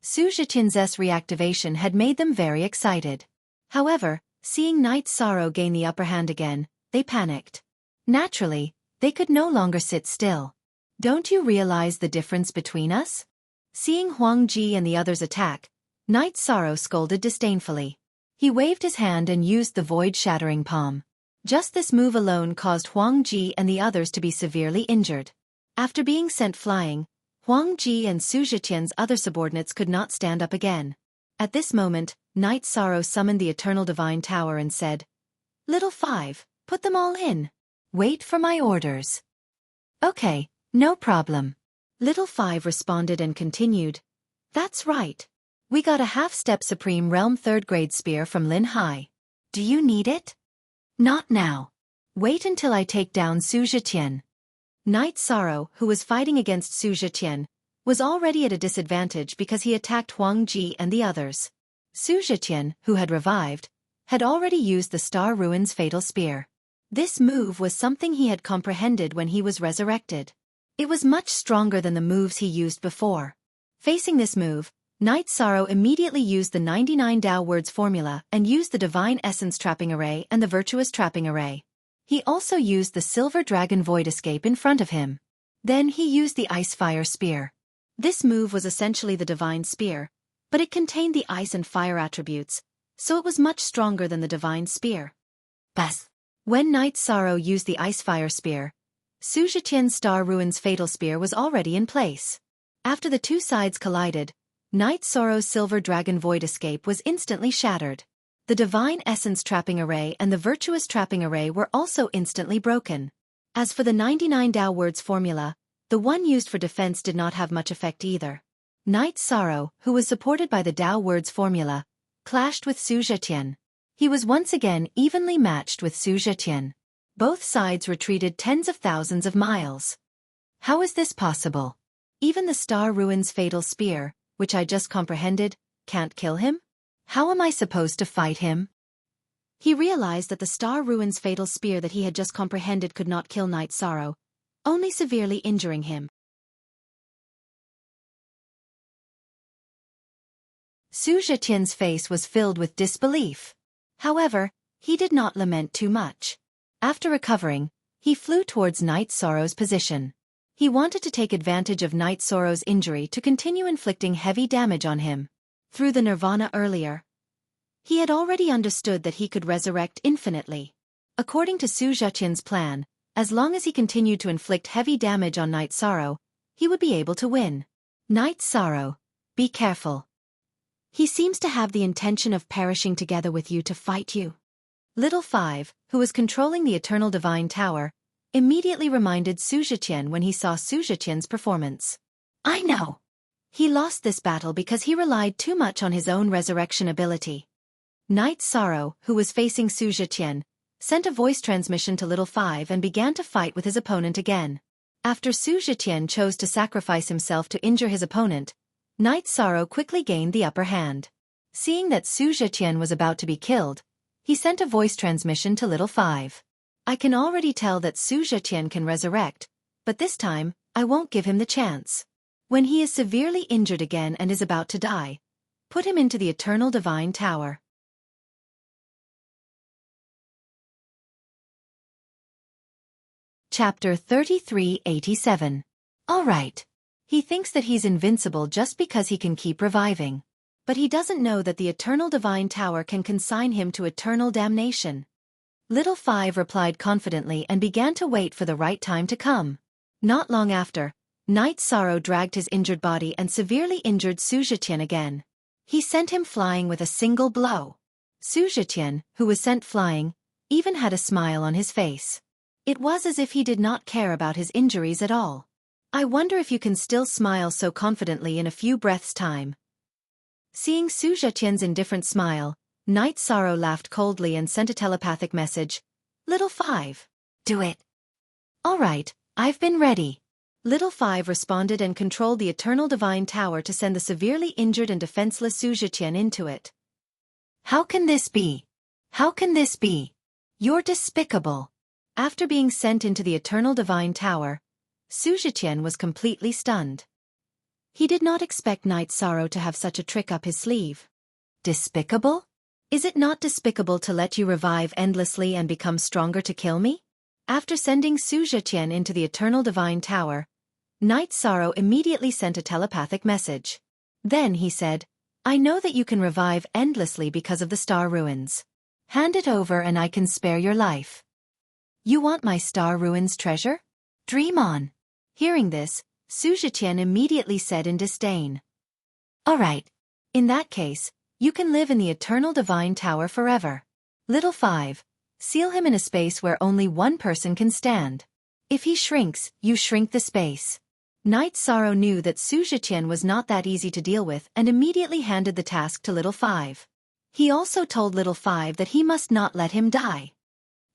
Su Zhiqian's reactivation had made them very excited. However, seeing Night Sorrow gain the upper hand again, they panicked. Naturally, they could no longer sit still. Don't you realize the difference between us? Seeing Huang Ji and the others attack, Night Sorrow scolded disdainfully. He waved his hand and used the void-shattering palm. Just this move alone caused Huang Ji and the others to be severely injured. After being sent flying, Huang Ji and Su Zhiqian's other subordinates could not stand up again. At this moment, Night Sorrow summoned the Eternal Divine Tower and said, "Little Five, put them all in. Wait for my orders." "Okay, no problem." Little Five responded and continued, "That's right. We got a half-step Supreme Realm 3rd grade spear from Lin Hai. Do you need it?" "Not now. Wait until I take down Su Zhiqian." Night Sorrow, who was fighting against Su Zhiqian, was already at a disadvantage because he attacked Huang Ji and the others. Su Zhiqian, who had revived, had already used the Star Ruin's fatal spear. This move was something he had comprehended when he was resurrected. It was much stronger than the moves he used before. Facing this move, Night Sorrow immediately used the 99 Tao Words formula and used the Divine Essence Trapping Array and the Virtuous Trapping Array. He also used the Silver Dragon Void Escape in front of him. Then he used the Ice Fire Spear. This move was essentially the Divine Spear, but it contained the ice and fire attributes, so it was much stronger than the Divine Spear. Bas. When Night Sorrow used the Ice Fire Spear, Su Zhiqian's Star Ruin's Fatal Spear was already in place. After the two sides collided, Night Sorrow's Silver Dragon Void Escape was instantly shattered. The Divine Essence Trapping Array and the Virtuous Trapping Array were also instantly broken. As for the 99 Tao Words formula, the one used for defense did not have much effect either. Night Sorrow, who was supported by the Tao Words formula, clashed with Su Zhiqian. He was once again evenly matched with Su Zhiqian. Both sides retreated tens of thousands of miles. How is this possible? Even the Star Ruin's Fatal Spear, which I just comprehended, can't kill him? How am I supposed to fight him? He realized that the Star Ruin's Fatal Spear that he had just comprehended could not kill Night Sorrow, only severely injuring him. Su Zhiqian's face was filled with disbelief. However, he did not lament too much. After recovering, he flew towards Night Sorrow's position. He wanted to take advantage of Night Sorrow's injury to continue inflicting heavy damage on him. Through the Nirvana earlier, he had already understood that he could resurrect infinitely. According to Su Zhiqian's plan, as long as he continued to inflict heavy damage on Night Sorrow, he would be able to win. Night Sorrow, be careful. He seems to have the intention of perishing together with you to fight you. Little Five, who was controlling the Eternal Divine Tower, immediately reminded Su Zhiqian when he saw Su Zhiqian's performance. I know. He lost this battle because he relied too much on his own resurrection ability. Night Sorrow, who was facing Su Zhiqian, sent a voice transmission to Little Five and began to fight with his opponent again. After Su Zhiqian chose to sacrifice himself to injure his opponent, Night Sorrow quickly gained the upper hand. Seeing that Su Zhiqian was about to be killed, he sent a voice transmission to Little Five. I can already tell that Su Zhiqian can resurrect, but this time, I won't give him the chance. When he is severely injured again and is about to die, put him into the Eternal Divine Tower. Chapter 3387. Alright. He thinks that he's invincible just because he can keep reviving. But he doesn't know that the Eternal Divine Tower can consign him to eternal damnation. Little Five replied confidently and began to wait for the right time to come. Not long after, Night Sorrow dragged his injured body and severely injured Su Zhiqian again. He sent him flying with a single blow. Su Zhiqian, who was sent flying, even had a smile on his face. It was as if he did not care about his injuries at all. I wonder if you can still smile so confidently in a few breaths' time. Seeing Su Zhiqian's indifferent smile, Night Sorrow laughed coldly and sent a telepathic message. Little Five. Do it. All right, I've been ready. Little Five responded and controlled the Eternal Divine Tower to send the severely injured and defenseless Su Zhiqian into it. How can this be? How can this be? You're despicable. After being sent into the Eternal Divine Tower, Su Zhiqian was completely stunned. He did not expect Night Sorrow to have such a trick up his sleeve. Despicable? Is it not despicable to let you revive endlessly and become stronger to kill me? After sending Su Zhiqian into the Eternal Divine Tower, Night Sorrow immediately sent a telepathic message. Then he said, I know that you can revive endlessly because of the Star Ruins. Hand it over and I can spare your life. You want my Star Ruins treasure? Dream on. Hearing this, Su Zhiqian immediately said in disdain. All right. In that case, you can live in the eternal divine tower forever. Little 5. Seal him in a space where only one person can stand. If he shrinks, you shrink the space. Knight Sorrow knew that Su Zhiqian was not that easy to deal with and immediately handed the task to Little 5. He also told Little 5 that he must not let him die.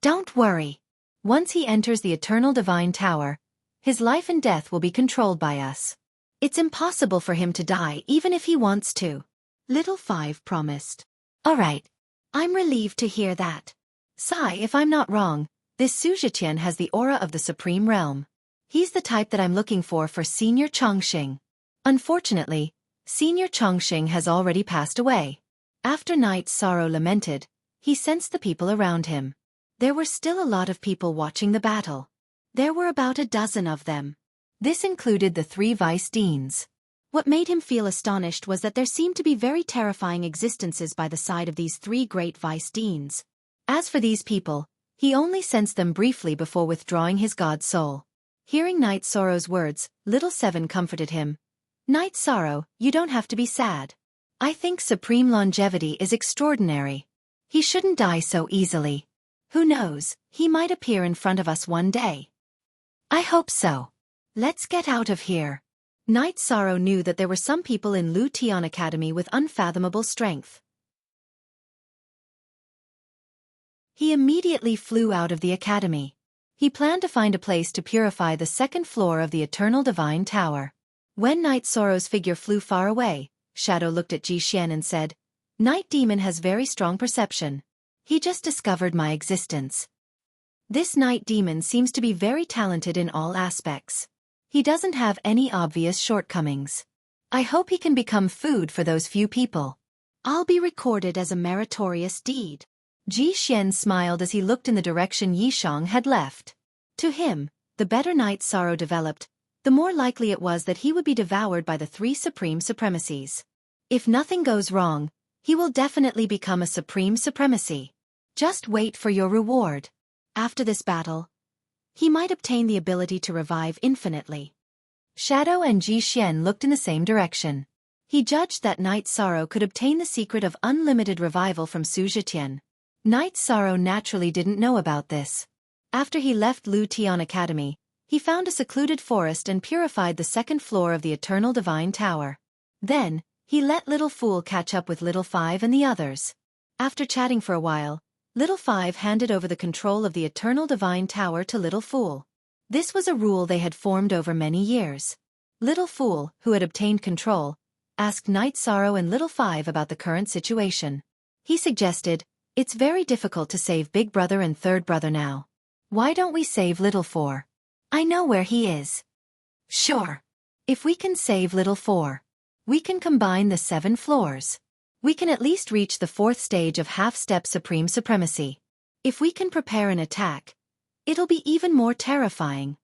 Don't worry. Once he enters the eternal divine tower, his life and death will be controlled by us. It's impossible for him to die even if he wants to. Little 5 promised. All right. I'm relieved to hear that. Sigh, if I'm not wrong, this Su Zhiqian has the aura of the Supreme Realm. He's the type that I'm looking for Senior Chongqing. Unfortunately, Senior Chongqing has already passed away. After Knight Sorrow lamented, he sensed the people around him. There were still a lot of people watching the battle. There were about a dozen of them. This included the 3 vice deans. What made him feel astonished was that there seemed to be very terrifying existences by the side of these 3 great vice deans. As for these people, he only sensed them briefly before withdrawing his god soul. Hearing Knight Sorrow's words, Little 7 comforted him. Knight Sorrow, you don't have to be sad. I think supreme longevity is extraordinary. He shouldn't die so easily. Who knows, he might appear in front of us one day. I hope so. Let's get out of here. Knight Sorrow knew that there were some people in Lu Tian Academy with unfathomable strength. He immediately flew out of the academy. He planned to find a place to purify the 2nd floor of the Eternal Divine Tower. When Knight Sorrow's figure flew far away, Shadow looked at Ji Xian and said, Night Demon has very strong perception. He just discovered my existence. This Night Demon seems to be very talented in all aspects. He doesn't have any obvious shortcomings. I hope he can become food for those few people. I'll be recorded as a meritorious deed. Ji Xian smiled as he looked in the direction Yishang had left. To him, the better Knight Sorrow developed, the more likely it was that he would be devoured by the 3 supreme supremacies. If nothing goes wrong, he will definitely become a supreme supremacy. Just wait for your reward. After this battle, he might obtain the ability to revive infinitely. Shadow and Ji Xian looked in the same direction. He judged that Knight Sorrow could obtain the secret of unlimited revival from Su Zhiqian. Knight Sorrow naturally didn't know about this. After he left Lu Tian Academy, he found a secluded forest and purified the 2nd floor of the Eternal Divine Tower. Then, he let Little Fool catch up with Little 5 and the others. After chatting for a while, Little 5 handed over the control of the Eternal Divine Tower to Little Fool. This was a rule they had formed over many years. Little Fool, who had obtained control, asked Knight Sorrow and Little 5 about the current situation. He suggested, it's very difficult to save Big Brother and Third Brother now. Why don't we save Little 4? I know where he is. Sure. If we can save Little 4, we can combine the 7 floors. We can at least reach the 4th stage of half-step supreme supremacy. If we can prepare an attack, it'll be even more terrifying.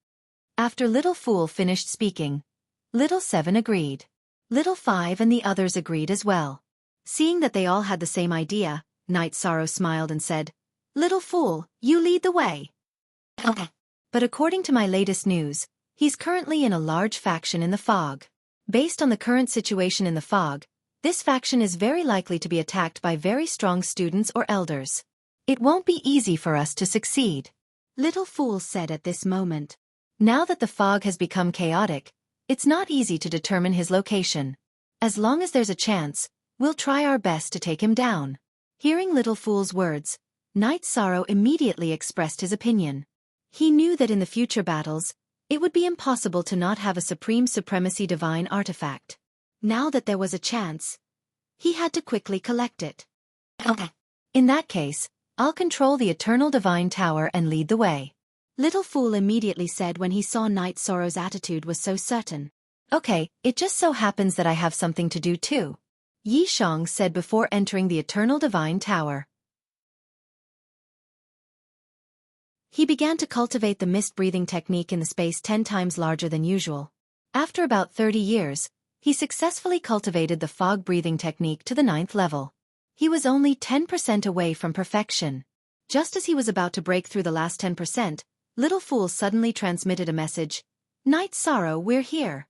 After Little Fool finished speaking, Little 7 agreed. Little 5 and the others agreed as well. Seeing that they all had the same idea, Knight Sorrow smiled and said, Little Fool, you lead the way. Okay. But according to my latest news, he's currently in a large faction in the fog. Based on the current situation in the fog, this faction is very likely to be attacked by very strong students or elders. It won't be easy for us to succeed. Little Fool said at this moment. Now that the fog has become chaotic, it's not easy to determine his location. As long as there's a chance, we'll try our best to take him down. Hearing Little Fool's words, Knight Sorrow immediately expressed his opinion. He knew that in the future battles, it would be impossible to not have a supreme supremacy divine artifact. Now that there was a chance, he had to quickly collect it. Okay. In that case, I'll control the Eternal Divine Tower and lead the way. Little Fool immediately said when he saw Knight Sorrow's attitude was so certain. Okay, it just so happens that I have something to do too. Yishang said before entering the Eternal Divine Tower. He began to cultivate the mist-breathing technique in the space 10 times larger than usual. After about 30 years, he successfully cultivated the fog-breathing technique to the 9th level. He was only 10% away from perfection. Just as he was about to break through the last 10%, Little Fool suddenly transmitted a message. Night Sorrow, we're here.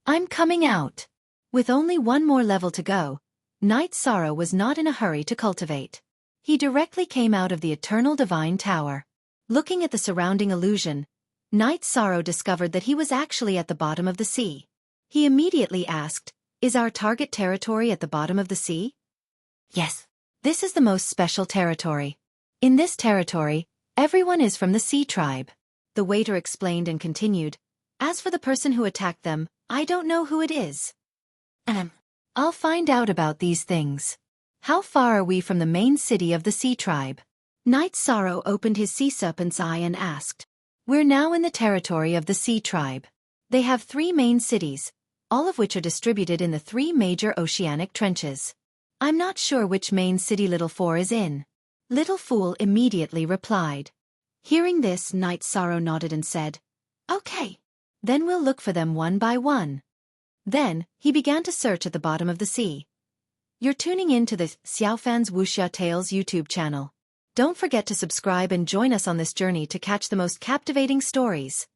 I'm coming out. With only one more level to go, Night Sorrow was not in a hurry to cultivate. He directly came out of the Eternal Divine Tower. Looking at the surrounding illusion, Night Sorrow discovered that he was actually at the bottom of the sea. He immediately asked, "Is our target territory at the bottom of the sea?" "Yes. This is the most special territory. In this territory, everyone is from the Sea Tribe." The waiter explained and continued, "As for the person who attacked them, I don't know who it is. I'll find out about these things. How far are we from the main city of the Sea Tribe?" Night Sorrow opened his sea serpent's eye and asked. "We're now in the territory of the Sea Tribe. They have 3 main cities, all of which are distributed in the 3 major oceanic trenches. I'm not sure which main city Little Four is in." Little Fool immediately replied. Hearing this, Night Sorrow nodded and said, "Okay. Then we'll look for them one by one." Then, he began to search at the bottom of the sea. You're tuning in to the Xiaofan's Wuxia Tales YouTube channel. Don't forget to subscribe and join us on this journey to catch the most captivating stories.